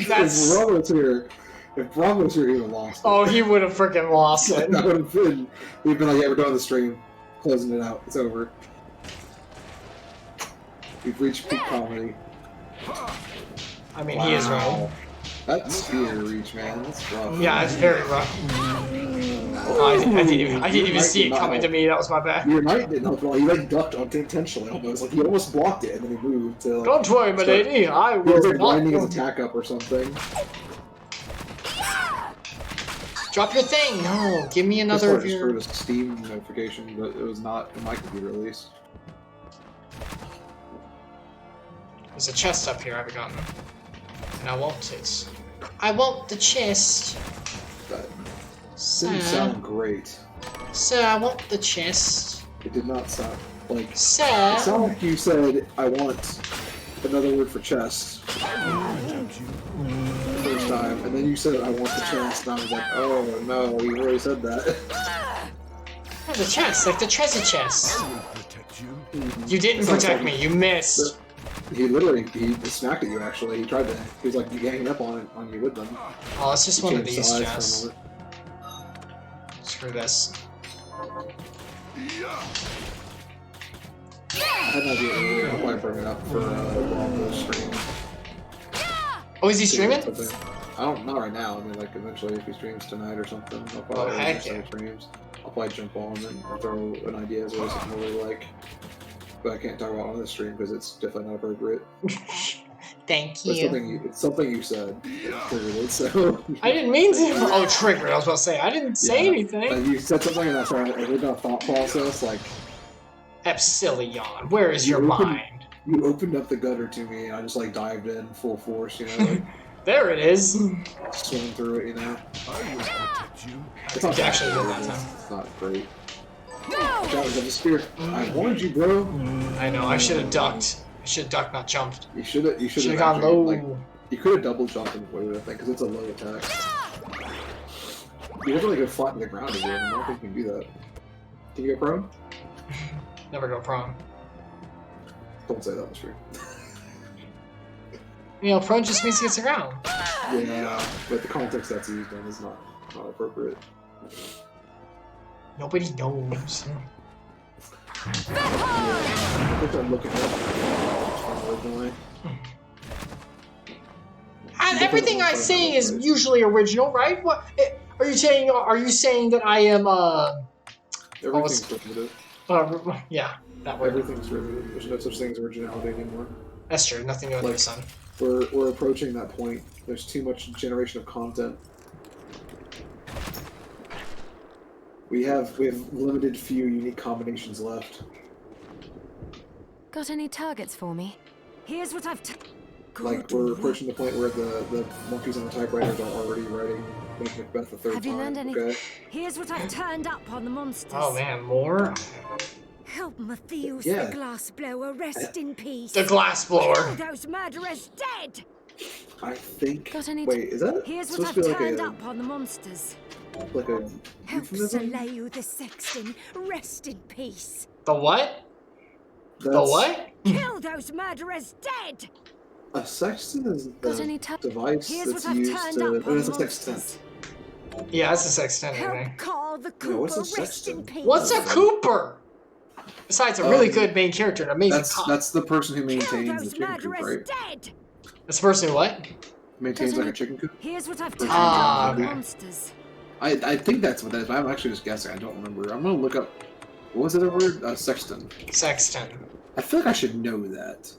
That's- If Bravo's here, he would have lost it. Oh, he would have freaking lost it. That would have been. We'd been like, yeah, we're done with the stream. Closing it out. It's over. We've reached peak comedy. I mean, he is right. That spear reach, man. That's rough. Yeah, it's very rough. Oh, I didn't even see it coming to me. That was my bad. Your knight didn't help at all. He like ducked intentionally almost. Like he almost blocked it and then he moved to like, Don't worry, my lady. I he was will like winding his not. attack up or something. Drop your thing. No, give me another of Just your. heard a Steam notification, but it was not on my computer at least. There's a chest up here I haven't gotten. And I want it. I want the chest. That didn't sound great. Sir, I want the chest. It did not sound like. Sir. It sounded like you said, "I want another word for chest." First time, and then you said, "I want the chest," and I was like, "Oh no, you already said that." Oh, the chest, like the treasure chest. Protect you. You didn't Sounds protect like- me. You missed. He smacked at you actually. He tried to. He was like ganging up on you with them. Oh, it's just He one of changed these sides for a chests. moment. Screw this. I had no idea earlier. I'll probably bring it up for Bronco's stream. Oh, is he streaming? Something. I don't not right now. I mean, like eventually, if he streams tonight or something, I'll probably heck some yeah. streams. I'll probably jump on and throw an idea as well as something I really like. But I can't talk about it on the stream because it's definitely not appropriate. Thank But you. it's something you said. Triggered, so. I didn't mean to. Oh, triggered. I was about to say. I didn't say Yeah. anything. You said something and I started a original thought process. Like Epsilion, where is your You opened- mind? you opened up the gutter to me, and I just like dived in full force. You know, like There it is. swimming through it. You know, I will protect you. it's not You actually did bad, that time. It's not great. That was a spear. I warned you, bro. I know. I should have ducked. I should have ducked, not jumped. You should have. Should have gone low. Like, you could have double jumped and avoided it, I think, because it's a low attack. You definitely go flat to the ground again. I don't think you can do that. Can you go prone? Never go prone. Don't say that on the stream. You know, prone just means he gets around. Yeah, but the context that's used in is not appropriate. Nobody knows. I think I'm looking at it originally. And everything I say is usually original, right? What are you saying? Are you saying that I am? Everything's derivative. Yeah, that word. Everything's derivative. There's no such thing as originality anymore. That's true. Nothing new under the sun. We're approaching that point. There's too much generation of content. We have limited few unique combinations left. Got any targets for me? Here's what I've Like we're approaching the point where the monkeys on the typewriters are already ready. Macbeth the third Have you time. learned anything? Okay. Here's what I've turned up on the monsters. Oh man, more. Help Matthews Yeah. the glass blower rest in peace. The glass Kill blower. those murderers dead. I think. Got any Wait, is that Here's what supposed I've to be like turned a up on the monsters. Help euphemism? Saleyu the sexton rest in peace. The what? The That's- what? Kill those murderers dead. A sextant is Got any the device Here's that's what I've used turned to. up on It's the a monsters. sextant. Yeah, that's a sextant. I think. Help Carl the Yeah, what's Cooper a rest in sexton? peace. What's a Cooper? Besides a really good main character, an amazing cop. That's the person who Kill maintains the those chicken coop, murderers right? dead. This person who what? Maintains Doesn't like a it- chicken coop. Here's what I've turned Ah, up on the okay. monsters. I think that's what that is. But I'm actually just guessing. I don't remember. I'm gonna look up. What was the other word? Sexton. Sexton. I feel like I should know that.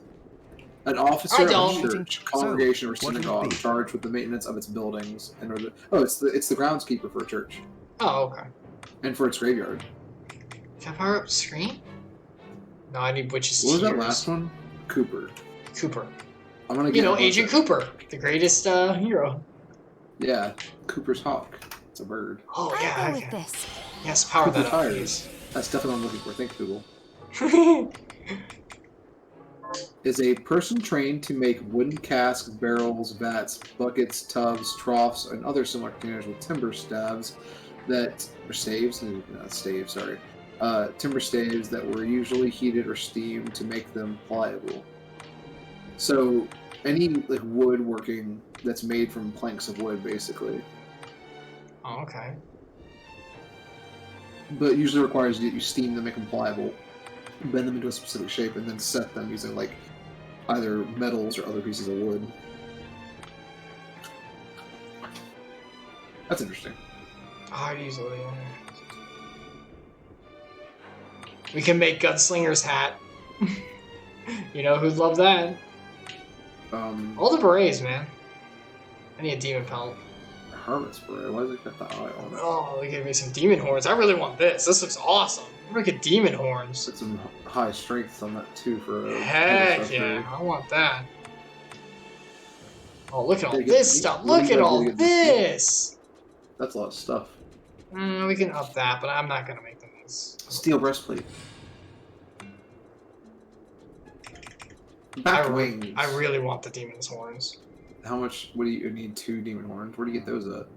An officer of don't. a church, congregation, or what would it synagogue be? charged with the maintenance of its buildings and order. Oh, it's the groundskeeper for a church Oh, okay. and for its graveyard. Can I power up screen? No, I need witch's What was that tears. last one? Cooper. Cooper. I'm gonna You get know, a bunch Agent of- Cooper, the greatest hero. Yeah, Cooper's hawk. It's a bird. Oh I'll yeah. go with Okay. this. Yes, power Cooper that up, tires. That's definitely what I'm looking for. Thank you, Google. please. Is a person trained to make wooden casks, barrels, vats, buckets, tubs, troughs, and other similar containers with timber staves that or staves, not staves, sorry, timber staves that were usually heated or steamed to make them pliable. So any like woodworking that's made from planks of wood, basically, Oh, okay. but usually requires that you steam them, make them pliable, bend them into a specific shape, and then set them using like either metals or other pieces of wood. That's interesting. Oh, I'd easily. We can make Gunslinger's hat. You know who'd love that? All the berets, man. I need a demon pelt. Harvest beret. Why does it got the eye on it? Oh, they gave me some demon horns. I really want this. This looks awesome. I'm gonna get demon horns. Put some high strength on that too for a Heck yeah, I want that. Oh, look at all Yeah, get- this stuff. what do Look you at gotta all do to get this? this. That's a lot of stuff. We can up that, but I'm not gonna make them this. Steel breastplate. Back wings. I really want the demon's horns. How much? What do you need? 2 demon horns. Where do you get those at?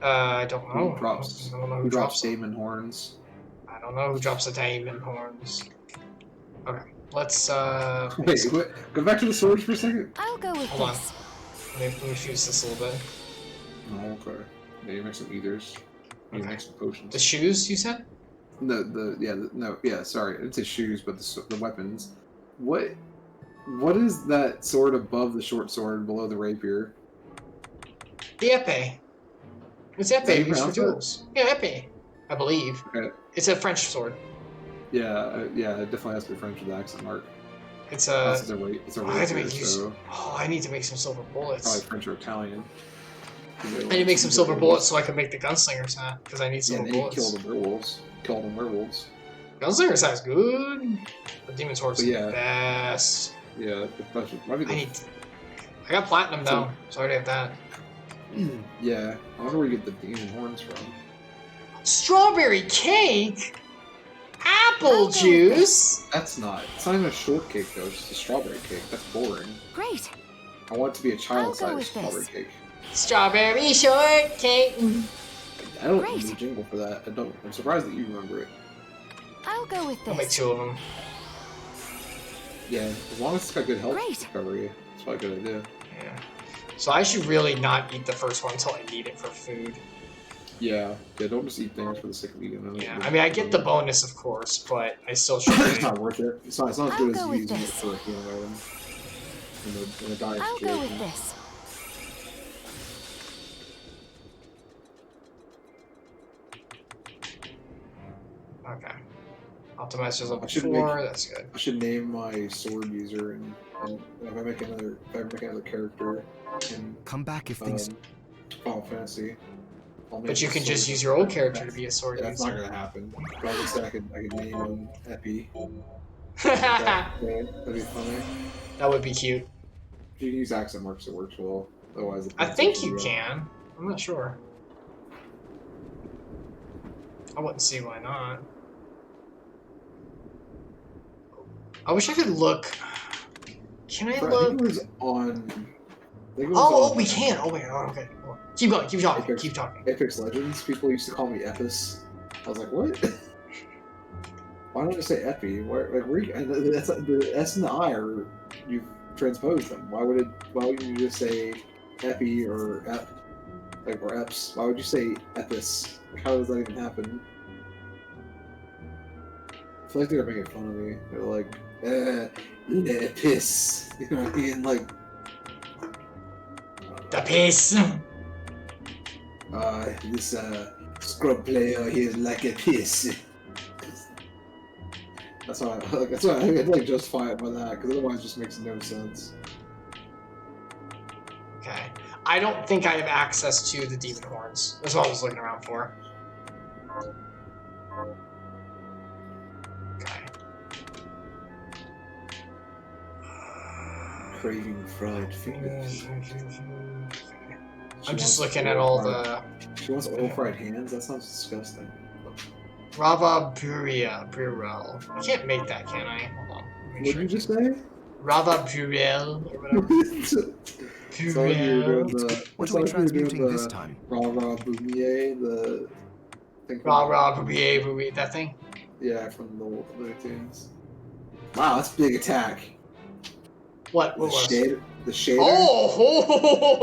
I don't know. Who drops? I don't know Who who drops drops them. demon horns? I don't know who drops the demon horns. Okay, let's Wait, what? Go back to the swords for a second. I'll go with Hold on. this. let me fuse this a little bit. Oh, okay. Yeah, you make some ethers. You Okay. make some potions. The shoes, you said? Sorry, it's his shoes, but the weapons. What is that sword above the short sword, below the rapier? The epee. It's how you epee used for pronounce it? duels. Yeah, epee. I believe. Okay. It's a French sword. Yeah, it definitely has to be French with the accent mark. It's Plus, a. it's a I have to rapier, make use. so Oh, I need to make some silver bullets. probably French or Italian. I need to make some silver bullets so I can make the gunslinger's hat because I need Yeah, silver and then you bullets. kill the werewolves. Kill them werewolves. Gunslinger's hat's good. The demon's horse But is yeah. the best. Yeah, might be I need. I got platinum though, so I already have that. Yeah, I wonder where you get the demon horns from. Strawberry cake. Apple Okay. juice. It's not even a shortcake though. It's just a strawberry cake. That's boring. Great. I want it to be a I'll go child-sized with strawberry this. cake. Strawberry shortcake. I don't Great. need a jingle for that. I'm surprised that you remember it. I'll go with I'll make this. 2 of them. Yeah, as long as it's got good health Great. recovery, it's probably a good idea. Yeah. So I should really not eat the first one until I need it for food. Yeah, don't just eat things for the sake of eating them. Yeah. I mean, I get the bonus, of course, but I still should. It's not worth it. It's not as I'll good as go with using it this. for a healing item in a dire I'll go situation. with this. Okay. Optimize is level I should 4. That's good. I should name my sword user and if I make another character in Come back if things. Final Fantasy. I'll name But you the can just sword- use your old character to be a sword Yeah, that's not user. gonna happen. But I guess I could name him Epi. That That'd be funny. would be cute. You can use accent marks, it works well. Otherwise, I think you can. I'm not sure. I wouldn't see why not. I wish I could look. Can I Bro, look? I think it was on. Oh, we can. Oh wait. Oh, okay. Keep going. Keep talking. Apex, Keep talking. Apex Legends. People used to call me Epis. I was like, what? Why don't I just say Epi? Why, like, that's the S and the I are you've transposed them. Why wouldn't you just say Epi or Ep, like or Eps? Why would you say Epis? Like, how does that even happen? I feel like they're making fun of me. They're like, Epis. You know what I mean? Like, The piss. This scrub player here is like a piss. That's why I like justify it by that, because otherwise it just makes no sense. Okay. I don't think I have access to the demon horns. That's what I was looking around for. Okay. Craving fried fingers. I'm just looking at all the... She wants oil fried hands? That sounds disgusting. Rava Burel. I can't make that, can I? Hold on. What did you just say? Rava Burel, or whatever. What are we transmuting this time? Rava Boumier, the thing. Rava Boumier, that thing? Yeah, from the Looney Tunes. Wow, that's a big attack. What The was? The shader. Oh!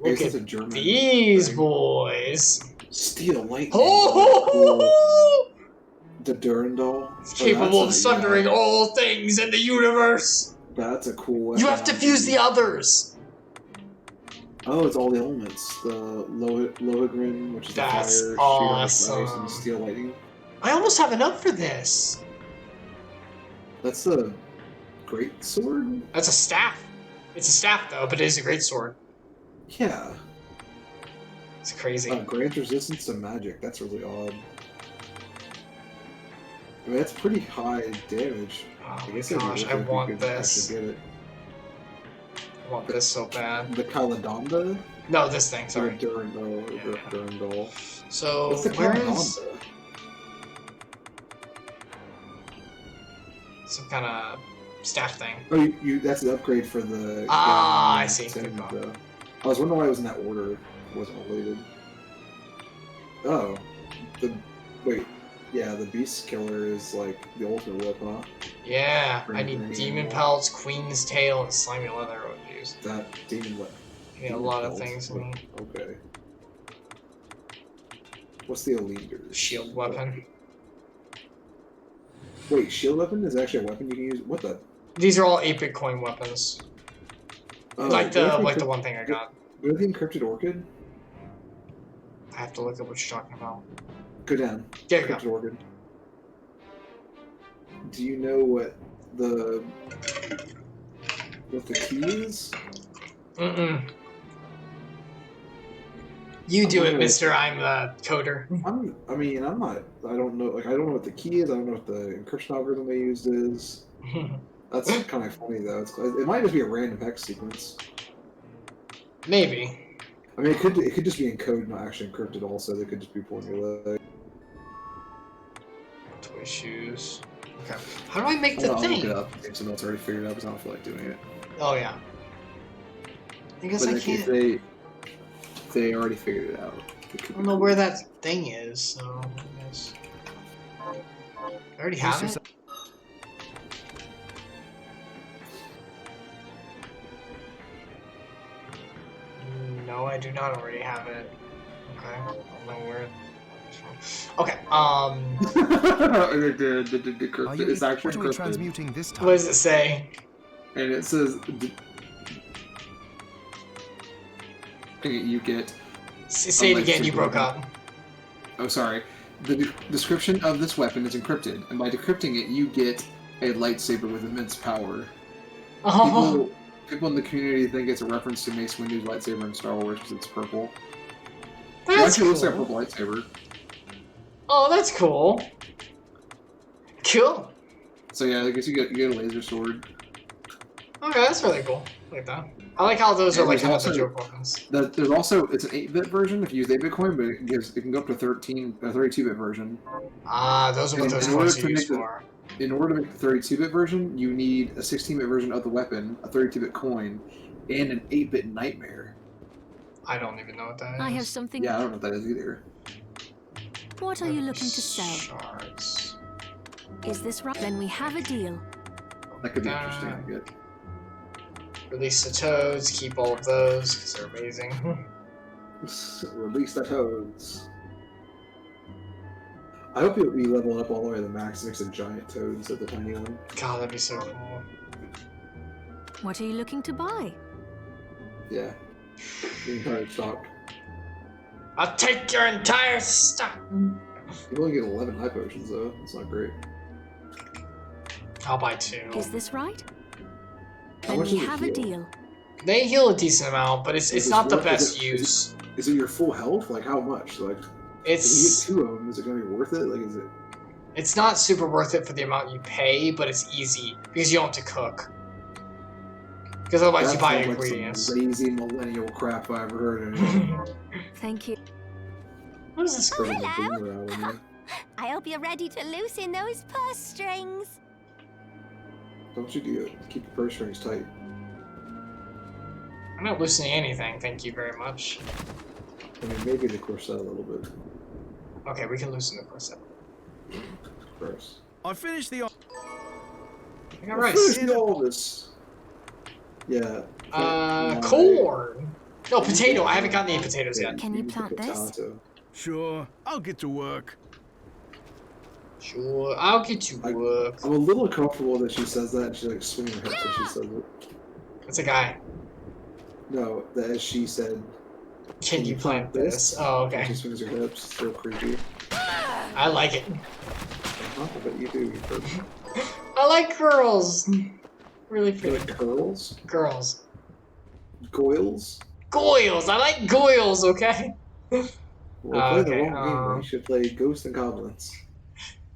Look This is at a German these thing. boys. Steel lightning. Oh! The Durandal. It's capable of sundering all things in the universe. That's a cool weapon. You have to fuse the others. Oh, it's all the elements. The Lohengrin, which is That's the fire, awesome. ice, and steel lightning. I almost have enough for this. That's the great sword? That's a staff. It's a staff though, but it is a great sword. Yeah. It's crazy. Grant resistance to magic. That's really odd. I mean, that's pretty high damage. Oh I my guess gosh, I want this. Get it. I want this so bad. The Caladonda? No, this thing, sorry. Durandal. Yeah. Durandal. So, What's the where is Caladonda? some kind of staff thing? Oh, that's the upgrade for the... Ah, gun I see. and, Good call. I was wondering why it was in that order. It wasn't related. Oh. Wait. Yeah, the Beast Killer is like the ultimate whip, huh? Yeah, I Bring need green demon animal. pelts, queen's tail, and slimy leather. Oh, jeez. That demon whip. I need a lot of things. I need Okay. What's the leader? shield weapon. Wait, shield weapon is actually a weapon you can use? What the? These are all 8 Bitcoin weapons. Like the one thing I got. Do you have the encrypted orchid? I have to look at what you're talking about. Go down. There you go. Encrypted orchid. Do you know what the key is? Mm-mm. You do it, mister. I'm the coder. I don't know. Like, I don't know what the key is. I don't know what the encryption algorithm they used is. That's kind of funny though. It might just be a random hex sequence. Maybe. I mean, it could just be in code, not actually encrypted. Also, they could just be formulaic. Toy shoes. Okay. How do I make the I'll thing? look it up. If someone else already figured it out, because I don't feel like doing it. Oh yeah. I guess But I if can't. they already figured it out. I don't know where that thing is. So I guess. I already have it. No, I do not already have it. Okay, I don't know where. Okay. Are It's actually what are we encrypted. transmuting this time? What does it say? And it says you get. Say it again. You broke up. Oh, sorry. The description of this weapon is encrypted, and by decrypting it, you get a lightsaber with immense power. Oh. People in the community think it's a reference to Mace Windu's lightsaber in Star Wars because it's purple. It That's actually looks like a cool. purple lightsaber. Oh, that's cool. Cool. So yeah, I guess you get a laser sword. Okay, that's really cool. I like that. I like how those are like there's kind of the also- joke weapons. There's also it's an 8-bit version if you use 8-bit coin, but it can go up to 32-bit version. Ah, those are what And those in order coins to are used make the- for. In order to make the 32-bit version, you need a 16-bit version of the weapon, a 32-bit coin, and an 8-bit nightmare. I don't even know what that is. I have something. Yeah, I don't know what that is either. What are you looking to sell? Shards. Is this right? Then we have a deal. That could be interesting. I get. Release the toads, keep all of those, because they're amazing. Release the toads. I hope you'll be leveling up all the way to the max next to giant toad instead of the tiny one. God, that'd be so cool. What are you looking to buy? Yeah. The entire stock. I'll take your entire stock. You only get 11 high potions though. That's not great. I'll buy 2. Is this right? How Then much we does it have a heal? deal. They heal a decent amount, but it's Is not the it- best is it- use. Is it your full health? Like how much? Like if It's you get 2 of them, is it gonna be worth it? Like is it? it's not super worth it for the amount you pay, but it's easy because you don't have to cook. Because otherwise you That buy sounds like ingredients. some lazy millennial crap I ever heard. Anyway. Thank you. What is this? Putting the hello. boomer out on me. I hope you're ready to loosen those purse strings. Don't you do it. Keep your purse strings tight. I'm not loosening anything, thank you very much. I mean, maybe the corset a little bit. Okay, we can loosen the corset. Gross. I finished the. I got rice. Finish all this. Yeah. Corn! No, potato. I haven't gotten any potatoes yet. Can you need to plant put this? potato. Sure, I'll get to work. Sure, I'll get to work. I'm a little uncomfortable that she says that and she like swinging her hips when she says it. It's a guy. No, that as she said. Can you plant this? Oh, She okay. swings her hips. It's real creepy. I like it. Huh? But you do. You perp. I like girls. Really You pretty. like curls? Girls. Goils? Goyles! I like goyles, okay? Well, play the Okay, wrong game. You should play Ghosts and Goblins.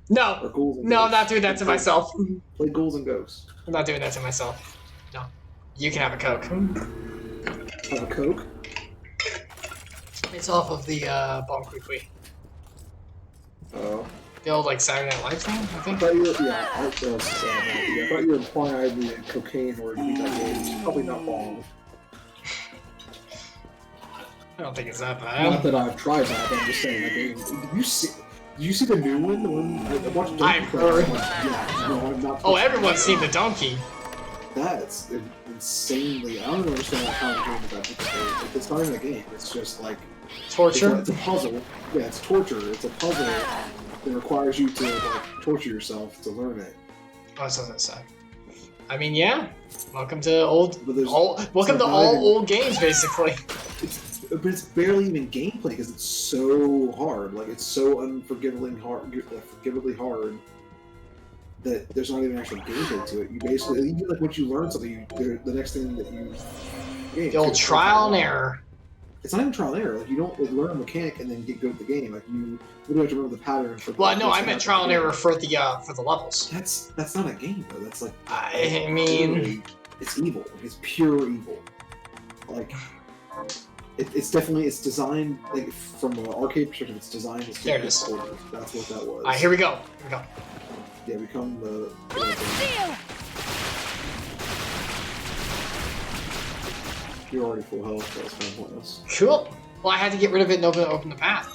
Or No! Ghouls and No, I'm Ghosts. not doing that to myself. Play Ghouls and Ghosts. I'm not doing that to myself. No. You can have a Coke. Have a Coke? It's off of the Bon Quickly. Oh. The old like Saturday Night Live thing, I I think. thought you were, yeah, I thought you were implying I had the cocaine or weed that way, which is probably not wrong. I don't think it's that Not bad. that I've tried that, but I'm just saying, like, did you see the new one? The one I watched I've Donkey Kong. heard. Yeah, no, I'm not. Oh, everyone's seen the donkey. That's insanely. I don't understand how I'm doing that because it's not even a game. It's just like Torture. It's a puzzle. Yeah, it's torture. It's a puzzle that requires you to like torture yourself to learn it. Oh, it doesn't say. I mean, yeah. Welcome to But there's- welcome to not all even- old games, basically. But it's barely even gameplay because it's so hard. Like it's so unforgivably hard that there's not even actual gameplay to it. You basically, even like once you learn something, the next thing that you The old trial and error. It's not even trial and error. Like you don't like, learn a mechanic and then get good at the game. Like you literally have to remember the pattern. For Well, no, what's I meant happening trial and in the error game. for the levels. That's not a game though. That's like I mean, literally, it's evil. It's pure evil. Like it's definitely designed like from an arcade perspective. It's designed as There it is. quarters. That's what that was. alright, here we go. Here we go. Yeah, become the. You're already full health. That was kind of pointless. Cool. Well, I had to get rid of it and open the path.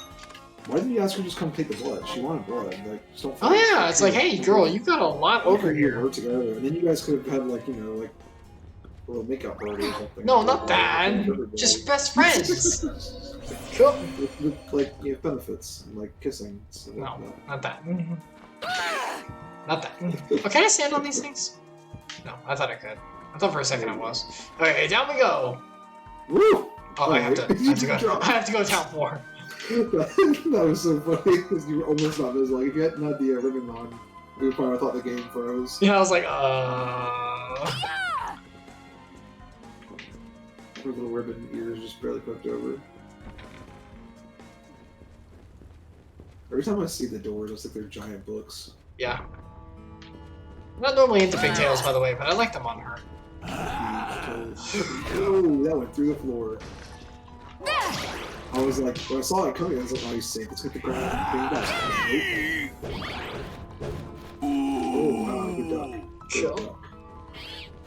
Why didn't you ask her to just come take the blood? She wanted blood. Like, just don't. Oh yeah, it's like, hey, girl, you got a lot over You here. work together, and then you guys could have had like like a little makeup party or something. No, not that. Just best friends. Cool. with like benefits and like kissing. So No, like not that. Not that. Oh, can I stand on these things? No, I thought I could. I thought for a second I was. Okay, down we go. that. Woo! Oh, I have to go. I have to go down 4. That was so funny because you were almost not visible. Like if you hadn't had the ribbon on, we would probably thought the game froze. Yeah, I was like, Her little ribbon ears just barely poked over. Every time I see the doors, it's like they're giant books. Yeah. I'm not normally into pigtails, by the way, but I like them on her. Oh, that went through the floor. I was like, when I saw it coming, I was like, oh, he's safe. Let's hit the ground and bring it back. Oh, wow, good duck. Good duck.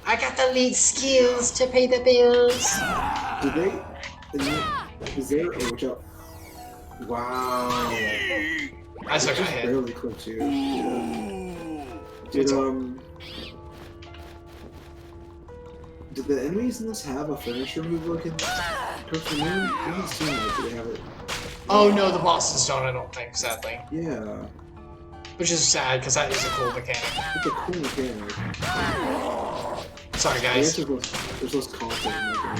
I got the lead skills to pay the bills. Did they? Is there? Oh, watch out. Wow. I suck my head. Barely clipped you. Yeah. Did the enemies in this have a finisher move looking? Coach the Moon? It doesn't seem like they have it. Oh no, the bosses don't, I don't think, sadly. Yeah. Which is sad, because that is a cool mechanic. It's a cool mechanic. Sorry, I guys. guess there's less content in the game.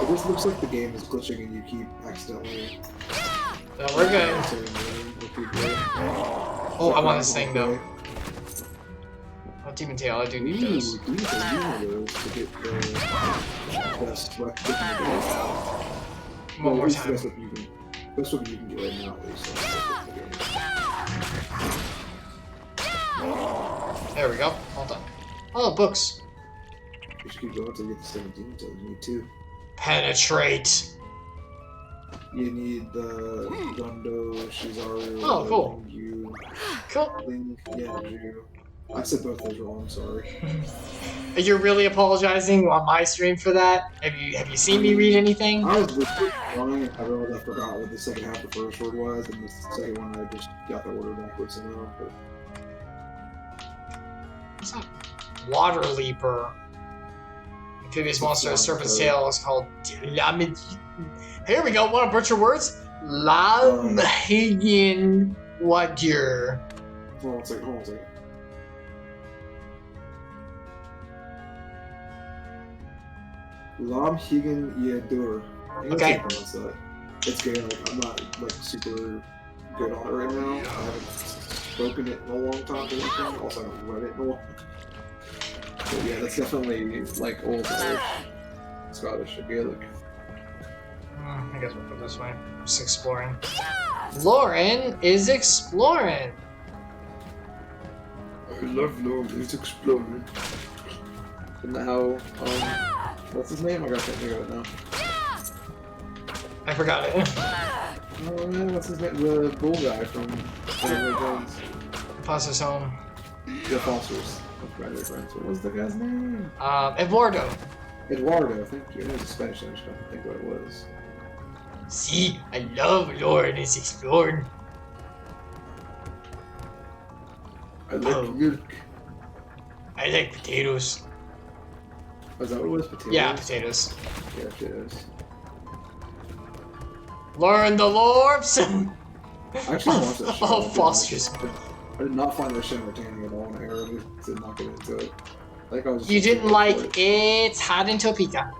It just looks like the game is glitching and you keep accidentally... No, we're good. Oh, I want this thing, though. Oh, Demon Tail, I do need those. Demon Tail, you need those to get the best weapon in the game. One more time. Best weapon you can get right now, at least. There we go. All done. Oh, books. You should keep going until you get the 7 Demon Tails. You need 2. Penetrate. You need the Gundo, Shizaru, Oh, cool. you, Cool. Link, yeah, you. I said both those wrong, sorry. You're really apologizing on my stream for that? Have you seen me read anything? I was really wrong. I realized I forgot what the second half of the first word was, and the second one I just got the order backwards somehow. But... What's that? Water Leaper. Amphibious monster with serpent's tail is called Here we go, wanna butcher words? Lamhigian Wadir. Hold on a second. Lamhigan Yadur. Okay. That. It's Gaelic. I'm not like super good on it right now. I haven't spoken it in a long time or anything. Also, I haven't read it in a long time. But yeah, that's definitely like old Irish, Scottish, or Gaelic. I guess we'll put it this way. Just exploring. Lauren is exploring. I love Lauren is exploring. Isn't that how, what's his name? I can't think of it now. I forgot it. Oh man, what's his name? The bull guy from Jones. Foster's Home. The Fosters. What was the guy's name? Eduardo. Eduardo, thank you. It was a Spanish name, I just couldn't think what it was. See, I love Lauren is exploring. I like milk. I like potatoes. Oh, is that what it was? Potatoes? Yeah, potatoes. Yeah, potatoes. Learn the lorps! I actually watched that show. Oh, Foster's. I did not find that show entertaining at all, and I really did not get into it. I think I was. You didn't like It's Hot in Topeka.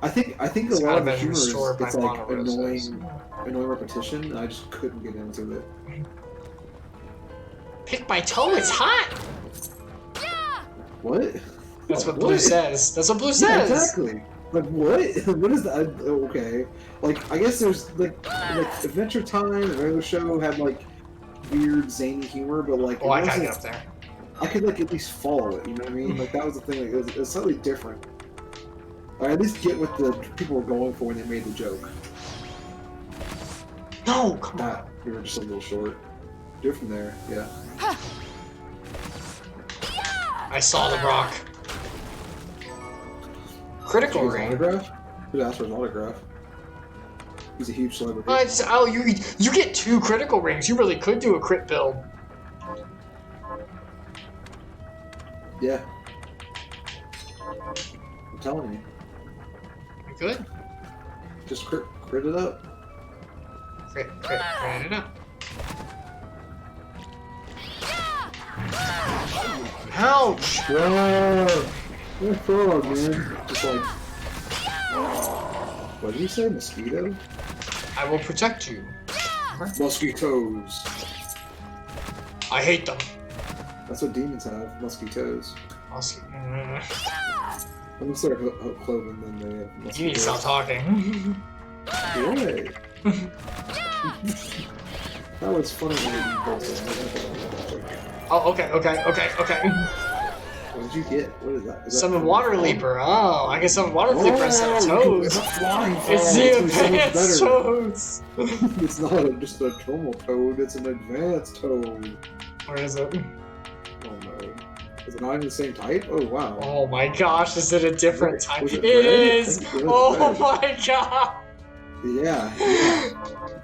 I think a It's lot of the been humor is restored by it's like mono-roses. annoying repetition, and I just couldn't get into it. Pick my toe, it's hot! What? That's what Blue says. That's what Blue says! Yeah, exactly. Like what? What is that? Okay. Like I guess there's like Adventure Time and regular show had like weird zany humor, but like Oh, I gotta get up there. I could like at least follow it. You know what I mean? Like that was the thing. Like, it was slightly different. Or at least get what the people were going for when they made the joke. No, come on. We were just a little short. Do it from there. Yeah. I saw the rock. Critical His ring. autograph? Who asked for his autograph? He's a huge celebrity. Oh, you get 2 critical rings. You really could do a crit build. Yeah. I'm telling you. You could. Just crit it up. Crit it up. Ouch! Whoa! What frog, man? Just like... What did you say? Mosquito? I will protect you. Mosquitoes! I hate them. That's what demons have, mosquitoes. Mosquito. Unless they're cloven, then they have mosquitoes. You need to stop talking. What? That was funny when you both said. Oh, okay. What What did you get? What is that? Summon Water Leaper. Oh, I can summon Water Leaper instead of Toads. It's the advanced Toads. It's not just a normal Toad, it's an advanced Toad. Where is it? Oh no. Is it not even the same type? Oh wow. Oh my gosh, is it a different type? Was It it red? is! I think it was Oh red. my god!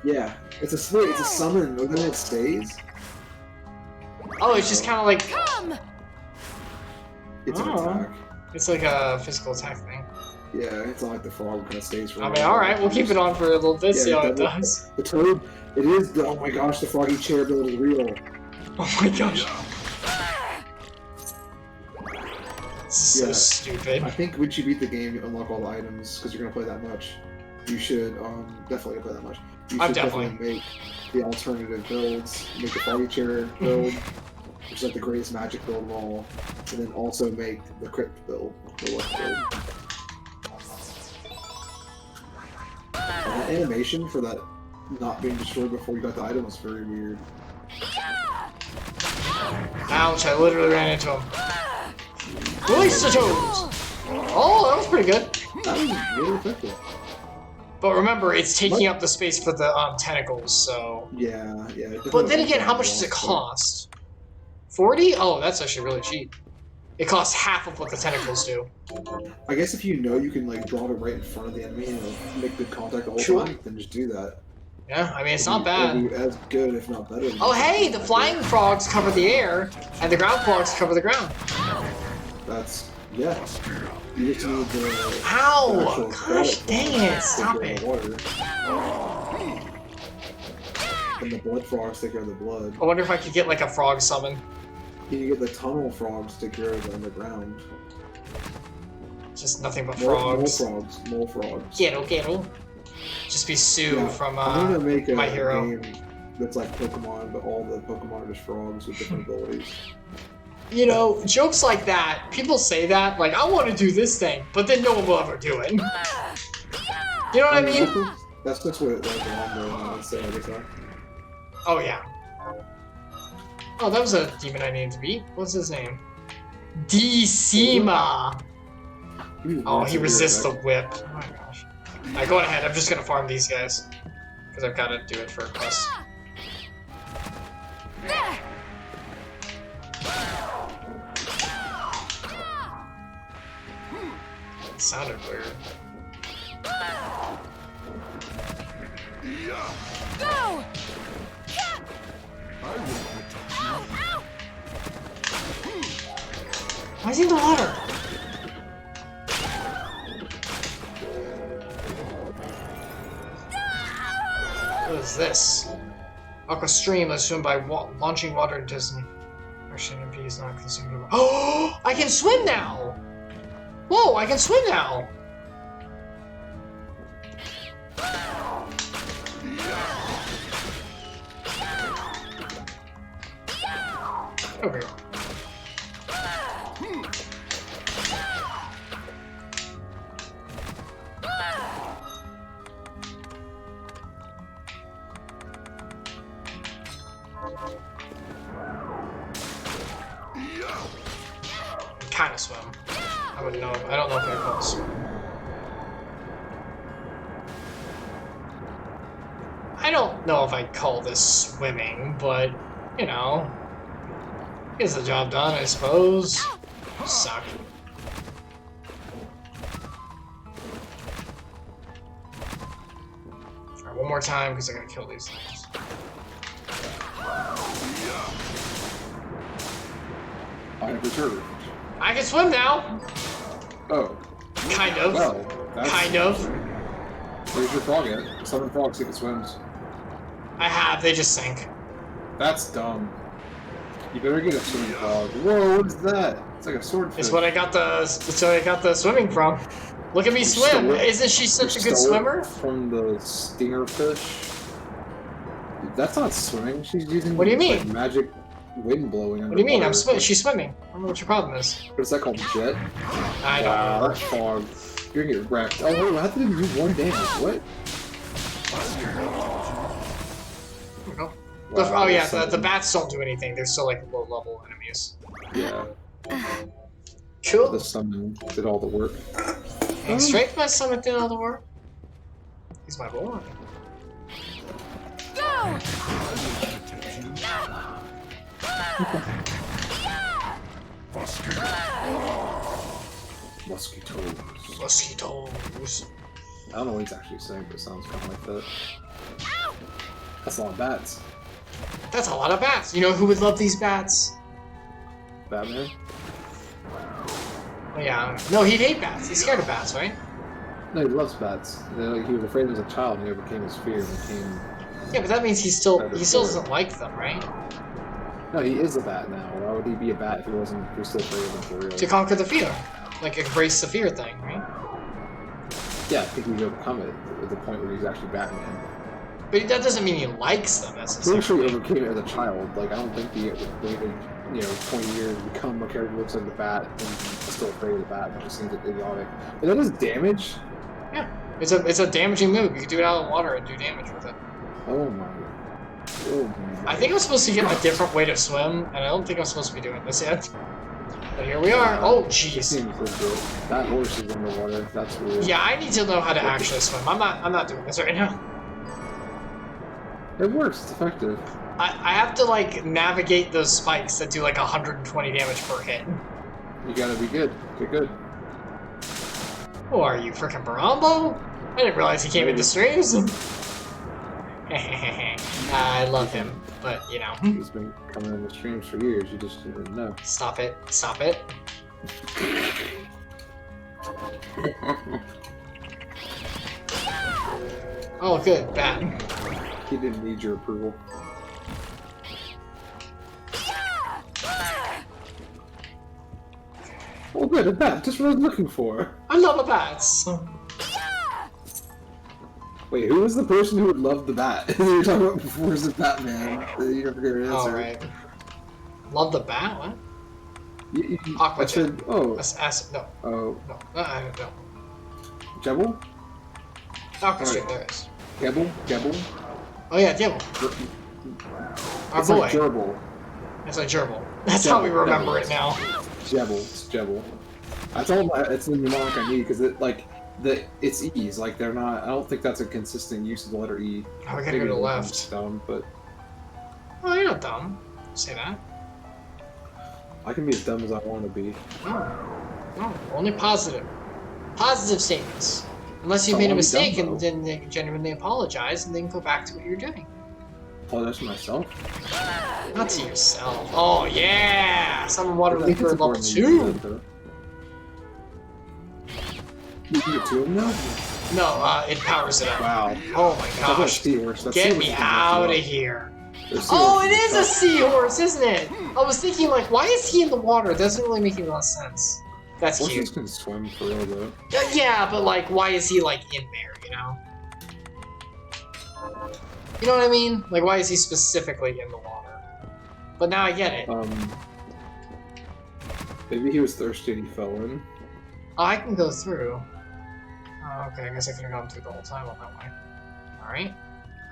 Yeah. It's a summon, and then it stays. Oh, it's just kind of like... It's an Oh. attack. It's like a physical attack thing. Yeah, it's not like the frog kind of stays for. I mean, alright, we'll keep it on for a little bit, see how it that- does. The Toad, it is. Oh my gosh, the froggy chair build is real. Oh my gosh. This is so Yeah. stupid. I think once you beat the game, you unlock all the items because you're gonna play that much. You should definitely play that much. You I'm should definitely. make the alternative builds. Make the froggy chair build, which is like the greatest magic build of all, and then also make the crypt build, the luck build. And that animation for that not being destroyed before you got the item was very weird. Ouch, I literally ran into him. Release the Toads! Oh, that was pretty good. That was really effective. But remember, it's taking up the space for the tentacles, so... Yeah. But then again, how much does it cost? 40? Oh, that's actually really cheap. It costs half of what the tentacles do. I guess if you know you can like drop it right in front of the enemy and make good contact the whole Sure. time, then just do that. Yeah, I mean, it's not It'll bad. be as good, if not better. than Oh, that. hey, the flying frogs cover the air, and the ground frogs cover the ground. That's yeah. You just need the. Ow! the actual Gosh aquatic dang frogs it, to stop take it. care of the water. And the blood frogs take care of the blood. I wonder if I could get, like, a frog summon. You can get the tunnel frogs to take care of the underground. Just nothing but Mole frogs. frogs. Get. Just be Sue Yeah, from I'm gonna make a My Hero. game that's like Pokemon, but all the Pokemon are just frogs with different abilities. You know, jokes like that, people say that, like, I want to do this thing, but then no one will ever do it. You know what I mean? That's just what it like I would say every time. Oh, yeah. Oh, that was a demon I needed to beat. What's his name? Decima! Oh, he resists the whip. Oh my gosh. Alright, go on ahead. I'm just gonna farm these guys. Because I've got to do it for a quest. It sounded weird. Go! Why is he in the water? What is this? Aqua stream is swim by launching water into Disney. Russian MP is not consumed. Oh! I can swim now! Whoa, I can swim now! Okay. Kind of swim. I wouldn't know. I don't know if I call it swim. I don't know if I'd call this swimming, but you know, gets the job done, I suppose. Suck. Alright, one more time because I gotta kill these things. I have returned. I can swim now! Oh. Kind of. Well, that's... Kind of. Where's your frog at? Summon frog, see if it swims. I have, they just sink. That's dumb. You better get a swimming frog. Whoa, what is that? It's like a swordfish. It's what I got the swimming from. Look at me swim. Isn't she such a good swimmer? From the stinger fish. That's not swimming. She's using. What do you mean? Like, magic wind blowing. What do you mean? She's swimming. I don't know what your problem is. What is that called? Jet? I don't Wow, know. that's fog. You're gonna get wrecked. Oh wait, how did it do 1 damage? What? Oh, Wow, yeah, that's the bats don't do anything. They're still like low level enemies. Yeah. Cool. The summon did all the work. And strength my stomach did all the work. He's my boy. Go! Mosquitoes. Mosquitoes. I don't know what he's actually saying, but it sounds kind of like that. That's a lot of bats. That's a lot of bats. You know who would love these bats? Batman? Oh, yeah. No, he'd hate bats. He's scared of bats, right? No, he loves bats. He was afraid as a child, and he overcame his fear and became... Yeah, but that means he still doesn't like them, right? No, he is a bat now. Why would he be a bat if he was still afraid of them for real? To conquer the fear. Like, embrace the fear thing, right? Yeah, I think he's overcome it at the point where he's actually Batman. But that doesn't mean he likes them He necessarily. actually overcame it as a child. Like, I don't think he waited, 20 years to become a character who looks like the Bat and still afraid of the Bat. It just seems idiotic. But that is damage? Yeah. It's a damaging move. You can do it out of the water and do damage with it. Oh my. I think I'm supposed to get a different way to swim, and I don't think I'm supposed to be doing this yet. But here we are. Oh, jeez. That horse is underwater. That's weird. Yeah, I need to know how to actually swim. I'm not doing this right now. It works. It's effective. I have to, like, navigate those spikes that do, like, 120 damage per hit. You gotta be good. Get good. Who are you, frickin' Barambo? I didn't realize he came into streams. I love him, but, you know. He's been coming in the streams for years. You just didn't know. Stop it. Stop it. Oh, good. Bat. He didn't need your approval. Oh, good, a bat. Just what I was looking for. I love the bats. Wait, who was the person who would love the bat? You were talking about before is the Batman. You never get an answer. Alright. Love the bat? What? I said, oh. No. Oh. No. No. Gebel? Aqua there is. Gebel? Oh yeah, Gebel. Our It's boy. like gerbil. It's like gerbil. That's how we remember it now. Gebel. It's Gebel. That's all. It's the mnemonic I need because it's E's. Like they're not. I don't think that's a consistent use of the letter E. Oh, we gotta go to the left. Dumb, but. Oh, you're not dumb. Say that. I can be as dumb as I want to be. No, only positive. Positive statements. Unless you made a mistake and then they genuinely apologize and then go back to what you're doing. Apologize to myself? Not to yourself. Oh yeah! Summon water leaper level 2! You can get 2 of them now? No, it powers it up. Wow. Oh my gosh. Get me out of here. Oh, it is a seahorse, isn't it? I was thinking, like, why is he in the water? It doesn't really make a lot of sense. That's cute. Horses can swim for real, though. Yeah, but, like, why is he, like, in there, you know? You know what I mean? Like, why is he specifically in the water? But now I get it. Maybe he was thirsty and he fell in. Oh, I can go through. Oh, okay, I guess I could have gone through the whole time on that way. Alright.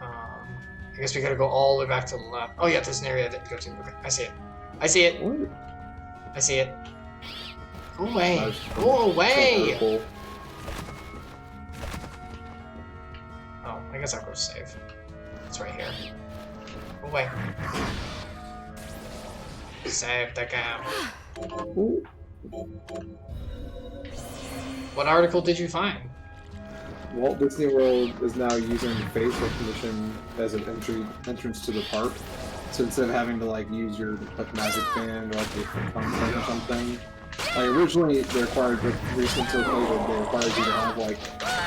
I guess we gotta go all the way back to the left. Oh yeah, there's an area that you go to. Okay, I see it. I see it. What? I see it. Go away. Go away! Oh, I guess I'll go save. It's right here. Go away. Save the game. What article did you find? Walt Disney World is now using face recognition as an entrance to the park. So instead of having to like use your magic band or like your content or something, like originally they required, but recently until COVID, they required you to have like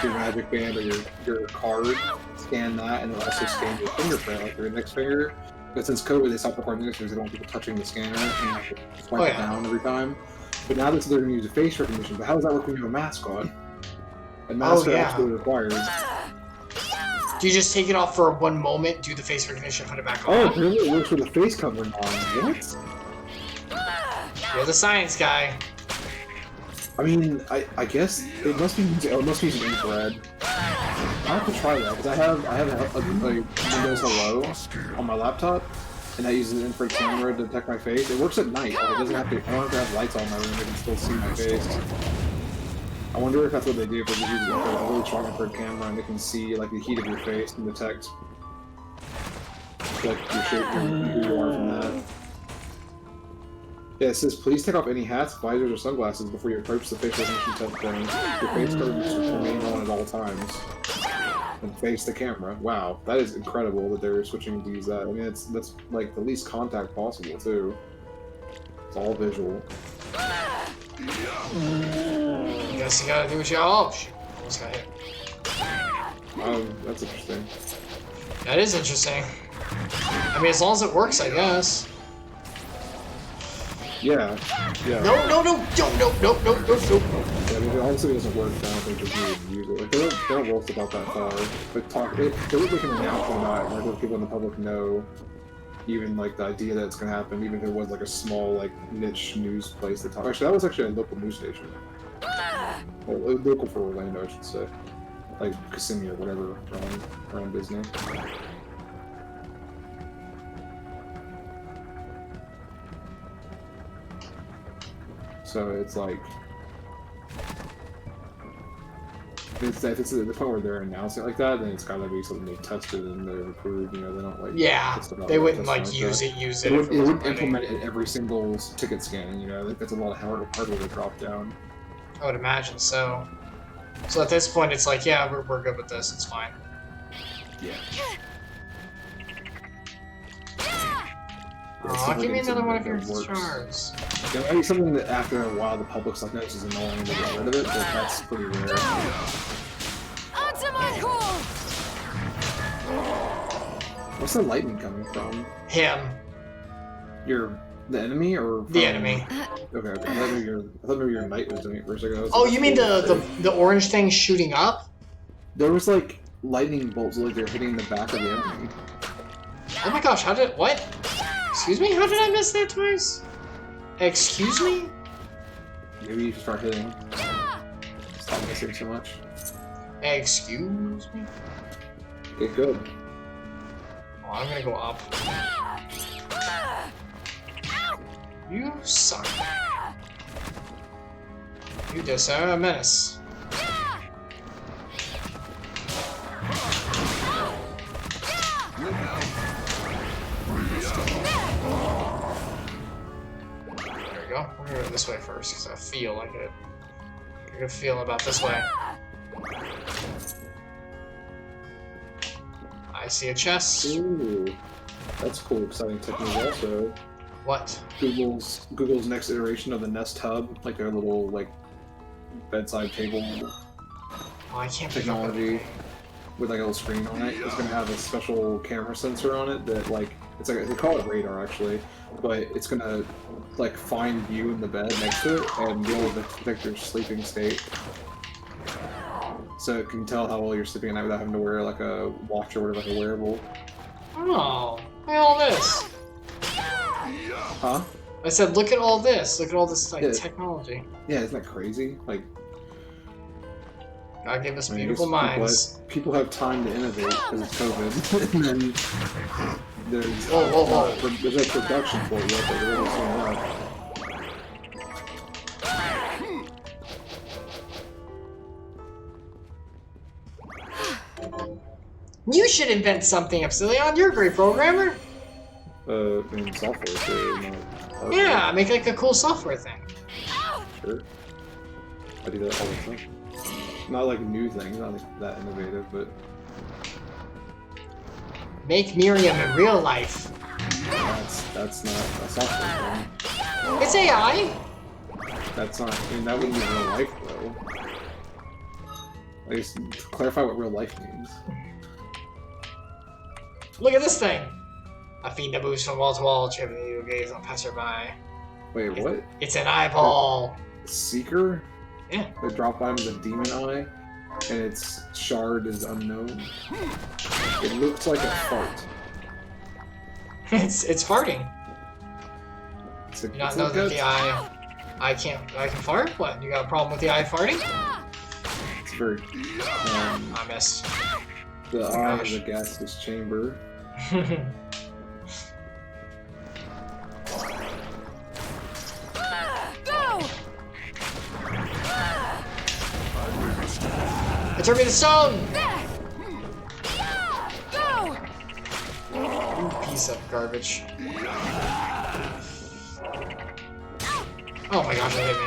your magic band or your card, scan that, and then also scan your fingerprint, like your index finger. But since COVID, they stopped requiring this because they don't want people touching the scanner and have to swipe it down every time. But now they're going to use a face recognition. But how does that work when you have a mask on? A mask are actually required. Do you just take it off for one moment, do the face recognition, put it back on? Oh, really? It works with the face covering on. What? You're the science guy. I mean, I guess it must be using infrared. I have to try that because I have a Windows Hello on my laptop, and I use an infrared camera to detect my face. It works at night. Like, it doesn't have to. I don't have to have lights on in my room. They can still see my face. I wonder if that's what they do. If they just use a really strong infrared camera and they can see like the heat of your face and detect like your shape and who you are from that. Yeah, it says please take off any hats, visors, or sunglasses before you approach the facial recognition touchdown. Your face coverage must remain on at all times. And face the camera. Wow, that is incredible that they're switching to use that. I mean, that's like the least contact possible too. It's all visual. I guess you gotta do what you gotta. Oh shoot! Almost got hit. That's interesting. That is interesting. I mean, as long as it works, I guess. Yeah. Yeah. No! Yeah, I mean, honestly, it doesn't work. I don't think that you would use it. Like, they don't roast about that far. But they would make an announcement about it, like let people in the public know, even like the idea that it's gonna happen, even if it was like a small like niche news place that talk. Actually, that was actually a local news station. Well, local for Orlando, I should say. Like Kissimmee or whatever around Disney. So it's like, if it's at the point where they're announcing it like that, then it's gotta be something they tested and they've approved. You know, they don't like. Yeah, they wouldn't like use it. They wouldn't implement it in every single ticket scan. You know, like, that's a lot of hardware to drop down. I would imagine so. So at this point, it's like, yeah, we're good with this. It's fine. Yeah. Oh, give me another one of your shards. There might be something that after a while the public's like, no, this is annoying and they get rid of it, but that's pretty rare. Answer my call! What's the lightning coming from? Him. The enemy or from... The enemy. Okay. I thought maybe your knight was doing it first ago. Oh, you mean the orange thing shooting up? There was like lightning bolts like they're hitting the back of the enemy. Oh my gosh! What? Excuse me? How did I miss that twice? Excuse me? Maybe you should start hitting. Stop missing so much. Excuse me? Okay, good. Oh, I'm gonna go up. You suck. You just are a menace. Go. We're gonna go this way first, because I feel like it. I have a good feeling about this way. I see a chest. Ooh, that's cool, exciting technique also. What? Google's next iteration of the Nest Hub, like their little like bedside table I can't technology with like a little screen on it. It's gonna have a special camera sensor on it that like it's like they call it radar actually, but it's gonna like find you in the bed next to it and be able to detect your sleeping state. So it can tell how well you're sleeping at night without having to wear like a watch or whatever, like a wearable. Oh, look at all this. Huh? I said, look at all this. Look at all this like technology. Yeah, isn't that crazy? Like, God gave us beautiful minds. People have time to innovate because it's COVID, and then there's there's a production for it yet, but they're really seeing that. You should invent something, Epsilion. You're a great programmer. In software too, not hardware. Yeah, make like a cool software thing. Sure. I do that all the time. Not like new things, not like that innovative, but... Make Miriam in real life. That's not a software thing. It's AI. That's not, I mean, that wouldn't be real life, though. At least clarify what real life means. Look at this thing. A fiend that moves from wall to wall, tripping you gaze on passerby. Wait, what? It's an eyeball. Seeker? Yeah. The drop item is a demon eye, and its shard is unknown. It looks like a fart. It's farting. You not know that the I can fart? What? You got a problem with the eye farting? It's very. I missed. The eye is a gaseous chamber. turn me to stone! Go! You piece of garbage. Oh my gosh, it hit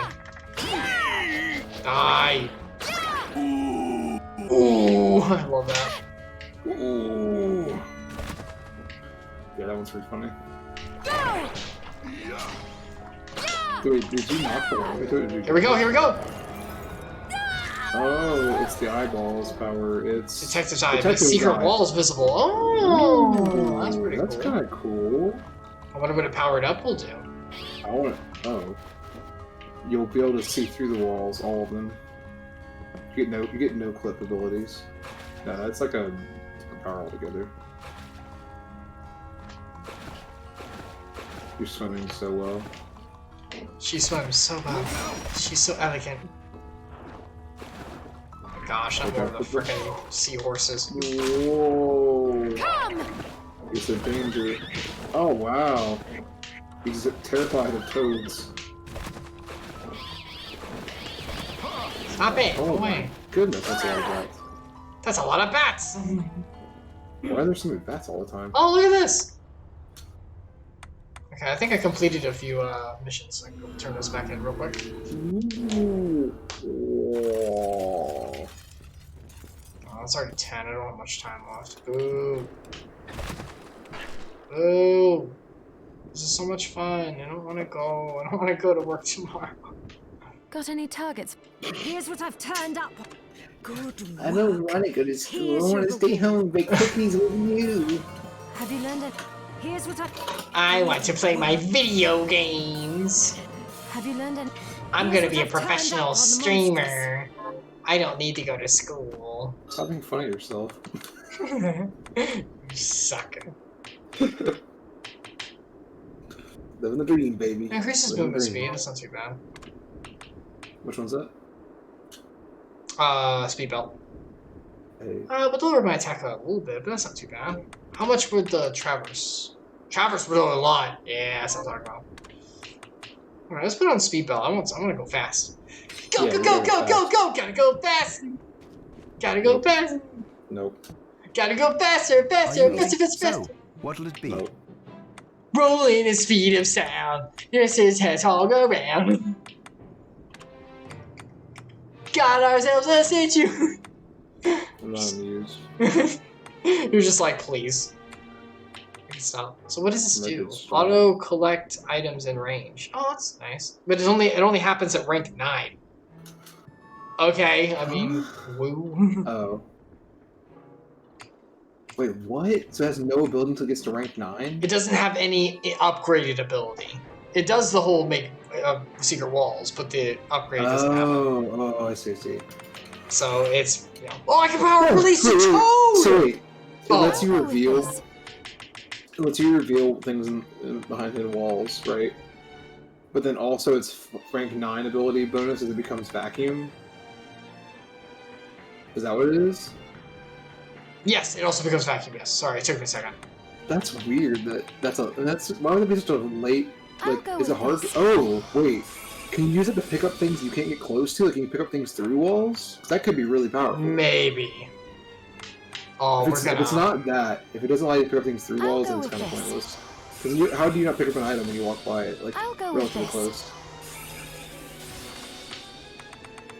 me. Die! Ooh, I love that. Ooh. Yeah, that one's pretty funny. Wait, did you knock the one? Here we go, here we go! Oh, it's the eyeballs power. It's Detective's Eye. The secret wall is visible. Oh, that's pretty cool. That's kind of cool. I wonder what a powered up will do. I want. Oh, you'll be able to see through the walls, all of them. You get no clip abilities. No, that's like a power altogether. You're swimming so well. She swims so well. She's so elegant. Oh my gosh, I'm over the freaking seahorses. Whoa! Come! It's a danger. Oh wow! He's terrified of toads. Stop it! Oh Go my away. goodness, that's a lot of bats. That's a lot of bats! Why are there so many bats all the time? Oh, look at this! Okay, I think I completed a few missions. I can turn this back in real quick. Ooh. Whoa. Oh, it's already 10. I don't have much time left. Boo. Boo. This is so much fun. I don't want to go. I don't want to go to work tomorrow. Got any targets? Here's what I've turned up. Good work. I don't want to go to school. I want to stay home and bake cookies with you. Have you learned it? Here's what I want to play my video games. Have you learned it? I'm gonna be a professional streamer. I don't need to go to school. Stop being funny of yourself. You suck. Living the dream, baby. Increases Living the movement dream. speed. That's not too bad. Which one's that? Speed belt. Hey. Would lower my attack a little bit, but that's not too bad. How much would the Traverse? Traverse would lower a lot. Yeah, that's what I'm talking about. Alright, let's put on speed belt. I want to go fast. Go, Yeah, go, go, we're go, going go, go! Gotta go fast! Gotta go fast! Nope. Gotta go faster, faster, faster, faster, faster! So, what'll it be? Nope. Rolling the speed of sound. This is hedgehog around. Got ourselves a situ. I'm not amused. You're just like, please. I can stop. So what does this Make do? it stop. Auto collect items in range. Oh, that's nice. But it only happens at rank 9. Okay, I mean, woo. Oh. Wait, what? So it has no ability until it gets to rank 9? It doesn't have any upgraded ability. It does the whole make secret walls, but the upgrade doesn't have it. Oh, I see. So it's, you know, oh, I can power release the toad! So wait, it Oh. lets you reveal. It lets you reveal things behind hidden walls, right? But then also its rank 9 ability bonus as it becomes vacuum. Is that what it is? Yes, it also becomes vacuum, yes. Sorry, it took me a second. That's weird. That's why would it be such a late? I'll Like, go is it with hard? this. Oh, wait. Can you use it to pick up things you can't get close to? Like, can you pick up things through walls? 'Cause that could be really powerful. Maybe. Oh, If it's not that, if it doesn't allow you to pick up things through I'll walls, go then it's with kind of this. pointless. Because how do you not pick up an item when you walk by it? Like, I'll go with relatively this. close.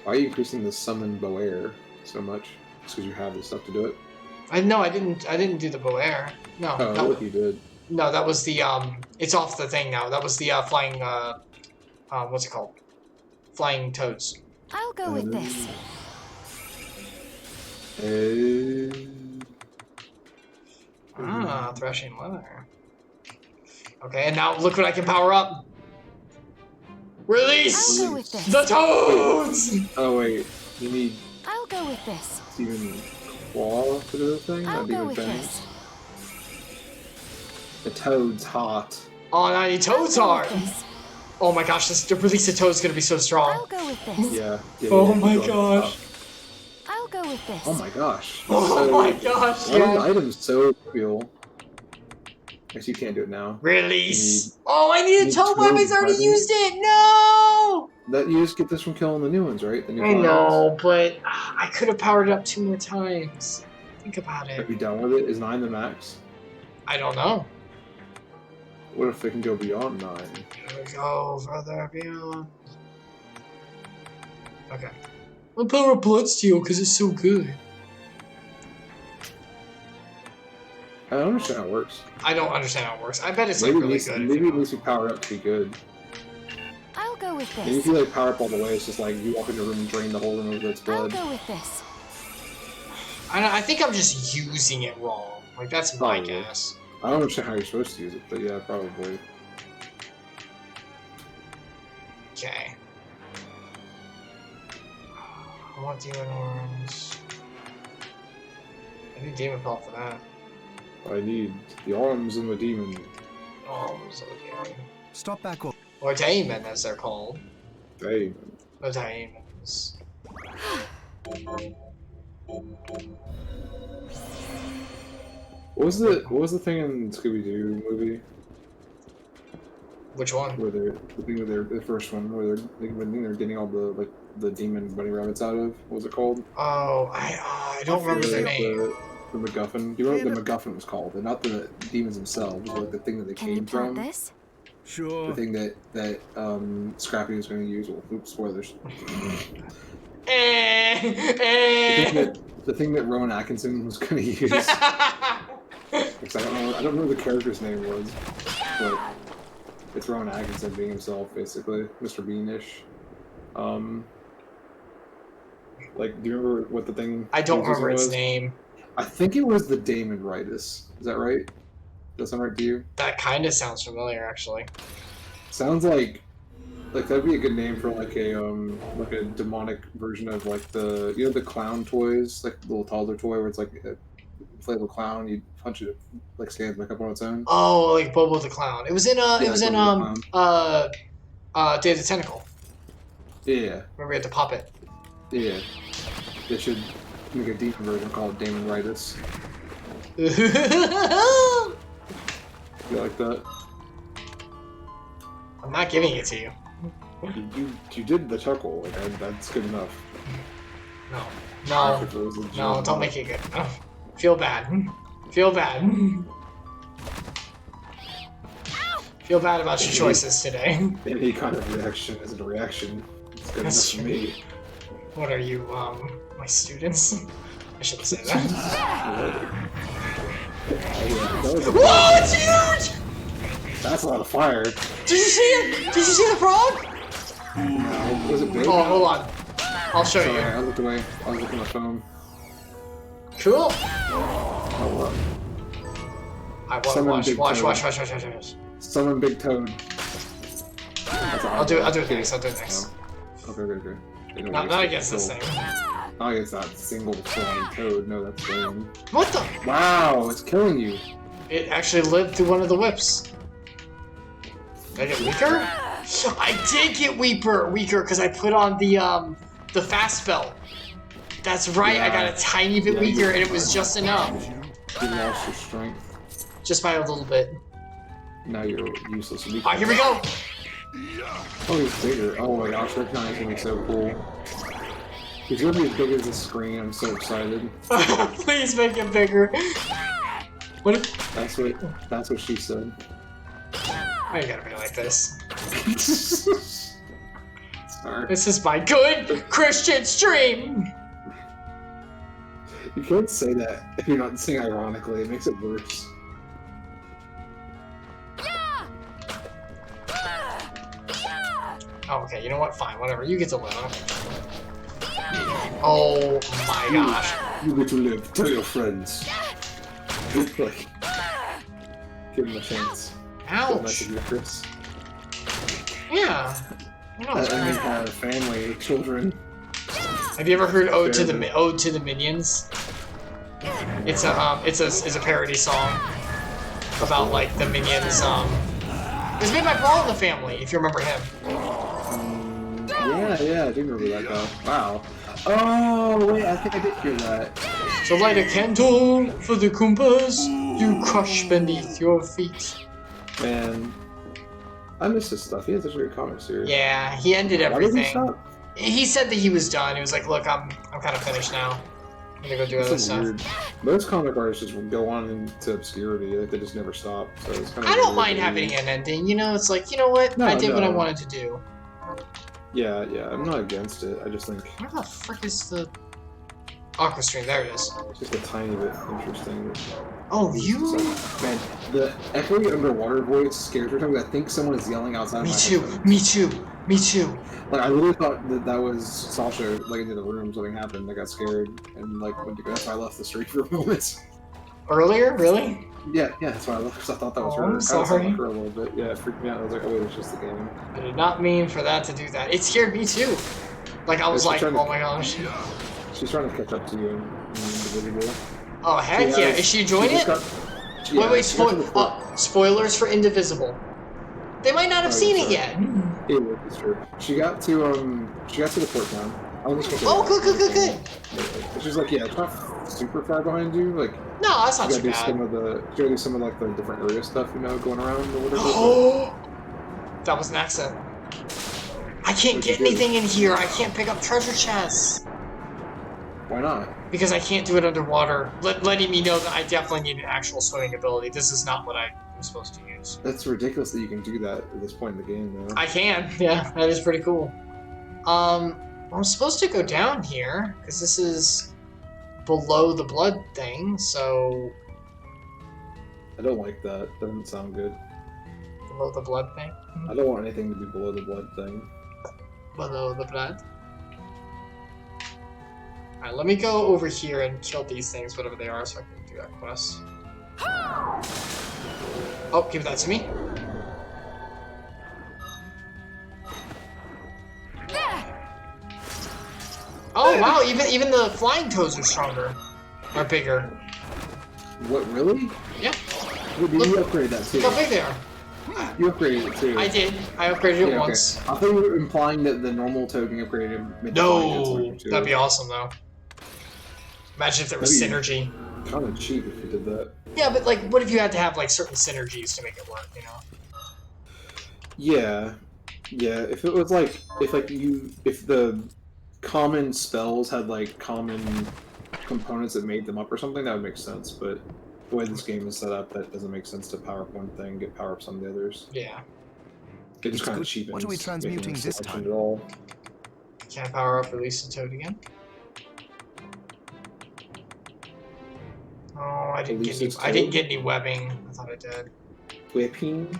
Why are you increasing the summon bow air so much? Just because you have the stuff to do it? I didn't do the bow air. No. Oh, that, look, you did. no, that was the it's off the thing now. That was the flying what's it called? Flying toads. I'll go with this. Threshing leather. Okay, and now look what I can power up. Release I'll go with this. the toads! Oh, wait. You need I'll go with this. even claw to do the thing? I'll That'd be go even with better. this. The toad's hot. Oh, now the toads I'll are. go with this. Oh my gosh, this release the toad's gonna be so I'll strong. go with this. Yeah. Oh yeah, my keep going gosh. up. I'll go with this. Oh my gosh. Oh my gosh, Why are the yeah. items so real? Guess you can't do it now. Release. Oh, I need a need toad. Why have I toad already weapons. used it? No! That you just get this from killing the new ones, right? The new I clowns. know, but I could have powered it up 2 more times. Think about it. Are you done with it? Is 9 the max? I don't know. What if they can go beyond 9? Here we go, further beyond. Okay. I'll power up Bloodstained because it's so good. I don't understand how it works. I don't understand how it works. I bet it's like Maybe really it needs, good. maybe it needs to be powered up to be good. I'll go with And if this. you like power up all the way, it's just like you walk into a room and drain the whole room of its I'll blood. go with this. I think I'm just using it wrong. Like, that's my Probably. guess. I don't understand how you're supposed to use it, but yeah, probably. Okay. I want demon horns. I need demon pelt for that. I need the arms and the demon. Arms of the demon. Stop back up. Or daemon, as they're called. Hey. The daemons. What was the thing in Scooby-Doo movie? Which one? Where they're the thing with the first one where they're getting all the demon bunny rabbits out of. What was it called? Oh, I don't remember the name. The MacGuffin. Do you know what the MacGuffin was called? And not the demons themselves, but like the thing that they Can you came plant from. this? Sure. The thing that Scrappy was going to use. Well, oops, spoilers. The thing that Rowan Atkinson was going to use. Because I don't know what the character's name was, but it's Rowan Atkinson being himself, basically, Mr. Beanish. Like, do you remember what the thing? I don't remember its was? name. I think it was the daemonitis. Is that right? Does that sound right to you? That kind of sounds familiar, actually. Sounds like that'd be a good name for like a demonic version of like the clown toys, like the little toddler toy where it's like a inflatable clown. You punch it, like stands back up on its own. Oh, like Bobo the Clown. It was in Bobo the Day of the Tentacle. Yeah. Remember we had to pop it. Yeah. They should make a demon version called daemonitis. You like that? I'm not giving it to you. You did the chuckle. Like that's good enough. No, don't make it good. Oh, feel bad. Feel bad. Feel bad about your choices today. Any kind of reaction isn't a reaction. It's good enough for me. What are you, my students? I shouldn't say that. Whoa, it's huge! That's a lot of fire. Did you see it? Did you see the frog? No, was it big? Oh, hold on. I'll show Sorry, you. I looked away. I was looking at my phone. Cool. Oh, I want to watch. Summon Big Toad. I'll do it next. Okay. Not against this thing. Not against that single flying toad. No, that's lame. What the? Wow, it's killing you. It actually lived through one of the whips. Did I get weaker? I did get weaker because I put on the fast spell. That's right. Yeah. I got a tiny bit weaker, and it was just enough. You lost your strength. Just by a little bit. Now you're useless. Alright, here we go. Oh, he's bigger. Oh my gosh, that guy is gonna be so cool. He's gonna be as big as the screen. I'm so excited. Please make it bigger. What? That's what she said. Why you gotta be like this? Sorry. This is my good Christian stream. You can't say that if you're not saying ironically. It makes it worse. Oh, okay, you know what? Fine, whatever. You get to live. Oh my gosh. You get to live. Tell your friends. Like, give them a chance. Ouch. Chris. Yeah. No, And they have a family, children. Have you ever heard Ode to the Minions? It's a parody song about like the Minions. It was made by Brawl in the Family, if you remember him. Yeah, I do remember that guy. Wow. Oh wait, I think I did hear that. So light a candle for the Koopas you crush beneath your feet. Man, I miss his stuff. He has such a great comic series. Yeah, he ended Why did he everything. stop? He said that he was done. He was like, "Look, I'm kind of finished now. I'm gonna go do other stuff." Weird. Most comic artists just go on into obscurity. Like they just never stop. So it's kind of. I don't mind having an ending. You know, it's like, you know what? No, I did what I no. wanted to do. Yeah, I'm not against it. I just think Where the frick is the aqua stream? There it is. it's just a tiny bit interesting. Oh, you? Man, the echoey underwater voice scares me. I think someone is yelling outside. Me my too. headphones. Me too. Me too. Like I literally thought that was Sasha like into the room. Something happened. I got scared and like went to go. That's why I left the street for a moment. Earlier, really? Yeah, that's why I left. Cause I thought that was her. I'm I was sorry. for a little bit. Yeah, it freaked me out. I was like, oh wait, it's just the game. I did not mean for that to do that. It scared me too. Like I was like, oh my gosh. She's trying to catch up to you in individual. Oh heck yeah! Is she enjoying it? Wait, spoilers for Indivisible. They might not have seen it yet. It's true. She got to the port town. Oh, good. She's like, yeah, it's not super far behind you. Like, no, that's not too bad. You gotta do some of like the different area stuff, you know, going around or whatever. Oh, that was an accent. I can't get anything in here. I can't pick up treasure chests. Why not? Because I can't do it underwater. Letting me know that I definitely need an actual swimming ability. This is not what I'm supposed to use. That's ridiculous that you can do that at this point in the game, though. I can. Yeah, that is pretty cool. I'm supposed to go down here because this is below the blood thing. So I don't like that. Doesn't sound good. Below the blood thing. I don't want anything to be below the blood thing. Below the blood. Alright, let me go over here and kill these things, whatever they are, so I can do that quest. Oh, give that to me. Oh wow, even the flying toads are stronger. Are bigger. What, really? Yeah. Did you upgrade that too? Look how big they are. You upgraded it too. I did. I upgraded it once. I thought you were implying that the normal toad being upgraded. No, that'd be awesome though. Imagine if there was synergy. Kind of cheap if you did that. Yeah, but like, what if you had to have like certain synergies to make it work? You know? Yeah. If it was like, if the common spells had like common components that made them up or something, that would make sense. But the way this game is set up, that doesn't make sense to power up one thing, get power up some of the others. Yeah. It just kind of cheapens. What are we transmuting this time? At all. Can I power up release the toad again? Oh, I didn't get any webbing. I thought I did. Webbing?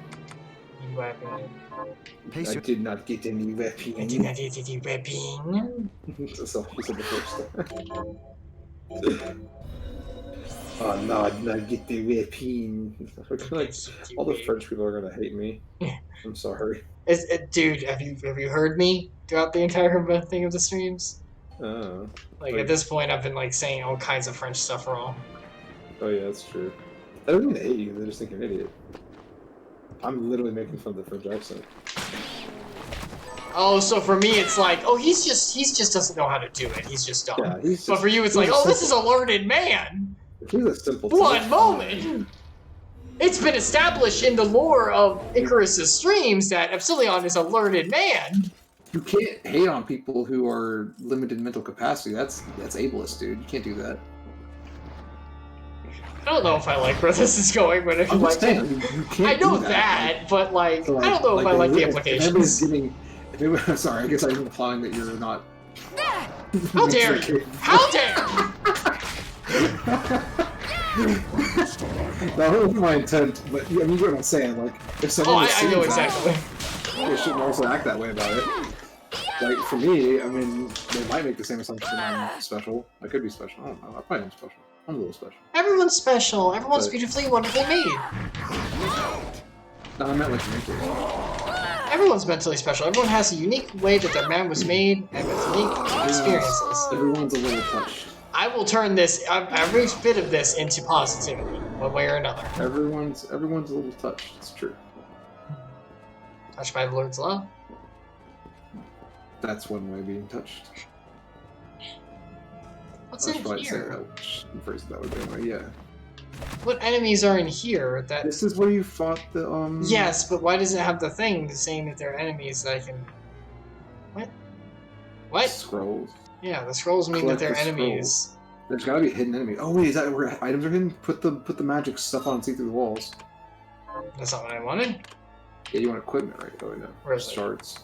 Webbing. I did not get any webbing. I did not get any webbing. So he said the first time. Oh no, I did not get the webbing. Like, all the French people are gonna hate me. I'm sorry. Dude, have you heard me throughout the entire thing of the streams? Like at this point, I've been like saying all kinds of French stuff wrong. Oh yeah, that's true. They don't mean to hate you, they just think you're an idiot. I'm literally making fun of the French accent. Oh, so for me it's like, oh, he just doesn't know how to do it. He's just dumb. Yeah, but for you it's like, oh, this is a learned man. He's a simple. One moment. It's been established in the lore of Icarus's streams that Epsilion is a learned man. You can't hate on people who are limited mental capacity. That's ableist, dude. You can't do that. I don't know if I like where this is going, but if you like it, I know that, but like, so, I don't know if I like the implications. I'm sorry, I guess I'm implying that you're not. How dare you! How dare That wasn't my intent, but I mean, you know what I'm saying. Like, if someone I know exactly. They shouldn't also act that way about it. Like, for me, I mean, they might make the same assumption that I'm special. I could be special. I don't know. I probably am special. I'm a little special. Everyone's special. Everyone's beautifully, wonderfully made. No, I meant like mentally. Everyone's mentally special. Everyone has a unique way that their man was made and with unique experiences. Everyone's a little touched. I will turn this, every bit of this, into positivity, one way or another. Everyone's a little touched. It's true. Touched by the Lord's love. That's one way of being touched. What's in here? Phrase it that way, anyway, yeah. What enemies are in here that... This is where you fought the, Yes, but why does it have the thing saying that they're enemies that I can... What? What? Scrolls. Yeah, the scrolls mean Collect that they're the enemies. scroll. There's gotta be hidden enemies. Oh wait, is that where items are hidden? Put the magic stuff on and see through the walls. That's not what I wanted. Yeah, you want equipment, right? Oh no. Where's it? Shards.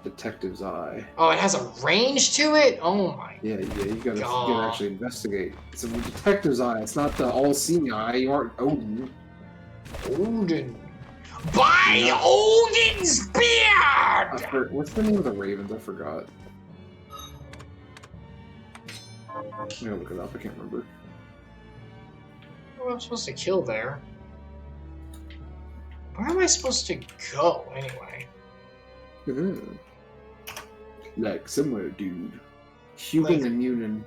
Detective's eye. Oh, it has a range to it? Oh my Yeah, you gotta actually investigate. It's a detective's eye. It's not the all-seeing eye. You aren't Odin. Odin. By Odin's beard! What's the name of the ravens? I forgot. I'm gonna look it up. I can't remember. What am I supposed to kill there? Where am I supposed to go, anyway? Like, similar dude. Human and Munin.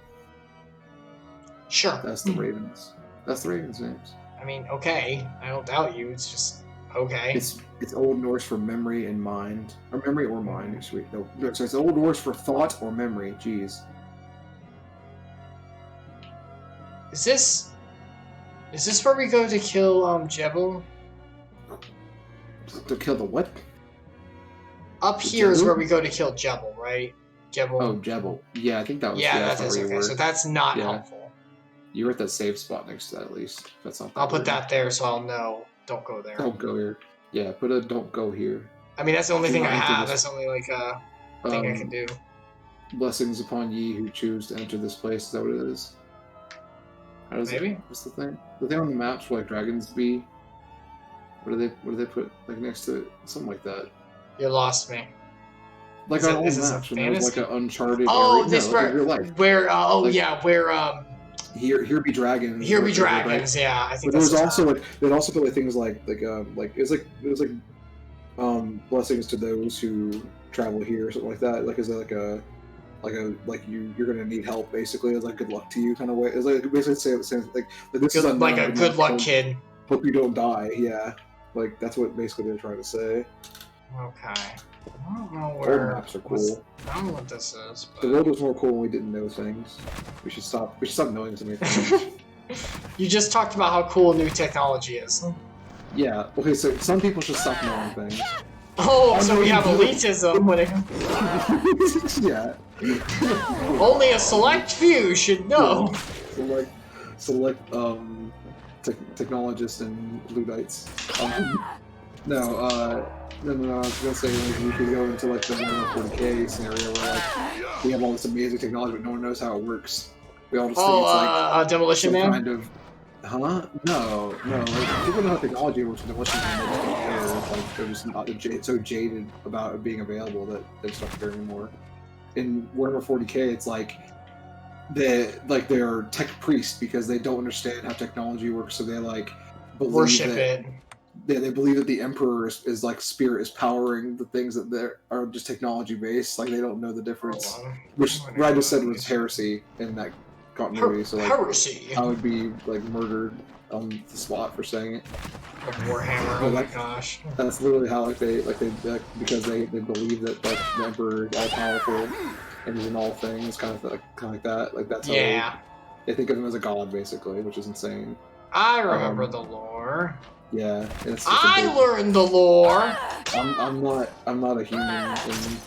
Sure. That's the ravens. That's the ravens' names. I mean, okay. I don't doubt you. It's just, okay. It's Old Norse for memory and mind. Or memory or mind, actually. No, so it's Old Norse for thought or memory. Jeez. Is this where we go to kill, Gebel? To kill the what? Up here is where we go to kill Gebel, right? Gebel. Oh, Gebel. Yeah, I think that was... Yeah, that's that is where you okay. were. So that's not helpful. You were at that save spot next to that, at least. That's not. I'll put that there so I'll know. Don't go there. Don't go here. Yeah, put a don't go here. I mean, that's the only thing I have. That's the only, like, thing I can do. Blessings upon ye who choose to enter this place. Is that what it is? How does Maybe. What's the thing? The thing on the maps where, like, dragons be? What do they put, like, next to it? Something like that. You lost me. Like on all maps, when there's like an uncharted area. This like real life. Where here be dragons. Here be dragons, right? Yeah. I think but there was also like they'd also put like things like it was like blessings to those who travel here or something like that. Like is it like you're gonna need help basically. It's like good luck to you kind of way. It's like basically saying like this is like a good luck kid. Hope you don't die. Yeah, like that's what basically they're trying to say. Okay. I don't know where... Old maps are cool. I don't know what this is, but... The world was more cool when we didn't know things. We should stop knowing so many things. You just talked about how cool new technology is. Yeah, okay, so some people should stop knowing things. Oh, so we have elitism when it... Yeah. Only a select few should know. Select technologists and Luddites. No, I was gonna say like, we could go into like the 40K scenario where like we have all this amazing technology but no one knows how it works. We all just think it's like Demolition Man? kind of No, like people know how technology works, Demolition Man they just don't care. Like they're just not so jaded about it being available that they just don't care anymore. In Warhammer 40K it's like they're tech priests because they don't understand how technology works, so they like believe worship it. They believe that the Emperor is like spirit is powering the things that are just technology based. Like they don't know the difference, which I just said was heresy in that continuity. So like, heresy. I would be like murdered on the spot for saying it. Like Warhammer. Oh my gosh. That's literally how because they believe that like the Emperor is all powerful and he's in all things, kind of like that. Like that's how they think of him as a god basically, which is insane. I remember the lore. Yeah, I learned the lore. I'm not a human in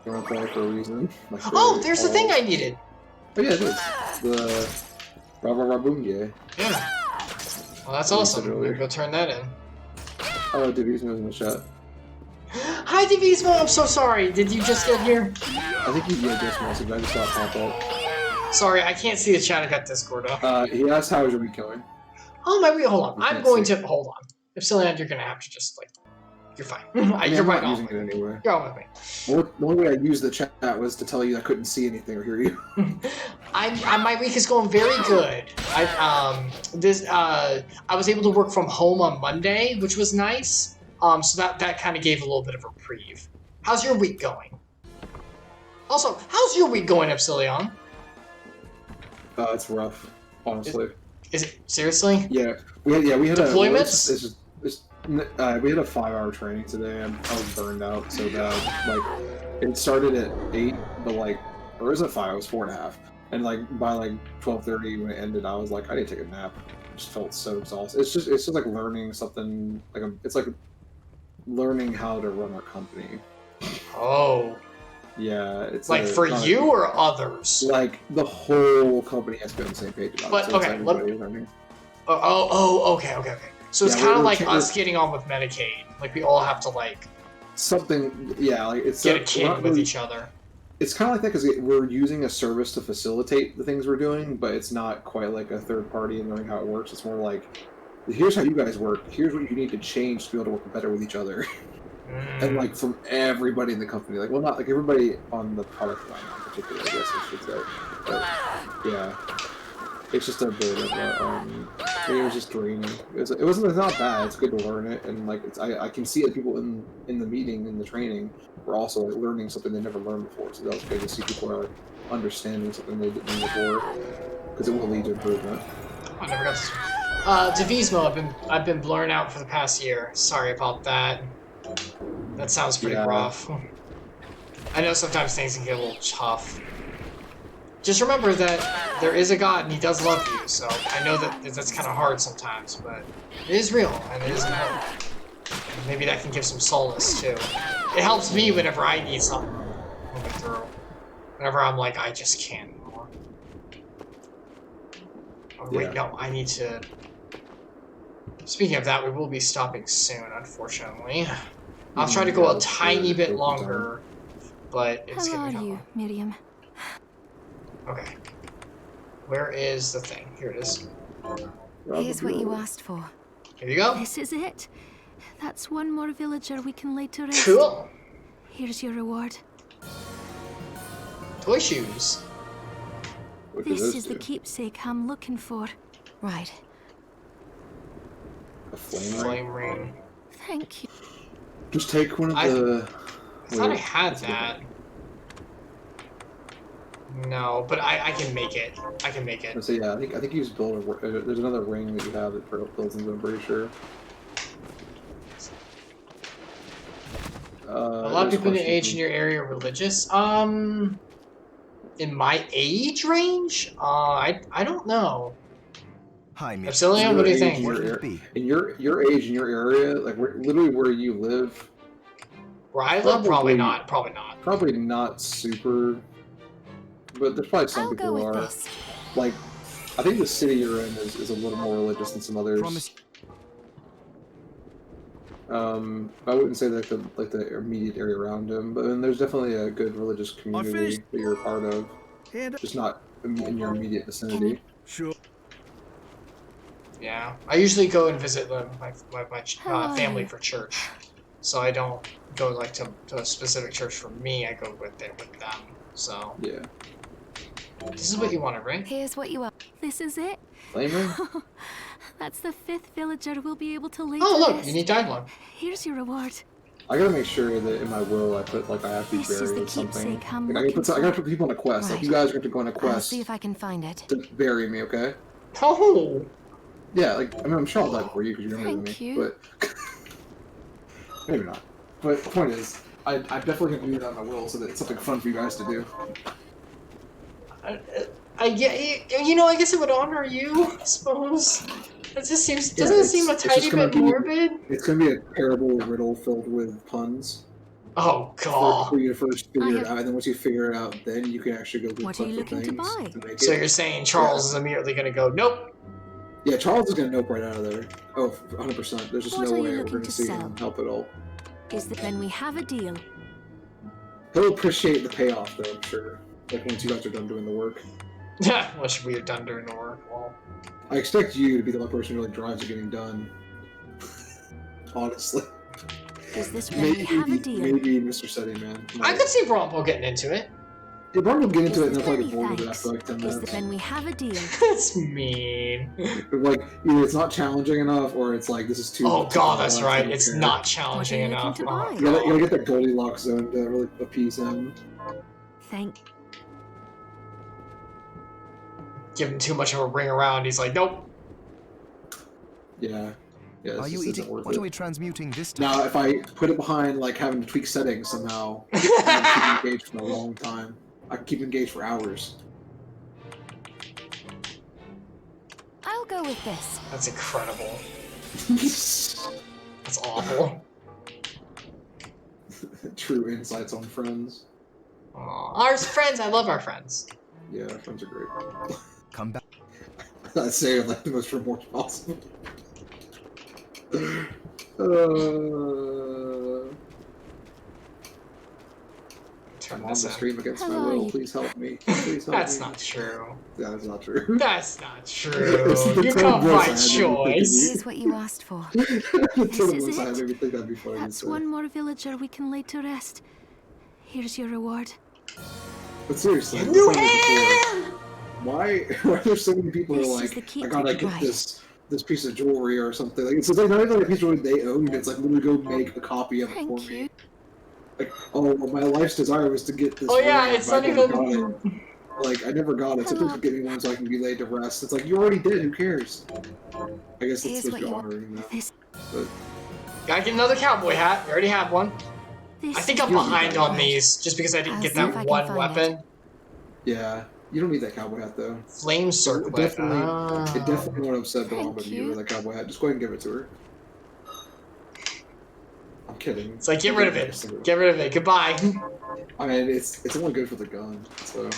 Gameplay for a reason. There's the thing I needed. Oh yeah, it is the Rabunge. Yeah. Well, that's awesome. I'm gonna go turn that in. Oh, Divismo's in the chat. Hi, Divismo. I'm so sorry. Did you just get here? I think he did this message. I just got pop up. Sorry, I can't see the chat. I got Discord up. He asked how is your week going. Oh my wait, hold on. I'm going to hold on. Epsilion, you're gonna have to just like, you're fine. You're right. I'm not using it anyway. You're on with me. The only way I used the chat was to tell you I couldn't see anything or hear you. My week is going very good. I was able to work from home on Monday, which was nice. So that kind of gave a little bit of a reprieve. How's your week going? Also, how's your week going, Epsilion? It's rough, honestly. Is it seriously? Yeah, we had deployments. We had a 5-hour training today, and I was burned out so bad. Like, it started at 8, but like, or is it 5? It was 4.5. And like by like 12:30 when it ended, I was like, I need to take a nap. I just felt so exhausted. It's just like learning something. It's like learning how to run a company. Oh. Yeah, it's like for you or others. Like the whole company has to be on the same page about but, it. So okay, learning. Okay. So it's Yeah, kind of like us getting on with Medicaid. Like we all have to like something. Yeah, like it's get a kid with each other. It's kind of like that because we're using a service to facilitate the things we're doing, but it's not quite like a third party and knowing how it works. It's more like, here's how you guys work. Here's what you need to change to be able to work better with each other. And like from everybody in the company, like well, not like everybody on the product line in particular, I guess I should say. But yeah, it's just a bit of a. It was just draining. It's not bad. It's good to learn it, and like I can see that people in the meeting in the training were also like learning something they never learned before. So that was good to see people are understanding something they didn't know before, because it will lead to improvement. I never got to Divismo, I've been blurring out for the past year. Sorry about that. That sounds pretty rough. I know sometimes things can get a little tough. Just remember that there is a God and he does love you, so I know that that's kind of hard sometimes, but it is real and it is important. And maybe that can give some solace too. It helps me whenever I need something moving through. Whenever I'm like, I just can't anymore. Oh, wait, no, I need to... Speaking of that, we will be stopping soon, unfortunately. I'll try to go a tiny bit longer, but it's gonna be How are you, Miriam? Okay. Where is the thing? Here it is. Here's what you asked for. Here you go. This is it. That's one more villager we can lay to rest. Cool. Here's your reward. Toy shoes. This is the keepsake I'm looking for. Right. A flame ring. Thank you. Just take one of the... I thought I had that. No, but I can make it. I can make it. So yeah, I think you just build a... There's another ring that you have that builds into it, I'm pretty sure. A lot of people in your age in your area are religious. In my age range? I don't know. Hi, Epsilion, what do you think? In your age in your area, like literally where you live. Where I live, probably not. Probably not super. But there's probably some people who are. Like, I think the city you're in is a little more religious than some others. I wouldn't say like the immediate area around him, but then there's definitely a good religious community that you're a part of. Just not in your immediate vicinity. Sure. Yeah, I usually go and visit my family for church, so I don't go like to a specific church for me. I go with them. So yeah. This is what you wanted, right? Here's what you want. This is it. Flame ring? That's the 5th villager we'll be able to lay. Oh look, you need diamond. Here's your reward. I gotta make sure that in my will I put like I have to be buried or something. Like, I gotta put people on a quest. Right. Like you guys are going to go on a quest. I'll see if I can find it. To bury me, okay? Oh. Yeah, like I mean I'm sure I'll die before you because you're younger than me. But maybe not. But the point is, I definitely can do that on my will so that it's something fun for you guys to do. I guess it would honor you, I suppose. It just seems doesn't seem a tiny bit morbid. It's gonna be a terrible riddle filled with puns. Oh god. For you to first figure it out, and then once you figure it out, then you can actually go do what are you looking to buy? So you're saying Charles is immediately gonna go, nope. Yeah, Charles is gonna nope right out of there. Oh, 100%. There's just no way we're gonna see him help at all. Is that when we have a deal? He'll appreciate the payoff, though, I'm sure. Like once you guys are done doing the work. Yeah, once we are done doing the work, well. I expect you to be the one person who really drives it getting done. Honestly. Is this when we have a deal? Maybe Mr. Seti, man. I could see Brompo getting into it. Yeah, Brompo will get into it and they'll probably get bored with it after like 10 minutes. Is that when we have a deal? That's mean. Like, either it's not challenging enough or it's like, this is too... Oh god, that's right. It's not challenging enough. You gotta get that Goldilocks zone to really appease him. Thank. Give him too much of a ring around. He's like, nope. Yeah. Yeah, are you eating? What are we transmuting this time? Now, if I put it behind, like, having to tweak settings somehow, I can keep engaged for a long time. I can keep engaged for hours. go with this. That's incredible. That's awful. True insights on friends. Aww. Our friends, I love our friends. Yeah, our friends are great. Come back. I say it like the most remote possible. I'm on the stream against my will. Please help me. Please help That's me. not true. That's not true. That's not true. You come by choice. Here's what you asked for. This is it. Maybe think that'd be funny to That's say. one more villager we can lay to rest. Here's your reward. But seriously, New the thing is hand! before, why are there so many people who are This is like, the key I to gotta the get ride. this piece of jewelry or something? Like, it's like not even like a piece of jewelry they own. It's like literally go make a copy of it for Thank you. me. Like, oh, well, my life's desire was to get this. Oh yeah, ring, it's but I not never got even. it. Like, I never got it, so please give me one so I can be laid to rest. It's like, you already did, who cares? I guess that's Here's supposed what to be you honoring that. This. But Gotta get another cowboy hat. We already have one. This I think I'm is behind your on reward. these just because I didn't I'll get see if that I can one find weapon. yeah, you don't need that cowboy hat though. Flame circlet. It definitely won't upset the Thank Robin you. you with that cowboy hat. Just go ahead and give it to her. I'm kidding. It's like, get rid of it. Get rid of it. Goodbye. I mean, it's only good for the gun, so.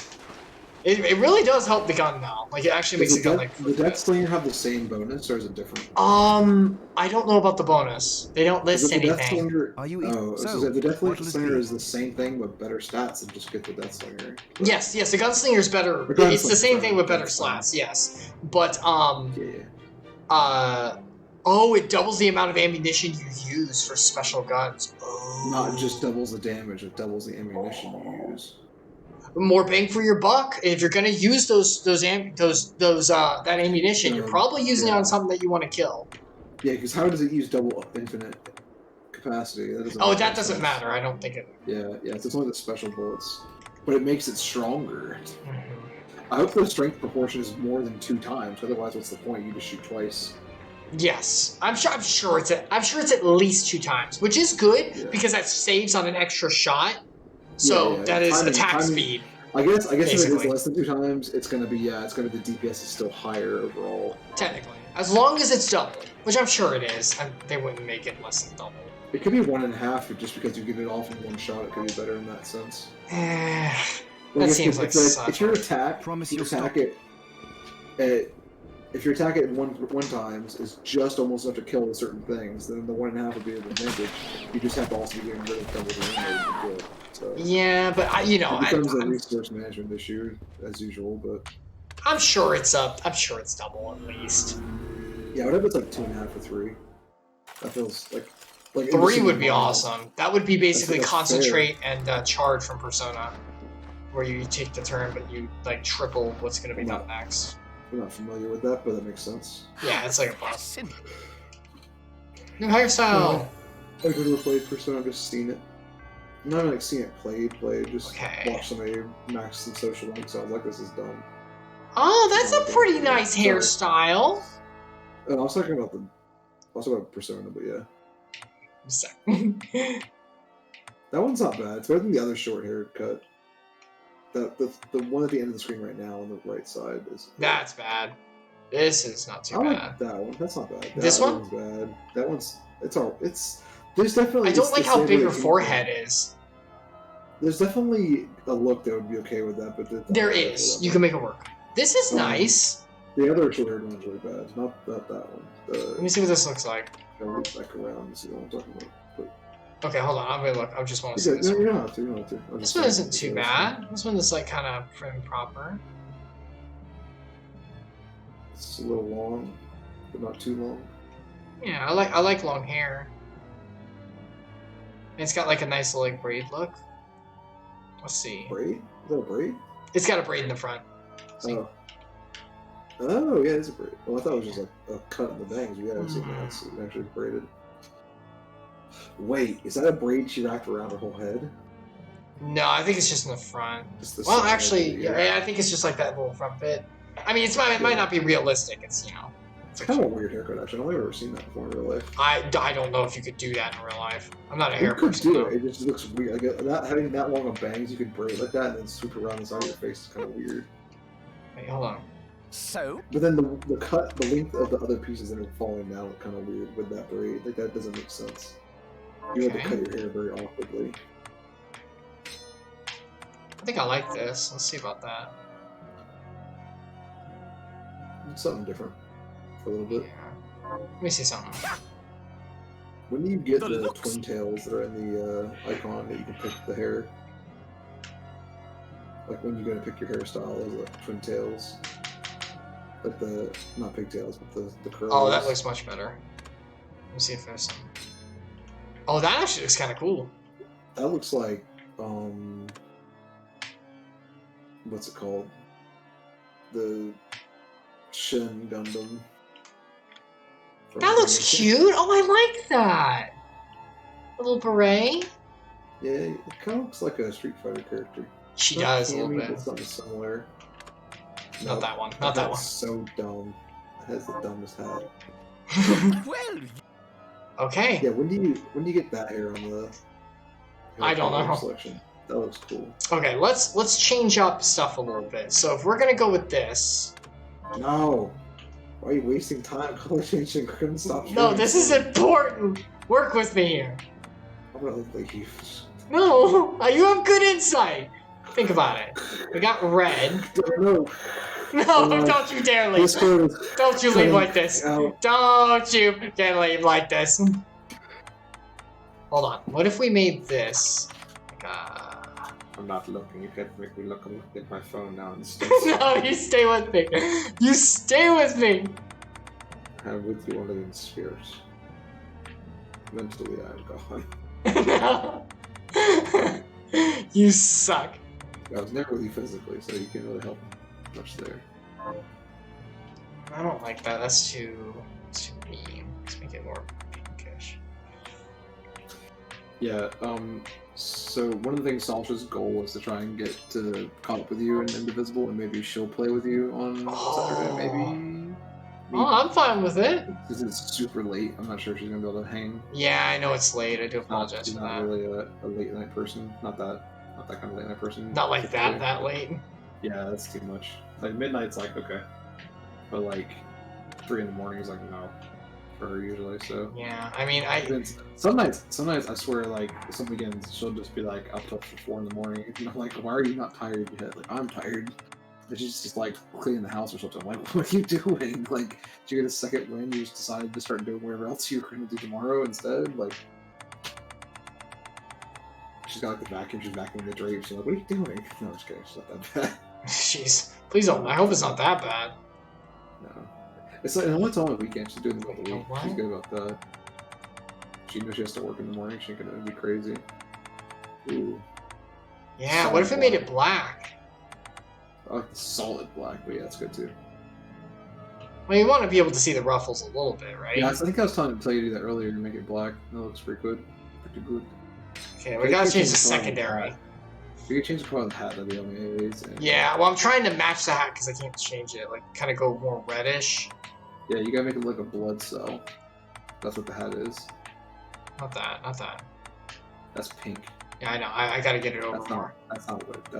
It really does help the gun now. Like, it actually makes the gun like. Does the Death Slinger have the same bonus, or is it different? I don't know about the bonus. They don't Is list it the Death anything. Slinger? Are you Oh, so, so the Death what'll it Slinger be? is the same thing with better stats, and just get the Death Slinger. Yes, the gunslinger's better. The It's the same gunslinger's thing with better better. slats. Yes, but Yeah. oh, it doubles the amount of ammunition you use for special guns. Oh. Not just doubles the damage, it doubles the ammunition you use. More bang for your buck. If you're gonna use that ammunition, you're probably using it on something that you want to kill. Yeah, because how does it use double infinite capacity? That doesn't. Oh, make that any doesn't sense. matter. I don't think it. Yeah, so it's only the special bullets, but it makes it stronger. Mm-hmm. I hope the strength proportion is more than 2 times. Otherwise, what's the point? You just shoot twice. Yes, I'm sure it's at least 2 times, which is good Yeah. because that saves on an extra shot. So Yeah. that is Timing- attack timing- speed. I guess if it basically. is less than 2 times, it's gonna be the DPS is still higher overall. Technically, as long as it's double, which I'm sure it is, and they wouldn't make it less than double. It could be 1.5, just because you get it off in one shot. It could be better in that sense. That seems like such. if your attack, Promise you you'll attack it if your attack at one times is just almost enough to kill with certain things, then the 1.5 would be an advantage. You just have to also be getting rid of double the ammo to kill. So Yeah, but it it becomes a resource management issue as usual. But I'm sure it's up. I'm sure it's double at least. yeah, whatever it's like 2.5 or 3. That feels like 3 would be awesome. That would be basically that's concentrate and charge from Persona, where you take the turn, but you like triple what's going to be done next. I'm not familiar with that, but that makes sense. Yeah, it's like a boss. New hairstyle. I've never played Persona, I've just seen it. Not like seen it played, just watched somebody max some social links, so I was like, this is dumb. Oh, that's a pretty nice Sorry. hairstyle. And I was talking about Persona, but yeah. That one's not bad. It's better than the other short haircut. The one at the end of the screen right now on the right side is. That's bad. This is not too I like bad. that one. That's not bad. This that one? one's bad. That one's. It's all. It's. There's definitely. I don't it's like the how same big way her as you- forehead is. There's definitely a look that would be okay with that, but There is. You can make it work. This is nice. The other short-haired one's really bad. Not that one. Let me see what this looks like. I'll loop back around and see what I'm talking about. But Okay, hold on. I'm gonna look. I just want to see no, this one. you don't have to. You don't have to. I'm This just one saying isn't it's too the bad. This one is like kind of prim and proper. It's a little long, but not too long. Yeah, I like long hair. And it's got like a nice little like braid look. Let's see. Braid? Is that a braid? It's got a braid in the front. Oh. Oh, yeah, it's a braid. Well, I thought it was just like a cut in the bangs. Yeah, I've seen that. It's actually braided. Wait, is that a braid she wrapped around her whole head? No, I think it's just in the front. Just the Well, side, actually, yeah. yeah, I think it's just like that little front bit. I mean, it might not be realistic. It's, you know. It's kind of a weird haircut, actually. I don't think I've ever seen that before in real life. I don't know if you could do that in real life. I'm not a You hair could person. do though. it. It just looks weird. Like not having that long of bangs, you could braid like that and then swoop around the side of your face is kind of weird. Wait, hold on. So? But then the length of the other pieces that are falling down look kind of weird with that braid. Like that doesn't make sense. You have to cut your hair very awkwardly. I think I like this. Let's see about that. It's something different for a little bit. Yeah. Let me see something. When you get the twin tails that are in the icon that you can pick the hair, like when you're gonna pick your hairstyle, those are like twin tails. Like the, not pigtails, but the curls. Oh, that looks much better. Let me see if there's some. Oh, that actually looks kind of cool. That looks like, what's it called? The Shin Gundam. That looks cute. Oh, I like that. A little beret. Yeah, it kind of looks like a Street Fighter character. She does a little Cammy, bit. but something similar. Not that one. Not that one. So dumb. It has the dumbest hat. Well. Okay. Yeah. When do you get that hair on the? I don't know. Selection? That looks cool. Okay, let's change up stuff a little bit. So if we're gonna go with this. No. Why are you wasting time color changing? Couldn't stop. No, this is important. Work with me here. I'm gonna look like you. No, you have good insight. Think about it. We got red. No. No, don't you dare leave. Don't you leave like this. Don't you dare leave like this. Hold on. What if we made this? I'm not looking. You can't make me look. I'm looking at my phone now. No, you stay with me. You stay with me. I'm with you under the spheres. Mentally, I'm gone. No. You suck. I was never with you physically, so you can't really help much there. I don't like that. That's too mean. Let's make it more pinkish. Yeah, so one of the things Sasha's goal was to try and get to caught up with you in Indivisible, and maybe she'll play with you on Saturday, maybe? Oh, I'm fine with it. Because it's super late, I'm not sure if she's gonna be able to hang. Yeah, I know it's late. I do apologize She's for not that. really a late night person. Not that kind of late night person. Not like that late. Yeah, that's too much. Like midnight's like okay, but like 3 in the morning is like no for her usually. So yeah, I mean some nights I swear like some weekends she'll just be like up till 4 in the morning, and I'm like, why are you not tired yet? Like I'm tired. And she's just like cleaning the house or something. I'm like, what are you doing? Like, did you get a second wind? You just decided to start doing whatever else you were going to do tomorrow instead? Like, she's got like the vacuum. She's vacuuming the drapes. She's like, what are you doing? No, I'm just kidding. It's not that bad. Jeez, please don't. I hope it's not that bad. No, it's like it's on the weekend. She's doing the middle of the week. What? She's good about that. She knows she has to work in the morning. She ain't gonna be crazy. Ooh. Yeah. What if we made it black? I like the solid black, but yeah, that's good too. Well, you want to be able to see the ruffles a little bit, right? Yeah, I think I was trying to tell you to do that earlier to make it black. That looks pretty good. Pretty good. Okay, we gotta change the secondary. You can change the color of the hat, that'd be anyways. Yeah, well, I'm trying to match the hat because I can't change it. Like, kind of go more reddish. Yeah, you gotta make it look like a blood cell. That's what the hat is. Not that. Not that. That's pink. Yeah, I know. I gotta get it over That's more. not what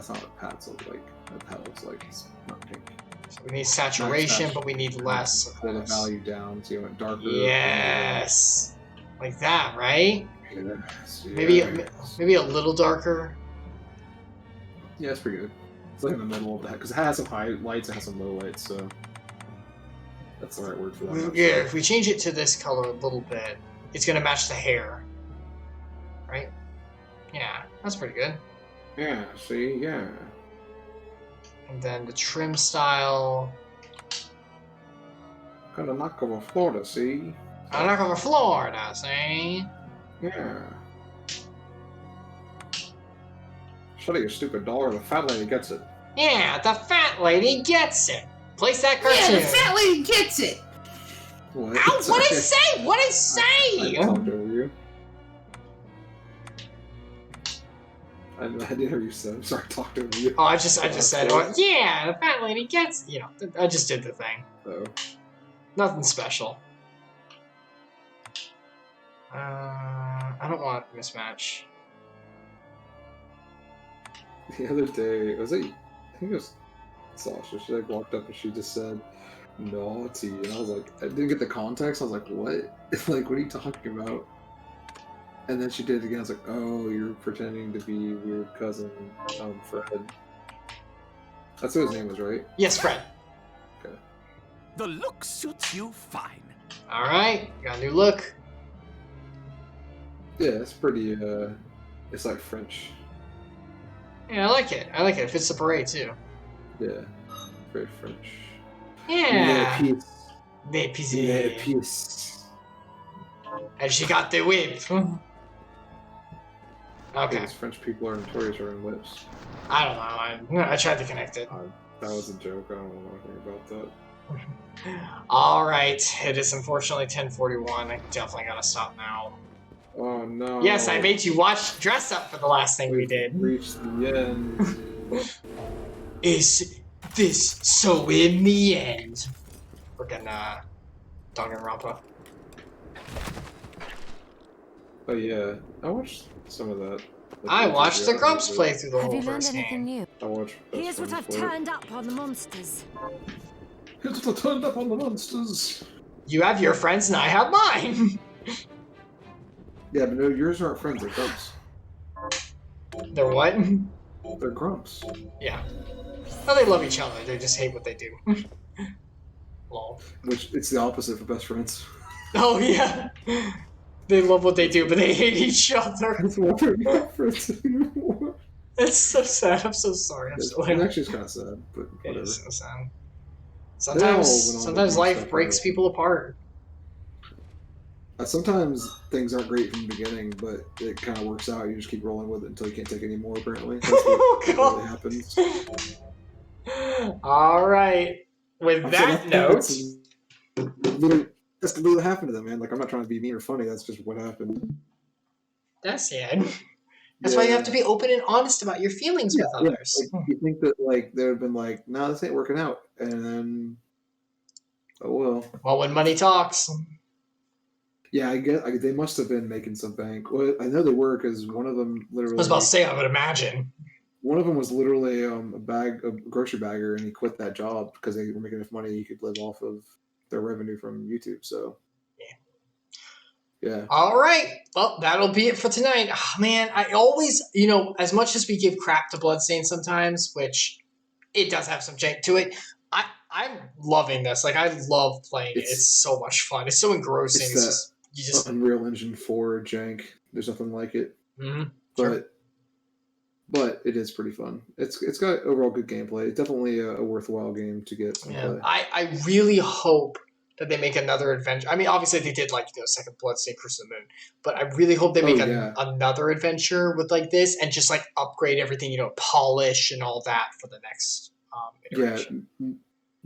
hats look like. What the hat looks like. It's not pink. So we need saturation, but we need less. Of Pull the this. value down so you went darker. Yes, like that, right? Yes, Maybe a little darker. Yeah, it's pretty good. It's like in the middle of the hat because it has some high lights, it has some low lights, so that's the right word for that. Yeah, if we change it to this color a little bit, it's gonna match the hair, right? Yeah, that's pretty good. Yeah. See, yeah. And then the trim style. Got a knock over Florida, see? I knock over Florida, see? Yeah. Shut up, you stupid dollar. The fat lady gets it. Yeah, the fat lady gets it. Place that cartoon. Yeah, the fat lady gets it. What? Ow, what did it say? What did it say? I talked over you. I didn't hear you say. I'm sorry, I talked over you. Oh, I just said, oh, yeah, the fat lady gets. You know, I just did the thing. Oh. Nothing special. I don't want a mismatch. The other day, I think it was Sasha. She like walked up and she just said naughty, and I was like, I didn't get the context. I was like, what? Like, what are you talking about? And then she did it again. I was like, oh, you're pretending to be your cousin, Fred. That's what his name was, right? Yes, Fred. Okay. The look suits you fine. All right, got a new look. Yeah, it's pretty. It's like French. Yeah, I like it. I like it. It fits the parade too. Yeah, very French. Yeah. Les Des pieds. And she got the whip. Okay. Because French people are notorious for wearing whips. I don't know. I tried to connect it. That was a joke. I don't know anything about that. All right. It is unfortunately 10:41. I definitely gotta stop now. Oh no. Yes, I made you dress up for the last thing we did. Reached the end. Is this so in the end? Freaking Danganronpa. Oh yeah, I watched some of that. I watched the Grumps play through the Have whole you learned first anything game. new? I watched. Here's what I've turned up on the monsters. Here's what I turned up on the monsters. You have your friends and I have mine. Yeah, but no, yours aren't friends. They're grumps. They're what? They're grumps. Yeah. Oh, they love each other. They just hate what they do. Lol. Which it's the opposite for best friends. Oh yeah. They love what they do, but they hate each other. That's why they're not friends anymore. It's so sad. I'm so sorry. I'm so It actually is kind of sad, but It whatever. is so sad. They all went on Sometimes to do life stuff breaks like- people apart. Sometimes things aren't great from the beginning, but it kind of works out. You just keep rolling with it until you can't take any more, apparently. That's Oh, what God. really happens. All right. With that note, That's literally what happened to them, man. Like, I'm not trying to be mean or funny. That's just what happened. that's it. That's why you have to be open and honest about your feelings with others. Like, you think that like they would have been like, no, this ain't working out, and then, oh well. Well, when money talks. Yeah, I guess they must have been making some bank. Well, I know they were because one of them literally. I was about to say, I would imagine. One of them was literally a grocery bagger, and he quit that job because they were making enough money he could live off of their revenue from YouTube. So, yeah. All right. Well, that'll be it for tonight. Oh, man, I always, as much as we give crap to Bloodstained sometimes, which it does have some jank to it, I'm loving this. Like, I love playing it. It's so much fun. It's so engrossing. It's Unreal Engine 4 jank. There's nothing like it. Mm-hmm. But it is pretty fun. It's got overall good gameplay. It's definitely a worthwhile game to get. Yeah. I really hope that they make another adventure. I mean, obviously they did second Bloodstained Curse of the Moon, but I really hope they make another adventure with like this and just like upgrade everything, polish and all that for the next iteration. Yeah,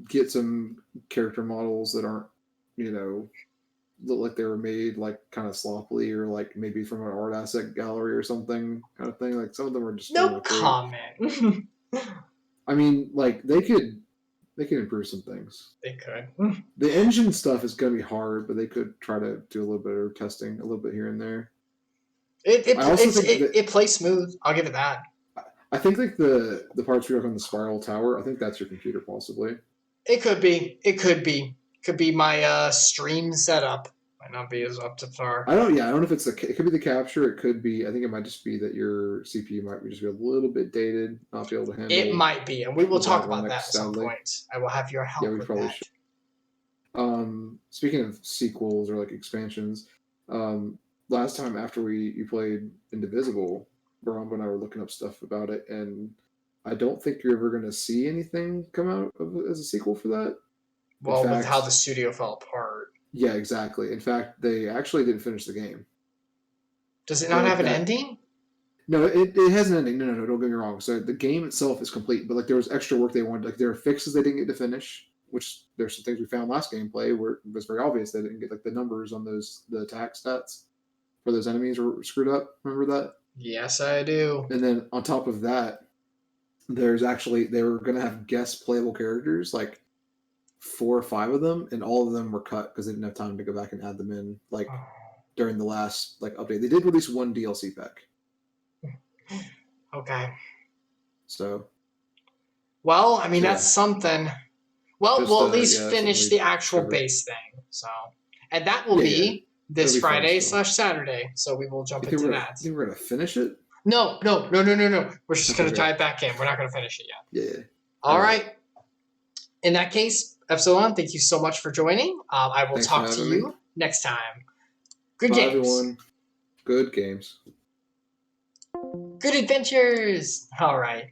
get some character models that aren't, look like they were made like kind of sloppily or like maybe from an art asset gallery or something kind of thing. Like some of them are just no comment. I mean, like they could improve some things. They could. The engine stuff is going to be hard, but they could try to do a little bit of testing, a little bit here and there. It plays smooth. I'll give it that. I think like the parts we have on the spiral tower, I think that's your computer possibly. It could be. It could be. Could be my stream setup. Might not be as up to par. I don't know if it could be the capture. It could be. I think it might just be that your CPU might just be a little bit dated, not be able to handle. It might be, and we will talk about that at some point. I will have your help with that. Should. Speaking of sequels or like expansions, last time after you played Indivisible, Baramba and I were looking up stuff about it, and I don't think you're ever going to see anything come out as a sequel for that. Well, with how the studio fell apart. Yeah, exactly. In fact, they actually didn't finish the game. Does it not have an ending? No, it has an ending. No, don't get me wrong. So the game itself is complete, but like there was extra work they wanted. Like there are fixes they didn't get to finish, which there's some things we found last gameplay where it was very obvious they didn't get like the numbers on the attack stats for those enemies were screwed up. Remember that? Yes, I do. And then on top of that, they were going to have guest playable characters, like 4 or 5 of them, and all of them were cut because they didn't have time to go back and add them in like during the last like update. They did release one DLC pack. Okay. So Well, I mean, that's something. Well, Just, we'll at least yeah, finish the actual base thing. So, and that will be this That'll be Friday fun / Saturday. So we will jump You into think that. we're gonna finish it? No. We're just going to dive back in. We're not going to finish it yet. Yeah. All right. In that case, Epsilion, thank you so much for joining. I will talk to you next time. Good Bye, games. everyone. Good games. Good adventures. All right.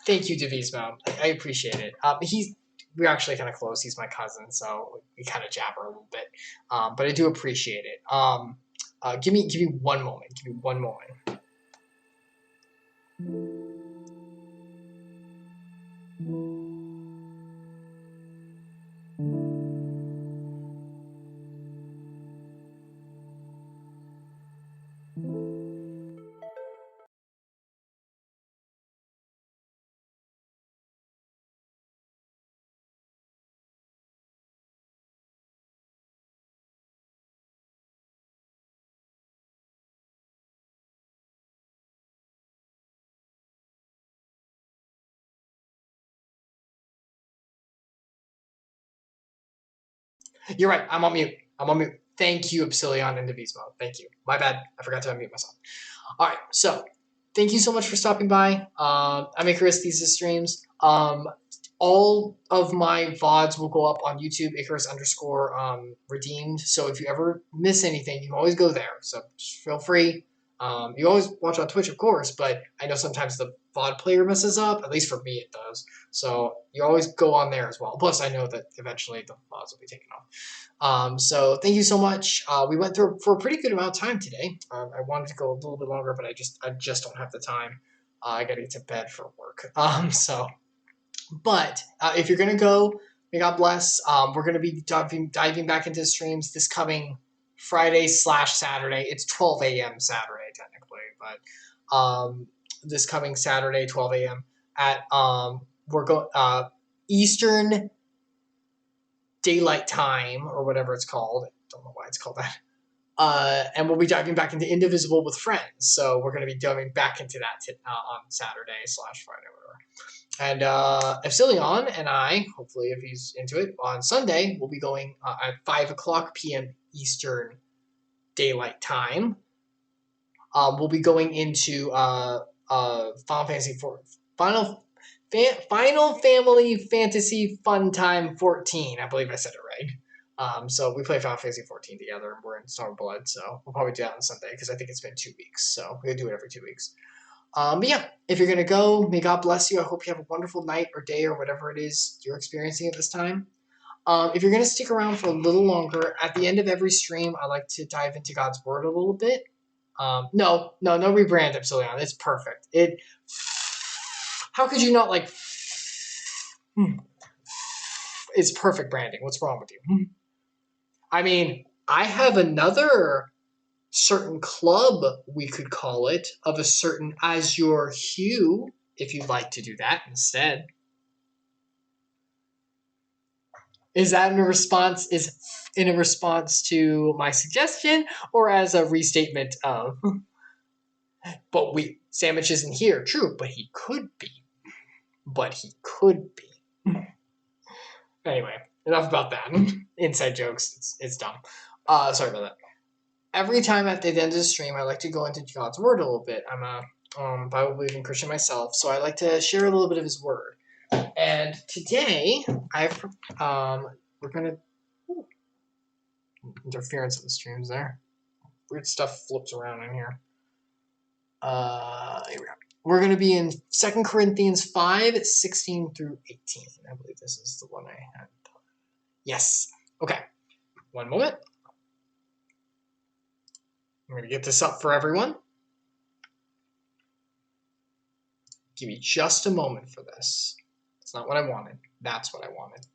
Thank you, Devismo. I appreciate it. We're actually kind of close. He's my cousin, so we kind of jabber a little bit. But I do appreciate it. Give me one moment. Give me one moment. You're right. I'm on mute. Thank you, Epsilion and Devismo. Thank you. My bad. I forgot to unmute myself. All right. So, thank you so much for stopping by. I'm Icarus. These are streams. All of my VODs will go up on YouTube, Icarus_redeemed. So if you ever miss anything, you can always go there. So just feel free. You always watch on Twitch, of course, but I know sometimes the VOD player messes up. At least for me, it does. So you always go on there as well. Plus, I know that eventually the VODs will be taken off. So thank you so much. We went through for a pretty good amount of time today. I wanted to go a little bit longer, but I just don't have the time. I got to get to bed for work. But if you're going to go, may God bless. We're going to be diving back into streams this coming Friday / Saturday. It's 12 a.m. Saturday, technically. But this coming Saturday, 12 a.m. at we're going Eastern Daylight Time, or whatever it's called. I don't know why it's called that. And we'll be diving back into Indivisible with Friends. So we're going to be diving back into that on Saturday / Friday, whatever. And Epsilion and I, hopefully if he's into it, on Sunday, we'll be going at 5 o'clock p.m. Eastern Daylight Time. We'll be going into Final Fantasy Final Family Fantasy Fun Time 14. I believe I said it right. So we play Final Fantasy 14 together, and we're in Stormblood, so we'll probably do that on Sunday, because I think it's been 2 weeks, so we'll do it every 2 weeks. But yeah, if you're going to go, may God bless you. I hope you have a wonderful night or day or whatever it is you're experiencing at this time. If you're going to stick around for a little longer, at the end of every stream, I like to dive into God's Word a little bit. No rebrand, Epsilion. It's perfect. How could you not like... It's perfect branding. What's wrong with you? I mean, I have another certain club, we could call it, of a certain azure hue, if you'd like to do that instead. Is that in a response to my suggestion, or as a restatement of but Sandwich isn't here, true, but he could be. Anyway, enough about that. Inside jokes, it's dumb. Sorry about that. Every time at the end of the stream, I like to go into God's Word a little bit. I'm a Bible-believing Christian myself, so I like to share a little bit of His Word. And today, we're gonna interference of the streams there. Weird stuff flips around in here. Here we go. We're gonna be in 2 Corinthians 5, 16 through 18. I believe this is the one I had. Yes. Okay. One moment. I'm going to get this up for everyone. Give me just a moment for this. It's not what I wanted. That's what I wanted.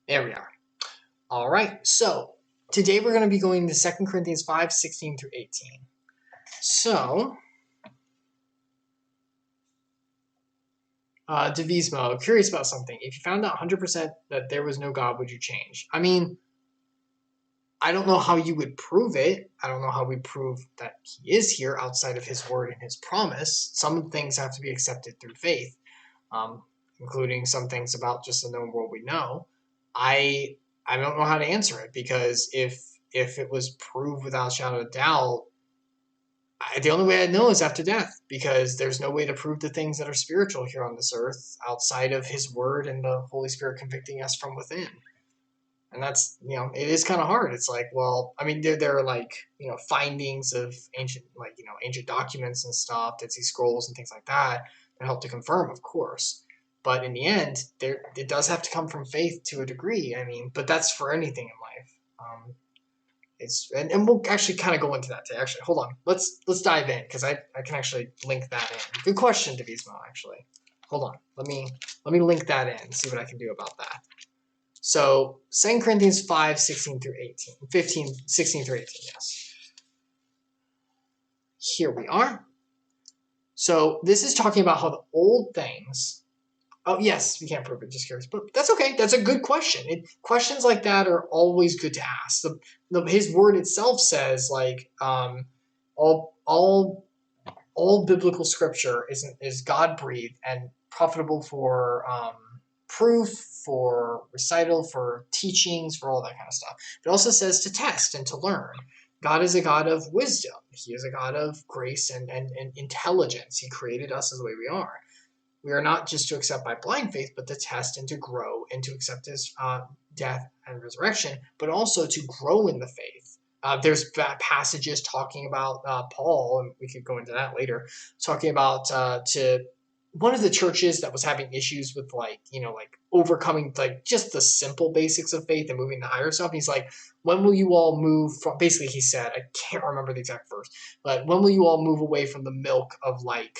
There we are. All right. So today we're going to be going to 2 Corinthians 5, 16 through 18. So, Devismo, curious about something. If you found out 100% that there was no God, would you change? I mean, I don't know how you would prove it. I don't know how we prove that he is here outside of his word and his promise. Some things have to be accepted through faith. including some things about just the known world we know, I don't know how to answer it, because if it was proved without a shadow of doubt, the only way I know is after death, because there's no way to prove the things that are spiritual here on this earth outside of His Word and the Holy Spirit convicting us from within. And that's, it is kind of hard. It's like, well, I mean, there are like, findings of ancient documents and stuff, Dead Sea Scrolls and things like that help to confirm, of course. But in the end, it does have to come from faith to a degree. I mean, but that's for anything in life. And we'll actually kind of go into that today. Actually, hold on. Let's dive in, because I can actually link that in. Good question, Devismo, actually. Hold on. Let me link that in and see what I can do about that. So 2 Corinthians 5, 16 through 18. 16 through 18, yes. Here we are. So this is talking about how the old things... Oh, yes, we can't prove it, just curious. But that's okay. That's a good question. Questions like that are always good to ask. His word itself says, like, all biblical scripture is God-breathed and profitable for proof, for recital, for teachings, for all that kind of stuff. It also says to test and to learn. God is a God of wisdom. He is a God of grace and intelligence. He created us as the way we are. We are not just to accept by blind faith, but to test and to grow and to accept His death and resurrection, but also to grow in the faith. There's passages talking about Paul, and we could go into that later, talking about to one of the churches that was having issues with like overcoming like just the simple basics of faith and moving to higher stuff. He's like, when will you all move from, basically he said, I can't remember the exact verse, but when will you all move away from the milk of like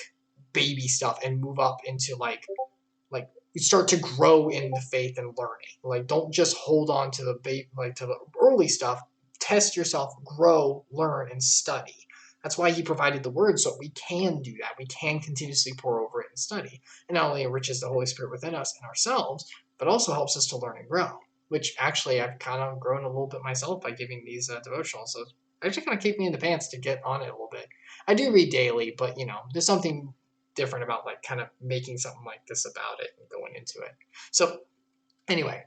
baby stuff and move up into like you start to grow in the faith and learning. Like, don't just hold on to to the early stuff. Test yourself, grow, learn, and study. That's why He provided the Word, so we can do that. We can continuously pour over it and study. And not only enriches the Holy Spirit within us and ourselves, but also helps us to learn and grow, which actually I've kind of grown a little bit myself by giving these devotionals. So it actually kind of kicked me in the pants to get on it a little bit. I do read daily, but, there's something different about like kind of making something like this about it and going into it. So anyway,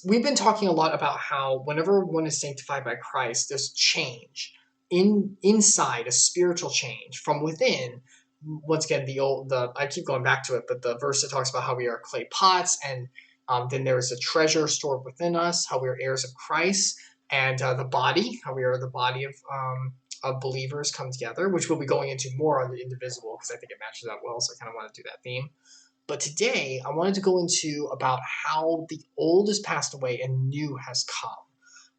we've been talking a lot about how whenever one is sanctified by Christ, there's change inside, a spiritual change from within. Once again, I keep going back to it, but the verse that talks about how we are clay pots, and then there is a treasure stored within us, how we are heirs of Christ, and the body, how we are the body of believers come together, which we'll be going into more on the indivisible, because I think it matches up well, so I kind of want to do that theme. But today, I wanted to go into about how the old has passed away and new has come.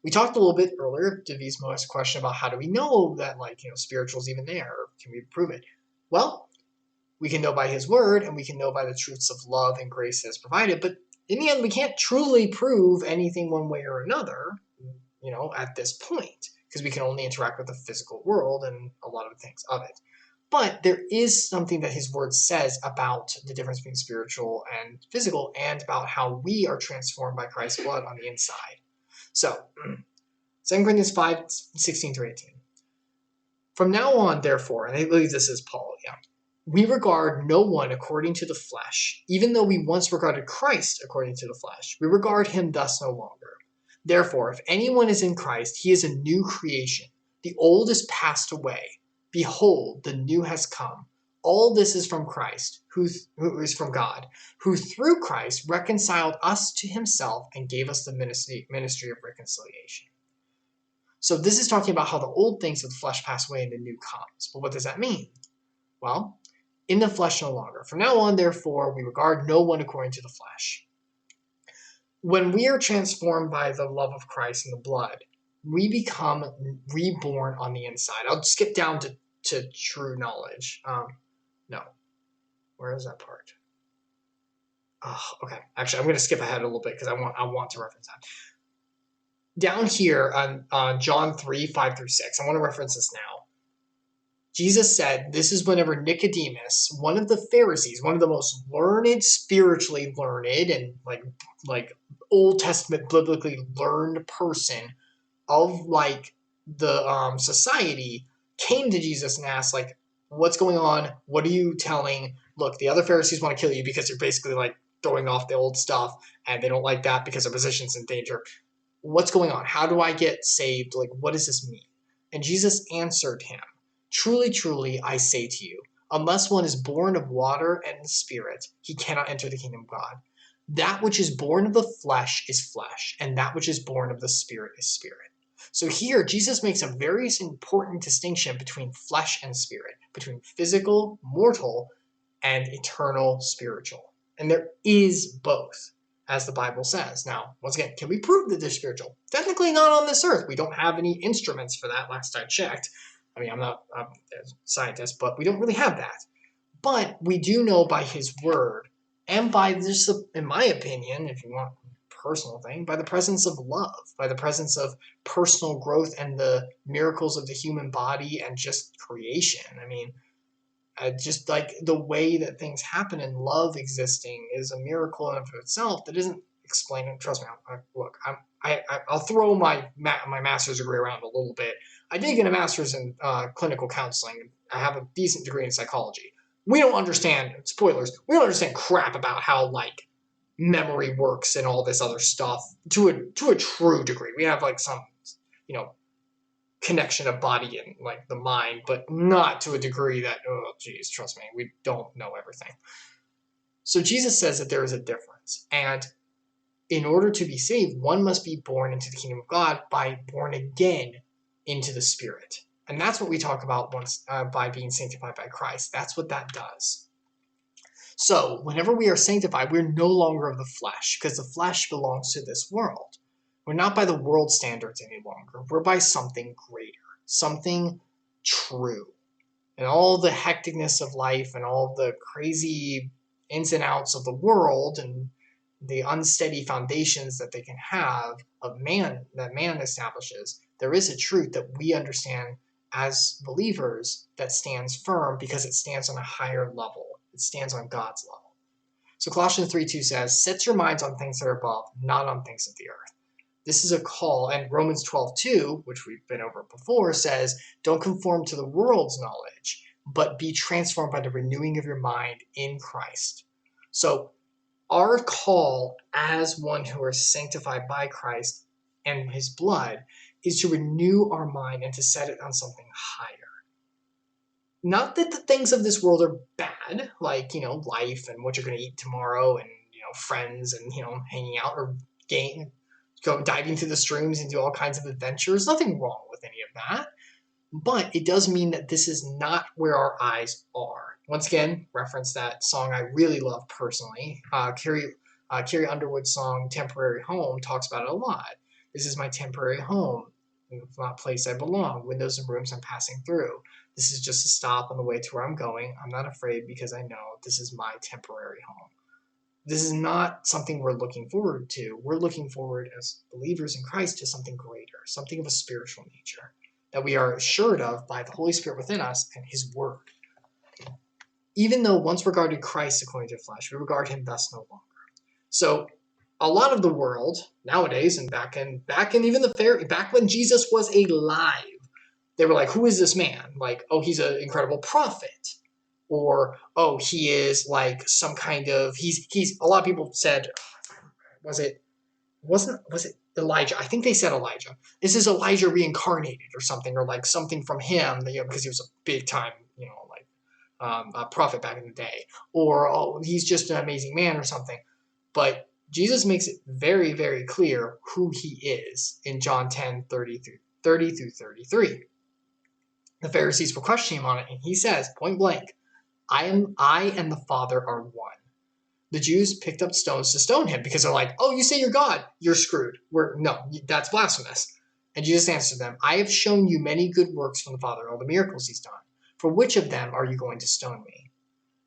We talked a little bit earlier, Devismo asked a question about how do we know that, spiritual is even there, or can we prove it? Well, we can know by His Word, and we can know by the truths of love and grace that is provided, but in the end, we can't truly prove anything one way or another, at this point, because we can only interact with the physical world and a lot of things of it. But there is something that His Word says about the difference between spiritual and physical, and about how we are transformed by Christ's blood on the inside. So, 2 Corinthians 5, 16 through 18. From now on, therefore, and I believe this is Paul, we regard no one according to the flesh, even though we once regarded Christ according to the flesh. We regard Him thus no longer. Therefore, if anyone is in Christ, he is a new creation. The old is passed away. Behold, the new has come. All this is from Christ, who is from God, who through Christ reconciled us to Himself and gave us the ministry of reconciliation. So this is talking about how the old things of the flesh pass away and the new comes. But what does that mean? Well, in the flesh no longer. From now on, therefore, we regard no one according to the flesh. When we are transformed by the love of Christ and the blood, we become reborn on the inside. I'll skip down to true knowledge. No. Where is that part? Oh, okay. Actually, I'm going to skip ahead a little bit because I want to reference that. Down here on John 3, 5 through 6, I want to reference this now. Jesus said, this is whenever Nicodemus, one of the Pharisees, one of the most learned, spiritually learned, and like Old Testament biblically learned person of the society, came to Jesus and asked, What's going on? What are you telling? Look, the other Pharisees want to kill you because you're basically like throwing off the old stuff, and they don't like that because their position's in danger. What's going on? How do I get saved? Like, what does this mean? And Jesus answered him, truly, truly, I say to you, unless one is born of water and the Spirit, he cannot enter the kingdom of God. That which is born of the flesh is flesh, and that which is born of the Spirit is spirit. So here, Jesus makes a very important distinction between flesh and spirit, between physical, mortal, and eternal, spiritual. And there is both, as the Bible says. Now, once again, can we prove that they're spiritual? Technically not on this earth. We don't have any instruments for that, last I checked. I mean, I'm not a scientist, but we don't really have that. But we do know by his word, and by this, in my opinion, if you want a personal thing, by the presence of love, by the presence of personal growth and the miracles of the human body and just creation. I mean, just like the way that things happen and love existing is a miracle in and of itself that isn't explained. Trust me, look, I'll throw my master's degree around a little bit. I did get a master's in clinical counseling. I have a decent degree in psychology. We don't understand, spoilers, we don't understand crap about how, like, memory works and all this other stuff to a true degree. We have, like, some, you know, connection of body and, like, the mind, but not to a degree that, oh, geez, trust me, we don't know everything. So Jesus says that there is a difference. And in order to be saved, one must be born into the kingdom of God by born again into the Spirit. And that's what we talk about once by being sanctified by Christ. That's what that does. So whenever we are sanctified, we're no longer of the flesh, because the flesh belongs to this world. We're not by the world standards any longer. We're by something greater, something true. And all the hecticness of life and all the crazy ins and outs of the world and the unsteady foundations that they can have of man, that man establishes, there is a truth that we understand as believers that stands firm because it stands on a higher level. It stands on God's level. So Colossians 3:2 says, set your minds on things that are above, not on things of the earth. This is a call, and Romans 12:2, which we've been over before, says, don't conform to the world's knowledge, but be transformed by the renewing of your mind in Christ. So our call as one who are sanctified by Christ and his blood is to renew our mind and to set it on something higher. Not that the things of this world are bad, like, you know, life and what you're going to eat tomorrow and, you know, friends and, you know, hanging out or go diving through the streams and do all kinds of adventures. Nothing wrong with any of that. But it does mean that this is not where our eyes are. Once again, reference that song I really love personally. Carrie Underwood's song Temporary Home talks about it a lot. This is my temporary home, not place I belong, windows and rooms I'm passing through. This is just a stop on the way to where I'm going. I'm not afraid because I know this is my temporary home. This is not something we're looking forward to. We're looking forward as believers in Christ to something greater, something of a spiritual nature that we are assured of by the Holy Spirit within us and his word. Even though once regarded Christ according to the flesh, we regard him thus no longer. So a lot of the world nowadays, and back in even back when Jesus was alive, they were like, who is this man? Like, oh, he's an incredible prophet. Or, oh, he is like some kind of, he's a lot of people said, was it Elijah? I think they said Elijah. This is Elijah reincarnated or something, or like something from him, you know, because he was a big time, you know, like a prophet back in the day. Or, oh, he's just an amazing man or something. But Jesus makes it very, very clear who he is in John 10:30 through 33. The Pharisees were questioning him on it, and he says, point blank, I and the Father are one. The Jews picked up stones to stone him because they're like, oh, you say you're God, you're screwed. No, that's blasphemous. And Jesus answered them, I have shown you many good works from the Father, all the miracles he's done. For which of them are you going to stone me?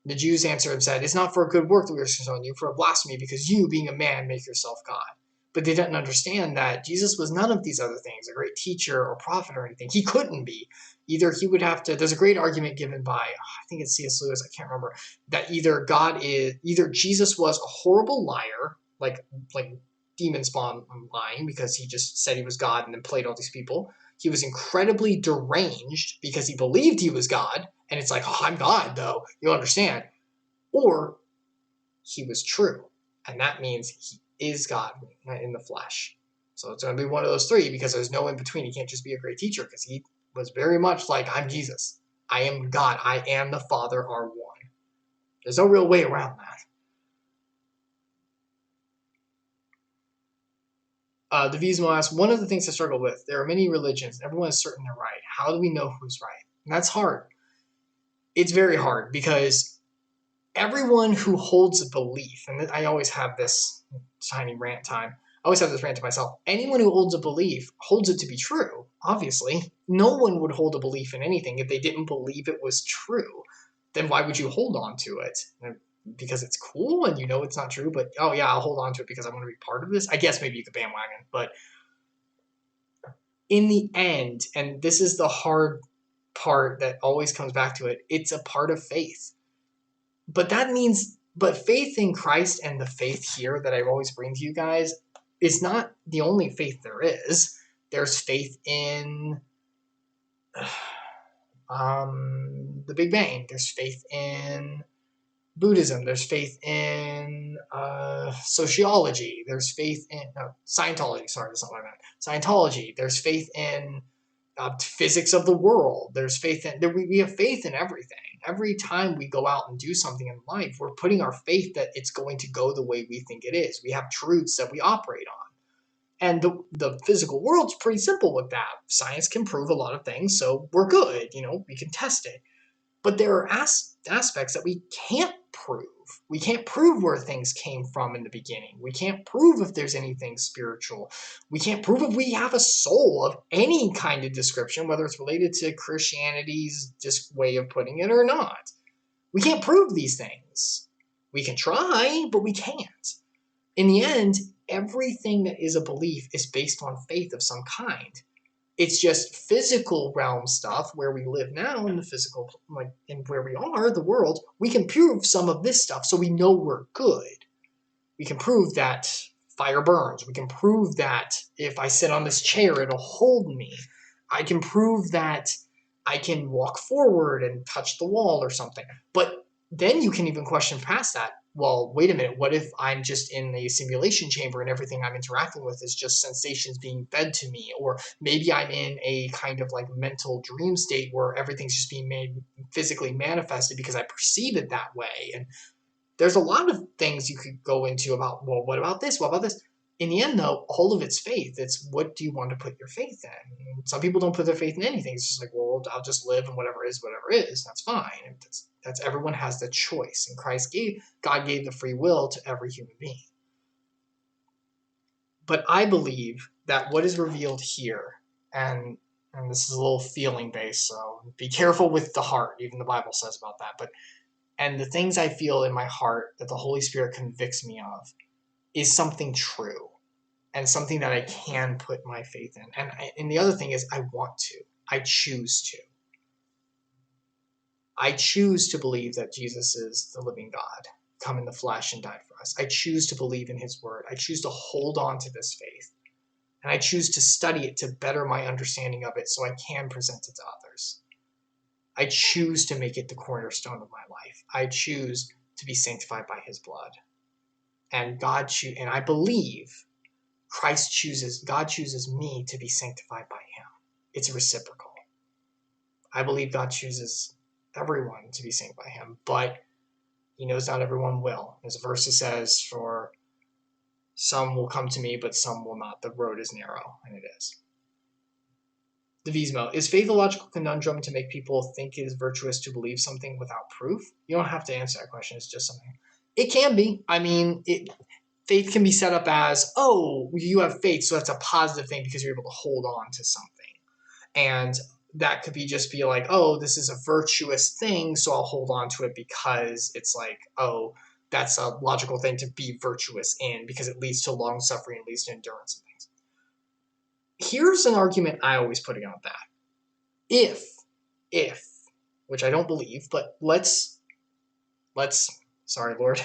The Jews answered and said, it's not for a good work that we are stoning you, for a blasphemy, because you, being a man, make yourself God. But they didn't understand that Jesus was none of these other things, a great teacher or prophet or anything. He couldn't be. Either he would have to, there's a great argument given by, I think it's C.S. Lewis, I can't remember, that either Jesus was a horrible liar, like demon spawn lying, because he just said he was God and then played all these people. he was incredibly deranged because he believed he was God, and it's like, oh, I'm God, though, you'll understand. Or he was true, and that means he is God in the flesh. So it's going to be one of those three, because there's no in between. He can't just be a great teacher, because he was very much like, I'm Jesus. I am God. I am the Father are one. There's no real way around that. Devismo asks, one of the things I struggle with, there are many religions, everyone is certain they're right. How do we know who's right? And that's hard. It's very hard, because everyone who holds a belief, and I always have this tiny rant time, I always have this rant to myself. Anyone who holds a belief holds it to be true, obviously. No one would hold a belief in anything if they didn't believe it was true. Then why would you hold on to it? Because it's cool and you know it's not true, but oh yeah, I'll hold on to it because I want to be part of this. I guess maybe you could bandwagon, but in the end, and this is the hard part that always comes back to it, it's a part of faith. But that means, but faith in Christ and the faith here that I always bring to you guys is not the only faith there is. There's faith in the Big Bang. There's faith in Buddhism. There's faith in sociology. There's faith in Scientology. Sorry, that's not what I meant. Scientology. There's faith in physics of the world. There's faith in, we have faith in everything. Every time we go out and do something in life, we're putting our faith that it's going to go the way we think it is. We have truths that we operate on. And the physical world's pretty simple with that. Science can prove a lot of things, so we're good. We can test it. But there are aspects that we can't prove. We can't prove where things came from in the beginning. We can't prove if there's anything spiritual. We can't prove if we have a soul of any kind of description, whether it's related to Christianity's just way of putting it or not. We can't prove these things. We can try, but we can't. In the end, everything that is a belief is based on faith of some kind. It's just physical realm stuff where we live now in the physical, like in where we are, the world. We can prove some of this stuff so we know we're good. We can prove that fire burns. We can prove that if I sit on this chair, it'll hold me. I can prove that I can walk forward and touch the wall or something. But then you can even question past that. Well, wait a minute, what if I'm just in a simulation chamber and everything I'm interacting with is just sensations being fed to me? Or maybe I'm in a kind of like mental dream state where everything's just being made physically manifested because I perceive it that way. And there's a lot of things you could go into about, well, what about this? What about this? In the end, though, all of it's faith. It's what do you want to put your faith in? Some people don't put their faith in anything. It's just like, well, I'll just live and whatever is. That's fine. That's everyone has the choice. And God gave the free will to every human being. But I believe that what is revealed here, and this is a little feeling based, so be careful with the heart. Even the Bible says about that. And the things I feel in my heart that the Holy Spirit convicts me of is something true and something that I can put my faith in. And the other thing is I want to. I choose to. I choose to believe that Jesus is the living God, come in the flesh and died for us. I choose to believe in his word. I choose to hold on to this faith. And I choose to study it to better my understanding of it so I can present it to others. I choose to make it the cornerstone of my life. I choose to be sanctified by his blood. And and I believe God chooses me to be sanctified by him. It's reciprocal. I believe God chooses everyone to be saved by him, but he knows not everyone will. There's a verse that says, for some will come to me, but some will not. The road is narrow, and it is. Devismo, is faith a logical conundrum to make people think it is virtuous to believe something without proof? You don't have to answer that question. It's just something. It can be. I mean, faith can be set up as, oh, you have faith, so that's a positive thing because you're able to hold on to something. And that could just be like, oh, this is a virtuous thing, so I'll hold on to it because it's like, oh, that's a logical thing to be virtuous in because it leads to long suffering, it leads to endurance and things. Here's an argument I always put against that. If, which I don't believe, but let's, sorry, Lord,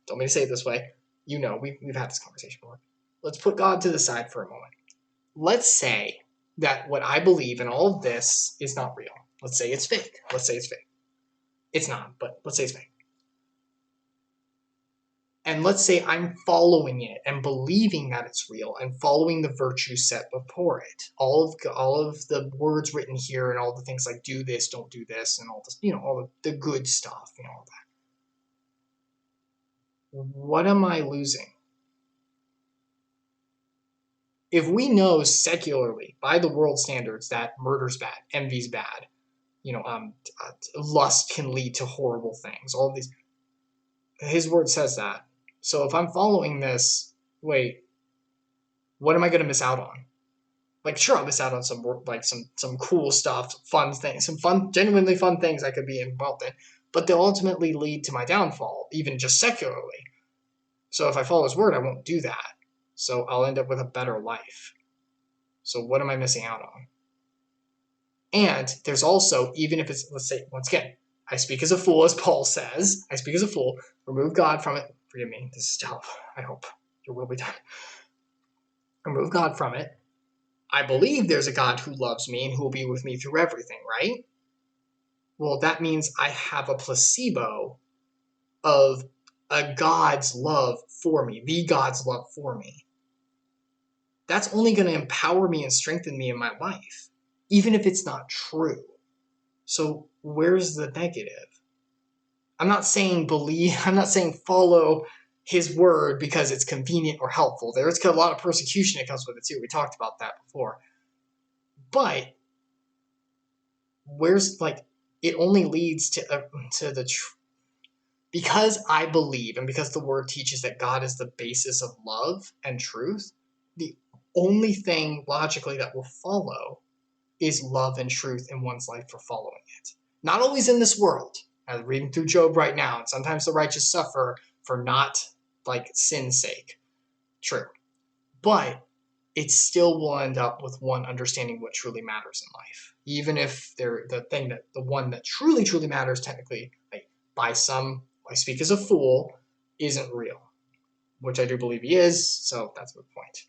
don't mean to say it this way. We've had this conversation before. Let's put God to the side for a moment. Let's say that what I believe in all of this is not real. Let's say it's fake. Let's say it's fake. It's not, but let's say it's fake. And let's say I'm following it and believing that it's real and following the virtues set before it. All of the words written here and all the things like do this, don't do this, and all this, all the good stuff, all that. What am I losing? If we know secularly, by the world standards, that murder's bad, envy's bad, lust can lead to horrible things, all these, his word says that. So if I'm following this, wait, what am I going to miss out on? Like, sure, I'll miss out on some cool stuff, fun things, genuinely fun things I could be involved in, but they'll ultimately lead to my downfall, even just secularly. So if I follow his word, I won't do that. So I'll end up with a better life. So what am I missing out on? And there's also, even if it's, let's say, once again, I speak as a fool, as Paul says, I speak as a fool, remove God from it. Forgive me, this is tough. I hope your will be done. Remove God from it. I believe there's a God who loves me and who will be with me through everything, right? Well, that means I have a placebo of a God's love for me, the God's love for me. That's only going to empower me and strengthen me in my life, even if it's not true. So where's the negative? I'm not saying follow his word because it's convenient or helpful. There's a lot of persecution that comes with it too. We talked about that before. But where's, it only leads to the because I believe, and because the word teaches that God is the basis of love and truth, the only thing logically that will follow is love and truth in one's life for following it. Not always in this world. I'm reading through Job right now, and sometimes the righteous suffer for not, sin's sake. True. But it still will end up with one understanding what truly matters in life. Even if the one that truly, truly matters, technically, by some, I speak as a fool, isn't real. Which I do believe he is, so that's the point.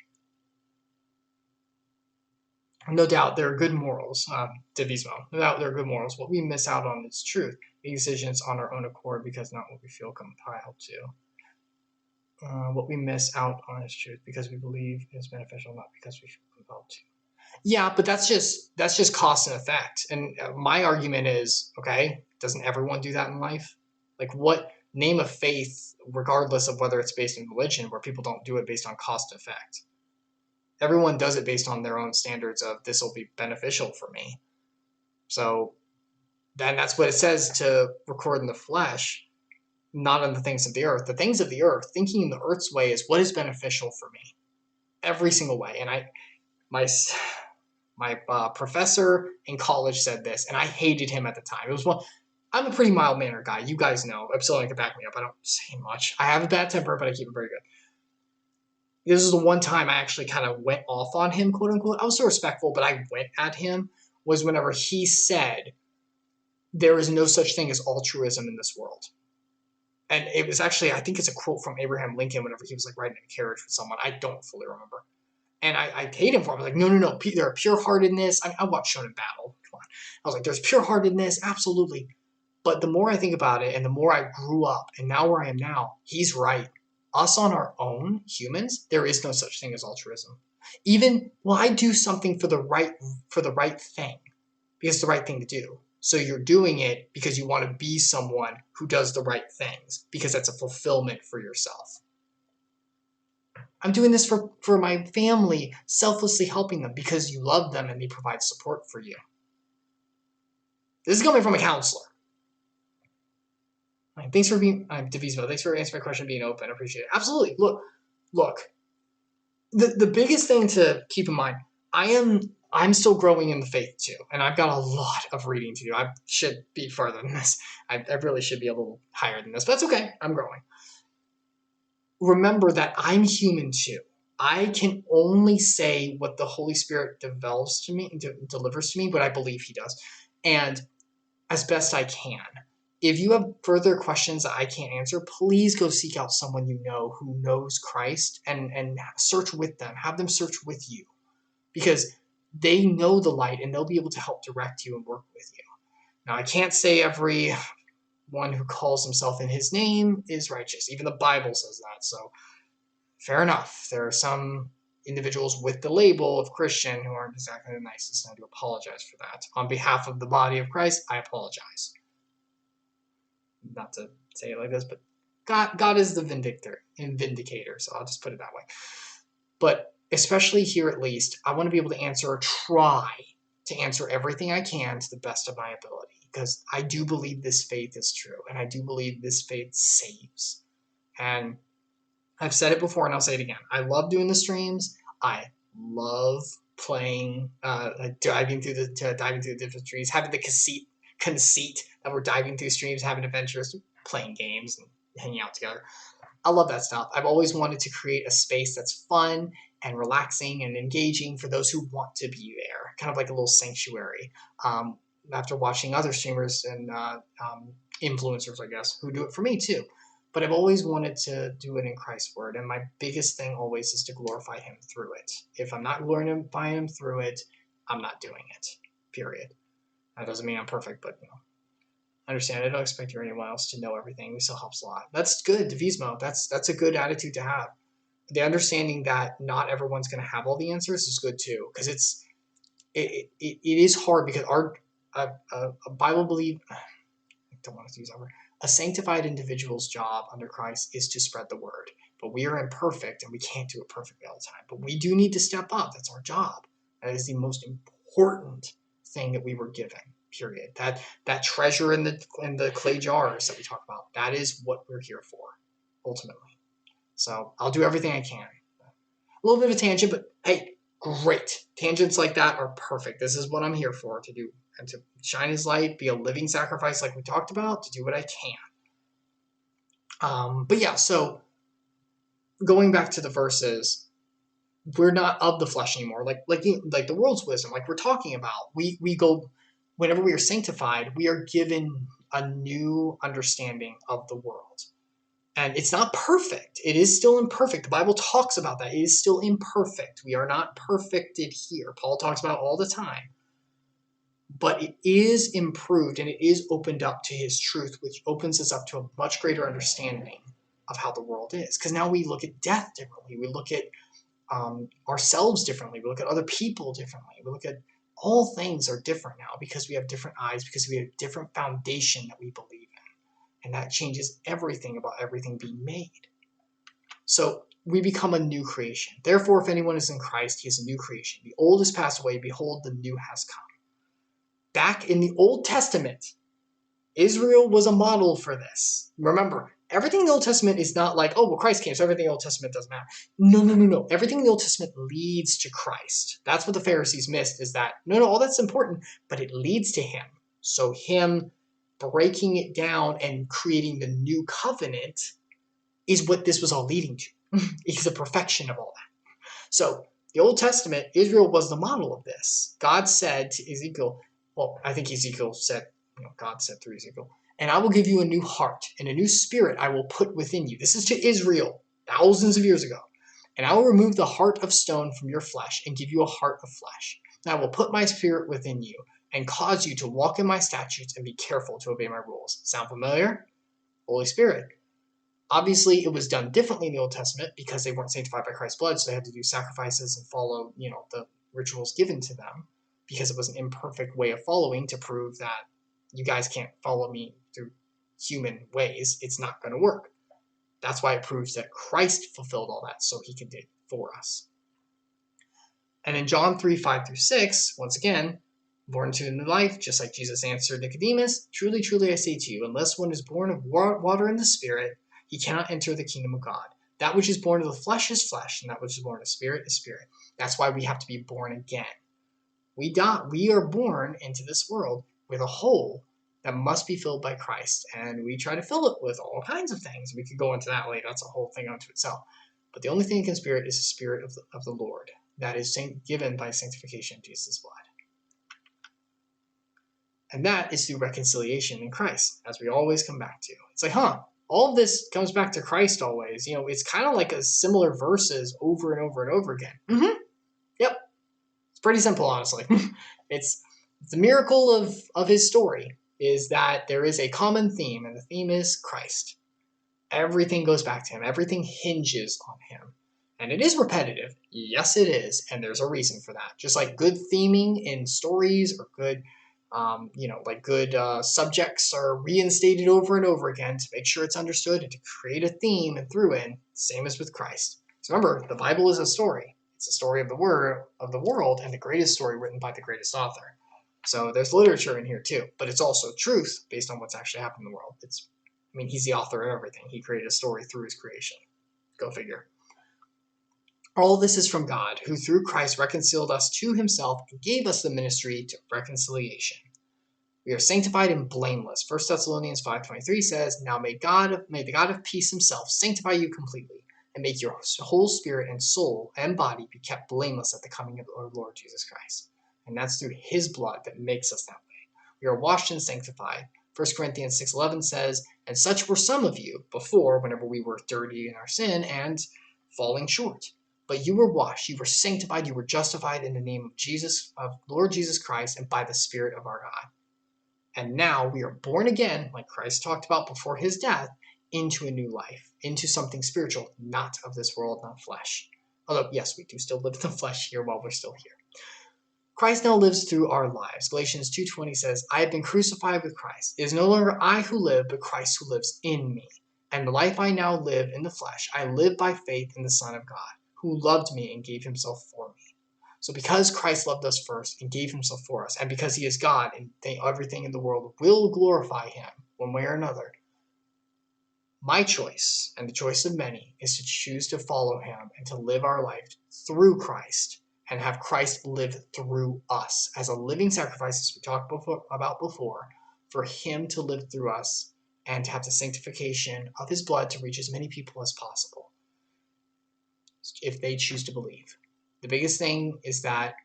No doubt there are good morals, Divismo. No doubt there are good morals. What we miss out on is truth. Making decisions on our own accord because not what we feel compelled to. What we miss out on is truth because we believe is beneficial, not because we feel compelled to. Yeah, but that's just cause and effect. And my argument is, okay, doesn't everyone do that in life? What name of faith, regardless of whether it's based in religion, where people don't do it based on cost and effect? Everyone does it based on their own standards of this will be beneficial for me. So then that's what it says to record in the flesh, not on the things of the earth. The things of the earth, thinking in the earth's way is what is beneficial for me. Every single way. And my professor in college said this, and I hated him at the time. It was I'm a pretty mild-mannered guy. You guys know. Epsilion can back me up. I don't say much. I have a bad temper, but I keep it very good. This is the one time I actually kind of went off on him, quote unquote. I was so respectful, but I went at him, was whenever he said, there is no such thing as altruism in this world. And it was actually, I think it's a quote from Abraham Lincoln whenever he was riding in a carriage with someone. I don't fully remember. And I hate him for it. I was like, no. There are pure-heartedness. I watched Shonen Battle. Come on. I was like, there's pure-heartedness, absolutely. But the more I think about it and the more I grew up and now where I am now, he's right. Us on our own, humans, there is no such thing as altruism. Even, I do something for the right thing because it's the right thing to do. So you're doing it because you want to be someone who does the right things because that's a fulfillment for yourself. I'm doing this for my family, selflessly helping them because you love them and they provide support for you. This is coming from a counselor. Thanks for being, Divismo, thanks for answering my question, being open. I appreciate it. Absolutely. Look. The biggest thing to keep in mind, I'm still growing in the faith too, and I've got a lot of reading to do. I should be further than this. I really should be a little higher than this, but that's okay. I'm growing. Remember that I'm human too. I can only say what the Holy Spirit delivers to me, what I believe he does, and as best I can. If you have further questions that I can't answer, please go seek out someone you know who knows Christ and search with them. Have them search with you. Because they know the light and they'll be able to help direct you and work with you. Now, I can't say every one who calls himself in his name is righteous. Even the Bible says that. So fair enough. There are some individuals with the label of Christian who aren't exactly the nicest, and I do apologize for that. On behalf of the body of Christ, I apologize. Not to say it like this, but God is the vindicator, so I'll just put it that way. But especially here, at least, I want to be able to answer or try to answer everything I can to the best of my ability, because I do believe this faith is true, and I do believe this faith saves. And I've said it before, and I'll say it again. I love doing the streams. I love playing, diving through the different streams, having the conceit that we're diving through streams, having adventures, playing games, and hanging out together. I love that stuff. I've always wanted to create a space that's fun and relaxing and engaging for those who want to be there, kind of like a little sanctuary. After watching other streamers and influencers, I guess, who do it for me too. But I've always wanted to do it in Christ's word, and my biggest thing always is to glorify him through it. If I'm not glorifying him through it, I'm not doing it, period. That doesn't mean I'm perfect, but understand, I don't expect you or anyone else to know everything. It still helps a lot. That's good, Divismo. That's a good attitude to have. The understanding that not everyone's going to have all the answers is good too, because it is hard, because a Bible believe, I don't want to use that word, a sanctified individual's job under Christ is to spread the word. But we are imperfect, and we can't do it perfectly all the time. But we do need to step up. That's our job. That is the most important thing that we were given, period. That treasure in the clay jars that we talk about, that is what we're here for, ultimately. So I'll do everything I can. A little bit of a tangent, but hey, great. Tangents like that are perfect. This is what I'm here for, to do, and to shine his light, be a living sacrifice like we talked about, to do what I can. But yeah, so going back to the verses, we're not of the flesh anymore. Like the world's wisdom, like we're talking about. We go, whenever we are sanctified, we are given a new understanding of the world. And it's not perfect. It is still imperfect. The Bible talks about that. It is still imperfect. We are not perfected here. Paul talks about it all the time. But it is improved, and it is opened up to his truth, which opens us up to a much greater understanding of how the world is. Because now we look at death differently. We look at ourselves differently. We look at other people differently. We look at all things are different now because we have different eyes, because we have a different foundation that we believe in. And that changes everything about everything being made. So we become a new creation. Therefore, if anyone is in Christ, he is a new creation. The old has passed away. Behold, the new has come. Back in the Old Testament, Israel was a model for this. Remember, everything in the Old Testament is not like, oh, well, Christ came, so everything in the Old Testament doesn't matter. No. Everything in the Old Testament leads to Christ. That's what the Pharisees missed, is that, no, all that's important, but it leads to him. So him breaking it down and creating the new covenant is what this was all leading to. It's the perfection of all that. So the Old Testament, Israel was the model of this. God said to Ezekiel, well, I think Ezekiel said, God said through Ezekiel, and I will give you a new heart and a new spirit I will put within you. This is to Israel thousands of years ago. And I will remove the heart of stone from your flesh and give you a heart of flesh. And I will put my spirit within you and cause you to walk in my statutes and be careful to obey my rules. Sound familiar? Holy Spirit. Obviously, it was done differently in the Old Testament because they weren't sanctified by Christ's blood, so they had to do sacrifices and follow, the rituals given to them, because it was an imperfect way of following to prove that you guys can't follow me through human ways. It's not going to work. That's why it proves that Christ fulfilled all that so he could do it for us. And in John 3:5-6, once again, born to new life, just like Jesus answered Nicodemus, truly, truly, I say to you, unless one is born of water and the Spirit, he cannot enter the kingdom of God. That which is born of the flesh is flesh, and that which is born of the Spirit is spirit. That's why we have to be born again. We are born into this world with a hole that must be filled by Christ, and we try to fill it with all kinds of things. We could go into that later. That's a whole thing unto itself. But the only thing that can spirit is the Spirit of the Lord. That is given by sanctification of Jesus' blood. And that is through reconciliation in Christ, as we always come back to. It's like, all of this comes back to Christ always. It's kind of like a similar verses over and over and over again. Yep. It's pretty simple, honestly. It's the miracle of his story is that there is a common theme, and the theme is Christ. Everything goes back to him. Everything hinges on him. And it is repetitive. Yes, it is. And there's a reason for that. Just like good theming in stories or good, good subjects are reinstated over and over again to make sure it's understood and to create a theme and through it. Same as with Christ. So remember, the Bible is a story. It's a story of the world, and the greatest story written by the greatest author. So there's literature in here too, but it's also truth based on what's actually happened in the world. He's the author of everything. He created a story through his creation. Go figure. All this is from God, who through Christ reconciled us to himself and gave us the ministry to reconciliation. We are sanctified and blameless. 1 Thessalonians 5:23 says, Now may the God of peace himself sanctify you completely, and make your whole spirit and soul and body be kept blameless at the coming of our Lord Jesus Christ. And that's through his blood that makes us that way. We are washed and sanctified. 1 Corinthians 6:11 says, And such were some of you before, whenever we were dirty in our sin and falling short. But you were washed, you were sanctified, you were justified in the name of Jesus, of Lord Jesus Christ, and by the Spirit of our God. And now we are born again, like Christ talked about before his death, into a new life, into something spiritual, not of this world, not flesh. Although, yes, we do still live in the flesh here while we're still here. Christ now lives through our lives. Galatians 2:20 says, I have been crucified with Christ. It is no longer I who live, but Christ who lives in me. And the life I now live in the flesh, I live by faith in the Son of God, who loved me and gave himself for me. So because Christ loved us first and gave himself for us, and because he is God and everything in the world will glorify him one way or another, my choice, and the choice of many, is to choose to follow him and to live our life through Christ and have Christ live through us as a living sacrifice, as we talked about before, for him to live through us and to have the sanctification of his blood to reach as many people as possible, if they choose to believe. The biggest thing is that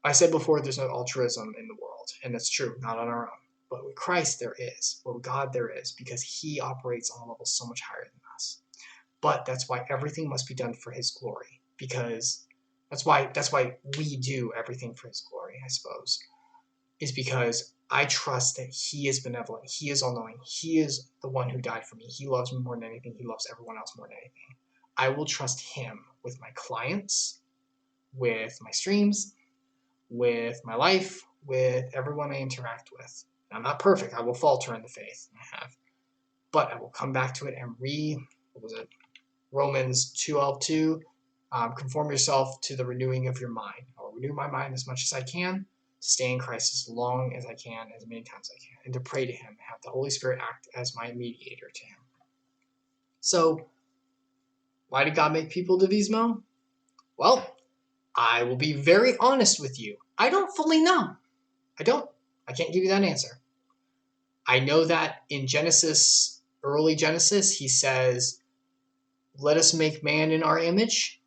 I said before, there's no altruism in the world, and that's true, not on our own. But with Christ there is, with God there is, because he operates on a level so much higher than us. But that's why everything must be done for his glory, because that's why we do everything for his glory, I suppose, is because I trust that he is benevolent, he is all-knowing, he is the one who died for me, he loves me more than anything, he loves everyone else more than anything. I will trust him with my clients, with my streams, with my life, with everyone I interact with. I'm not perfect. I will falter in the faith. I have. But I will come back to it and Romans 12:2, conform yourself to the renewing of your mind. I will renew my mind as much as I can, to stay in Christ as long as I can, as many times as I can, and to pray to him and have the Holy Spirit act as my mediator to him. So, why did God make people, Divismo? Well, I will be very honest with you. I don't fully know. I can't give you that answer. I know that in Genesis, early Genesis, he says, let us make man in our image,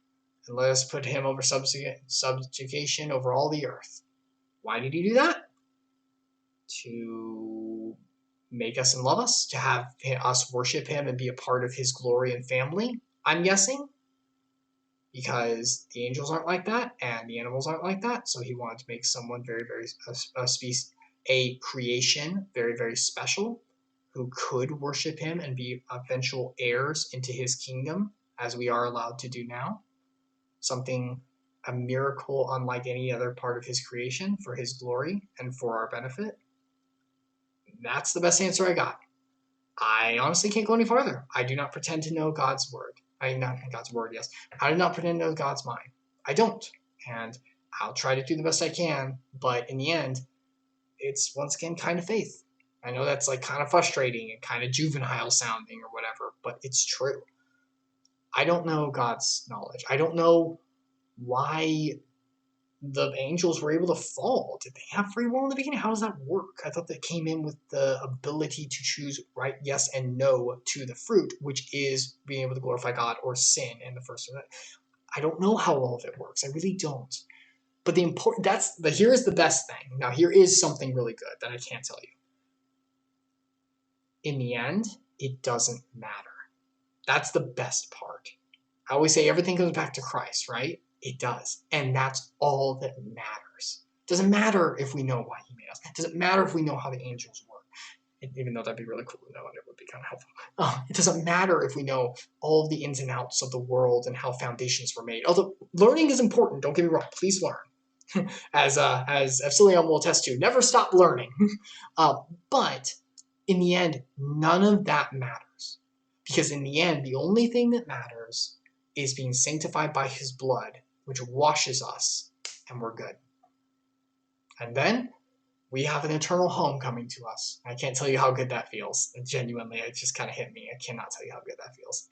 and let us put him over subjugation over all the earth. Why did he do that? To make us and love us, to have us worship him and be a part of his glory and family, I'm guessing. Because the angels aren't like that, and the animals aren't like that, so he wanted to make someone very, very, a creation, very, very special, who could worship him and be eventual heirs into his kingdom, as we are allowed to do now. A miracle unlike any other part of his creation, for his glory and for our benefit. That's the best answer I got. I honestly can't go any farther. I do not pretend to know God's word. Not God's word, yes. I do not pretend to know God's mind. I don't. And I'll try to do the best I can, but in the end, it's once again kind of faith. I know that's like kind of frustrating and kind of juvenile sounding or whatever, but it's true. I don't know God's knowledge. I don't know why the angels were able to fall. Did they have free will in the beginning? How does that work? I thought that came in with the ability to choose right, yes, and no to the fruit, which is being able to glorify God or sin in the first of it. I don't know how all of it works. I really don't. But here is the best thing. Now, here is something really good that I can't tell you. In the end, it doesn't matter. That's the best part. I always say everything goes back to Christ, right? It does. And that's all that matters. It doesn't matter if we know why he made us. It doesn't matter if we know how the angels work. Even though that'd be really cool to know and it would be kind of helpful. It doesn't matter if we know all the ins and outs of the world and how foundations were made. Although learning is important, don't get me wrong, please learn. As Epsilion will attest to, never stop learning. But in the end, none of that matters. Because in the end, the only thing that matters is being sanctified by his blood, which washes us, and we're good. And then we have an eternal home coming to us. I can't tell you how good that feels. Genuinely, it just kind of hit me. I cannot tell you how good that feels.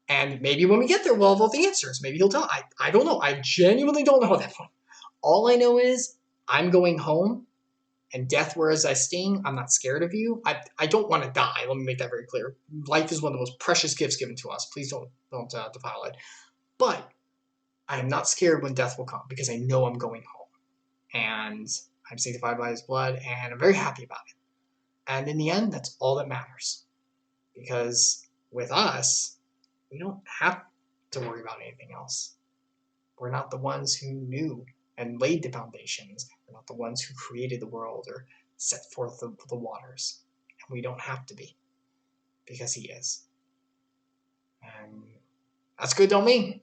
And maybe when we get there, we'll have all the answers. Maybe he'll tell. I don't know. I genuinely don't know at that point. All I know is I'm going home, and death whereas I sting, I'm not scared of you. I don't want to die. Let me make that very clear. Life is one of the most precious gifts given to us. Please don't defile it. But I am not scared when death will come because I know I'm going home. And I'm sanctified by his blood, and I'm very happy about it. And in the end, that's all that matters. Because with us, we don't have to worry about anything else. We're not the ones who knew and laid the foundations. We're not the ones who created the world or set forth the waters. And we don't have to be. Because he is. And that's good, don't mean.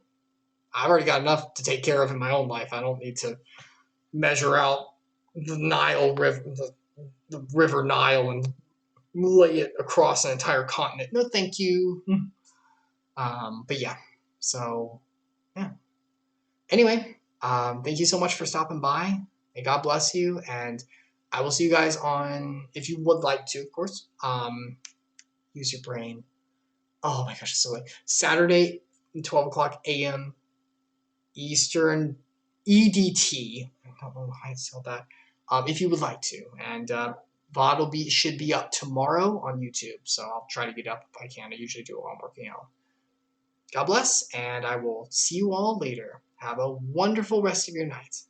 I've already got enough to take care of in my own life. I don't need to measure out the Nile River, the River Nile, and lay it across an entire continent. No, thank you. But yeah, so yeah. Anyway, thank you so much for stopping by. May God bless you, and I will see you guys on, if you would like to, of course. Use your brain. Oh my gosh, it's so late. Saturday, 12 o'clock a.m. Eastern EDT. I don't know how I spelled that. If you would like to. And VOD should be up tomorrow on YouTube. So I'll try to get up if I can. I usually do it while I'm working out. God bless, and I will see you all later. Have a wonderful rest of your night.